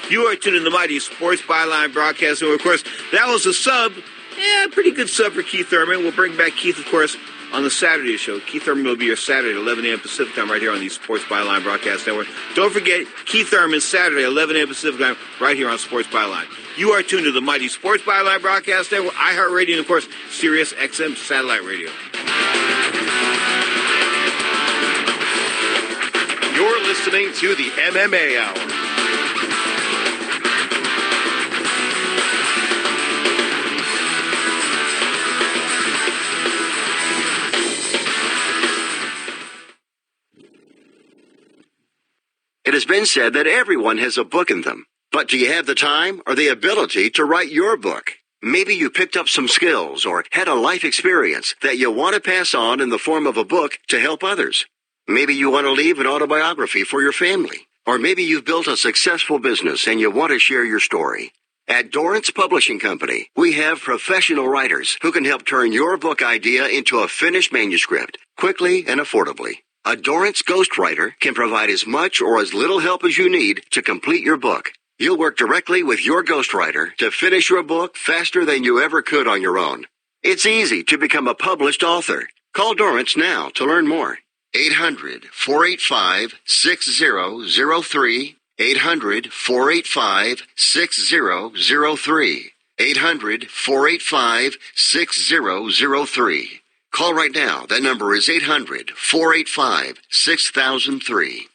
Speaker 12: You are tuned in the Mighty Sports Byline broadcast. So, of course, that was a sub. Yeah, pretty good sub for Keith Thurman. We'll bring back Keith, of course, on the Saturday show. Keith Thurman will be here Saturday at 11 a.m. Pacific time right here on the Sports Byline Broadcast Network. Don't forget, Keith Thurman, Saturday, 11 a.m. Pacific time right here on Sports Byline. You are tuned to the Mighty Sports Byline Broadcast Network, iHeartRadio, and, of course, Sirius XM Satellite Radio.
Speaker 10: You're listening to the MMA Hour.
Speaker 4: It has been said that everyone has a book in them. But do you have the time or the ability to write your book? Maybe you picked up some skills or had a life experience that you want to pass on in the form of a book to help others. Maybe you want to leave an autobiography for your family. Or maybe you've built a successful business and you want to share your story. At Dorrance Publishing Company, we have professional writers who can help turn your book idea into a finished manuscript quickly and affordably. A Dorrance ghostwriter can provide as much or as little help as you need to complete your book. You'll work directly with your ghostwriter to finish your book faster than you ever could on your own. It's easy to become a published author. Call Dorrance now to learn more. 800-485-6003. 800-485-6003. 800-485-6003. Call right now. That number is 800-485-6003.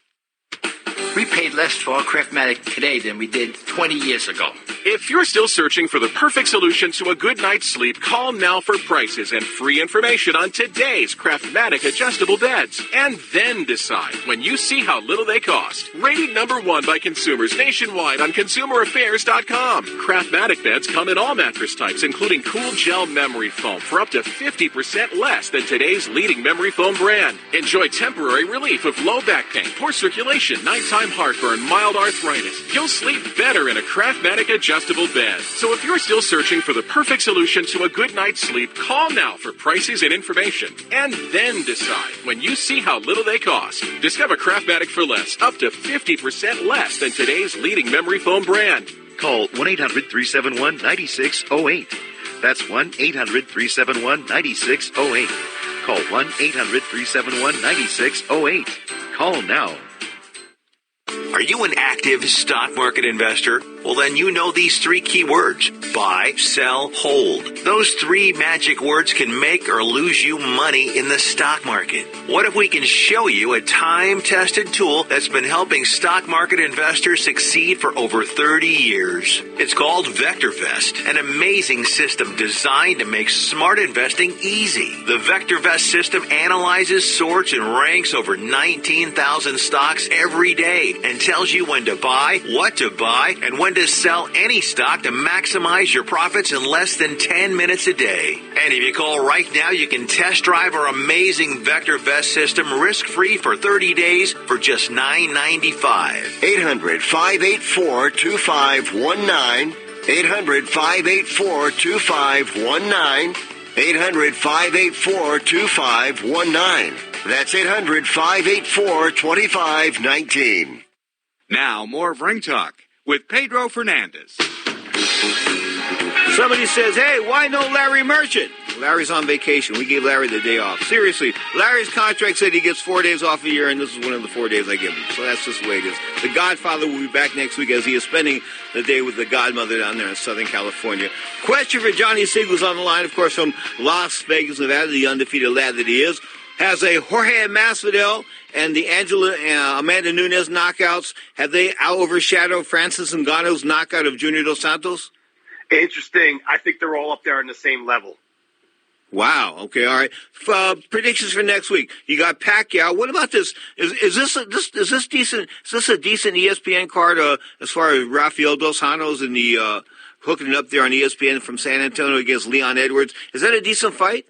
Speaker 18: We paid less for our Craftmatic today than we did 20 years ago.
Speaker 19: If you're still searching for the perfect solution to a good night's sleep, call now for prices and free information on today's Craftmatic adjustable beds. And then decide when you see how little they cost. Rated #1 by consumers nationwide on ConsumerAffairs.com. Craftmatic beds come in all mattress types, including cool gel memory foam for up to 50% less than today's leading memory foam brand. Enjoy temporary relief of low back pain, poor circulation, nighttime heartburn, mild arthritis. You'll sleep better in a Craftmatic adjustable bed. So if you're still searching for the perfect solution to a good night's sleep, call now for prices and information. And then decide when you see how little they cost. Discover Craftmatic for less, up to 50% less than today's leading memory foam brand.
Speaker 7: Call 1-800-371-9608. That's 1-800-371-9608. Call 1-800-371-9608. Call now.
Speaker 2: Are you an active stock market investor? Well, then you know these 3 key words: buy, sell, hold. Those 3 magic words can make or lose you money in the stock market. What if we can show you a time-tested tool that's been helping stock market investors succeed for over 30 years? It's called VectorVest, an amazing system designed to make smart investing easy. The VectorVest system analyzes, sorts, and ranks over 19,000 stocks every day and tells you when to buy, what to buy, and when to sell any stock to maximize your profits in less than 10 minutes a day. And if you call right now, you can test drive our amazing VectorVest system risk-free for 30 days for just $9.95.
Speaker 4: 800-584-2519. 800-584-2519. 800-584-2519. That's 800-584-2519.
Speaker 1: Now, more of Ring Talk with Pedro Fernandez.
Speaker 12: Somebody says, hey, why no Larry Merchant? Larry's on vacation. We gave Larry the day off. Seriously, Larry's contract said he gets 4 days off a year, and this is one of the 4 days I give him. So that's just the way it is. The Godfather will be back next week as he is spending the day with the Godmother down there in Southern California. Question for Johnny Siegel's on the line, of course, from Las Vegas, Nevada, the undefeated lad that he is. Has a Jorge Masvidal and the Amanda Nunes knockouts, have they overshadowed Francis Ngannou's knockout of Junior Dos Santos?
Speaker 11: Interesting. I think they're all up there on the same level.
Speaker 12: Wow. Okay. All right. Predictions for next week. You got Pacquiao. What about this? Is this decent? Is this a decent ESPN card as far as Rafael Dos Anjos and the hooking it up there on ESPN from San Antonio against Leon Edwards? Is that a decent fight?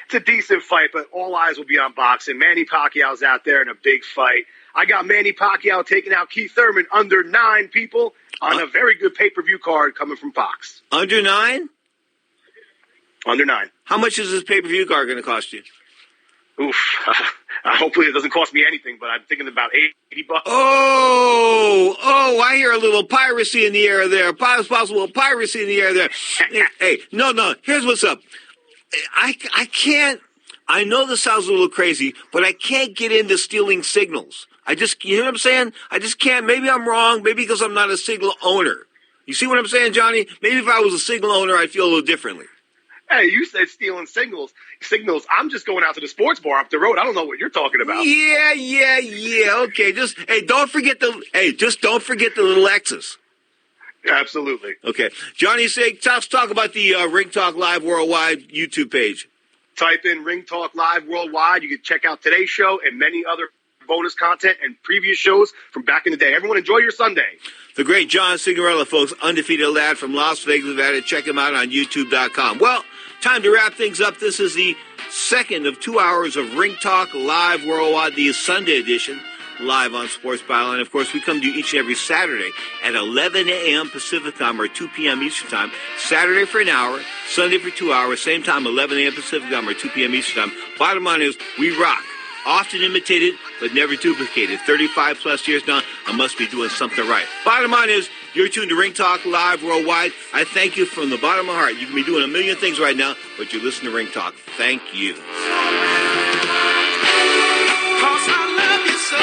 Speaker 11: It's a decent fight, but all eyes will be on boxing. Manny Pacquiao's out there in a big fight. I got Manny Pacquiao taking out Keith Thurman under 9 people on a very good pay-per-view card coming from Fox.
Speaker 12: Under 9?
Speaker 11: Under 9.
Speaker 12: How much is this pay-per-view card going to cost you?
Speaker 11: Oof. Hopefully it doesn't cost me anything, but I'm thinking about $80.
Speaker 12: Oh, I hear a little piracy in the air there. Possible piracy in the air there. Hey, no, here's what's up. I can't, I know this sounds a little crazy, but I can't get into stealing signals. You know what I'm saying? I just can't. Maybe I'm wrong. Maybe because I'm not a signal owner. You see what I'm saying, Johnny? Maybe if I was a signal owner, I'd feel a little differently.
Speaker 11: Hey, you said stealing signals. I'm just going out to the sports bar up the road. I don't know what you're talking about.
Speaker 12: Yeah. Okay, don't forget the little X's.
Speaker 11: Absolutely.
Speaker 12: Okay. Johnny, let's talk about the Ring Talk Live Worldwide YouTube page.
Speaker 11: Type in Ring Talk Live Worldwide. You can check out today's show and many other bonus content and previous shows from back in the day. Everyone enjoy your Sunday.
Speaker 12: The great John Signorella, folks, undefeated lad from Las Vegas, Nevada. Check him out on YouTube.com. Well, time to wrap things up. This is the second of 2 hours of Ring Talk live worldwide, the Sunday edition, live on Sports Byline. Of course, we come to you each and every Saturday at 11 a.m. Pacific time or 2 p.m. Eastern time. Saturday for an hour, Sunday for 2 hours, same time, 11 a.m. Pacific time or 2 p.m. Eastern time. Bottom line is, we rock. Often imitated, but never duplicated. 35 plus years now, I must be doing something right. Bottom line is, you're tuned to Ring Talk live worldwide. I thank you from the bottom of my heart. You can be doing a million things right now, but you listen to Ring Talk. Thank you.
Speaker 21: 'Cause I love you so.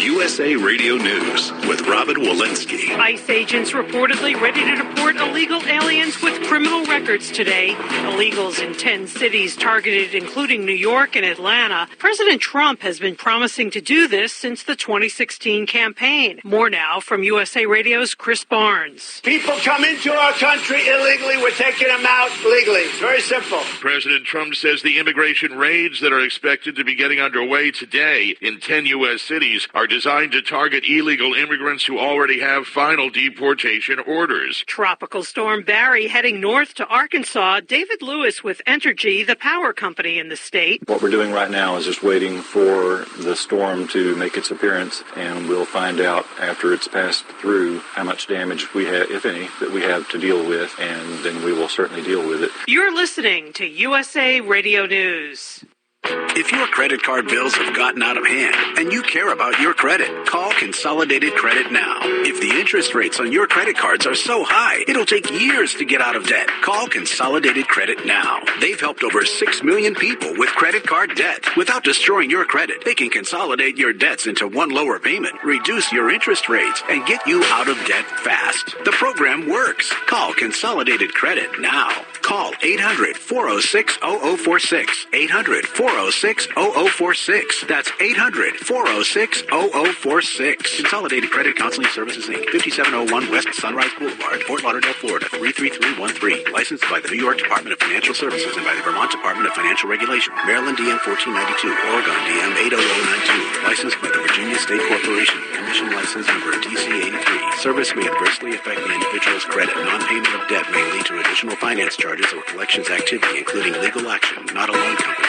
Speaker 9: USA Radio News with Robin Walensky.
Speaker 20: ICE agents reportedly ready to deport illegal aliens with criminal records today. Illegals in 10 cities targeted, including New York and Atlanta. President Trump has been promising to do this since the 2016 campaign. More now from USA Radio's Chris Barnes.
Speaker 21: People come into our country illegally. We're taking them out legally. It's very simple.
Speaker 22: President Trump says the immigration raids that are expected to be getting underway today in 10 U.S. cities are designed to target illegal immigrants who already have final deportation orders.
Speaker 20: Tropical storm Barry heading north to Arkansas. David Lewis with Entergy, the power company in the state.
Speaker 23: What we're doing right now is just waiting for the storm to make its appearance, and we'll find out after it's passed through how much damage we have, if any, that we have to deal with, and then we will certainly deal with it.
Speaker 20: You're listening to USA Radio News.
Speaker 9: If your credit card bills have gotten out of hand and you care about your credit, call Consolidated Credit now. If the interest rates on your credit cards are so high, it'll take years to get out of debt. Call Consolidated Credit now. They've helped over 6 million people with credit card debt. Without destroying your credit, they can consolidate your debts into one lower payment, reduce your interest rates, and get you out of debt fast. The program works. Call Consolidated Credit now. Call 800-406-0046. 800-406-0046. That's 800-406-0046. Consolidated Credit Counseling Services, Inc. 5701 West Sunrise Boulevard, Fort Lauderdale, Florida, 33313. Licensed by the New York Department of Financial Services and by the Vermont Department of Financial Regulation. Maryland DM 1492. Oregon DM 80092. Licensed by the Virginia State Corporation. Commission license number DC 83. Service may adversely affect the individual's credit. Non-payment of debt may lead to additional finance charges or collections activity, including legal action, not a loan company.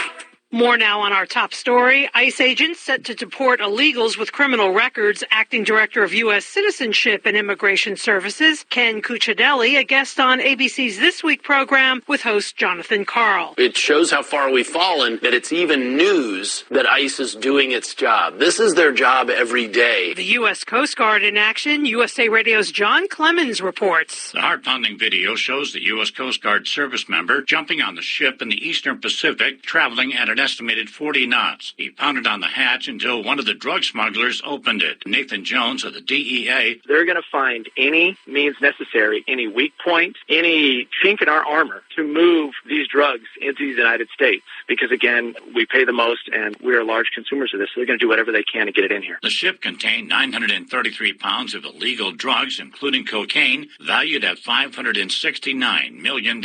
Speaker 20: More now on our top story. ICE agents set to deport illegals with criminal records. Acting Director of U.S. Citizenship and Immigration Services, Ken Cucciarelli, a guest on ABC's This Week program with host Jonathan Karl.
Speaker 24: It shows how far we've fallen that it's even news that ICE is doing its job. This is their job every day.
Speaker 20: The U.S. Coast Guard in action. USA Radio's John Clemens reports.
Speaker 25: The heart-pounding video shows the U.S. Coast Guard service member jumping on the ship in the Eastern Pacific, traveling at an estimated 40 knots. He pounded on the hatch until one of the drug smugglers opened it. Nathan Jones of the DEA.
Speaker 28: They're going to find any means necessary, any weak point, any chink in our armor to move these drugs into the United States. Because, again, we pay the most and we're large consumers of this, so they're going to do whatever they can to get it in here.
Speaker 25: The ship contained 933 pounds of illegal drugs, including cocaine, valued at $569 million.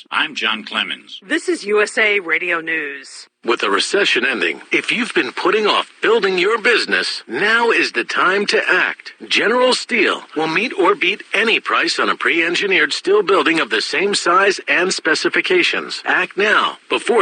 Speaker 25: I'm John Clemens.
Speaker 20: This is USA Radio News.
Speaker 9: With the recession ending, if you've been putting off building your business, now is the time to act. General Steel will meet or beat any price on a pre-engineered steel building of the same size and specifications. Act now before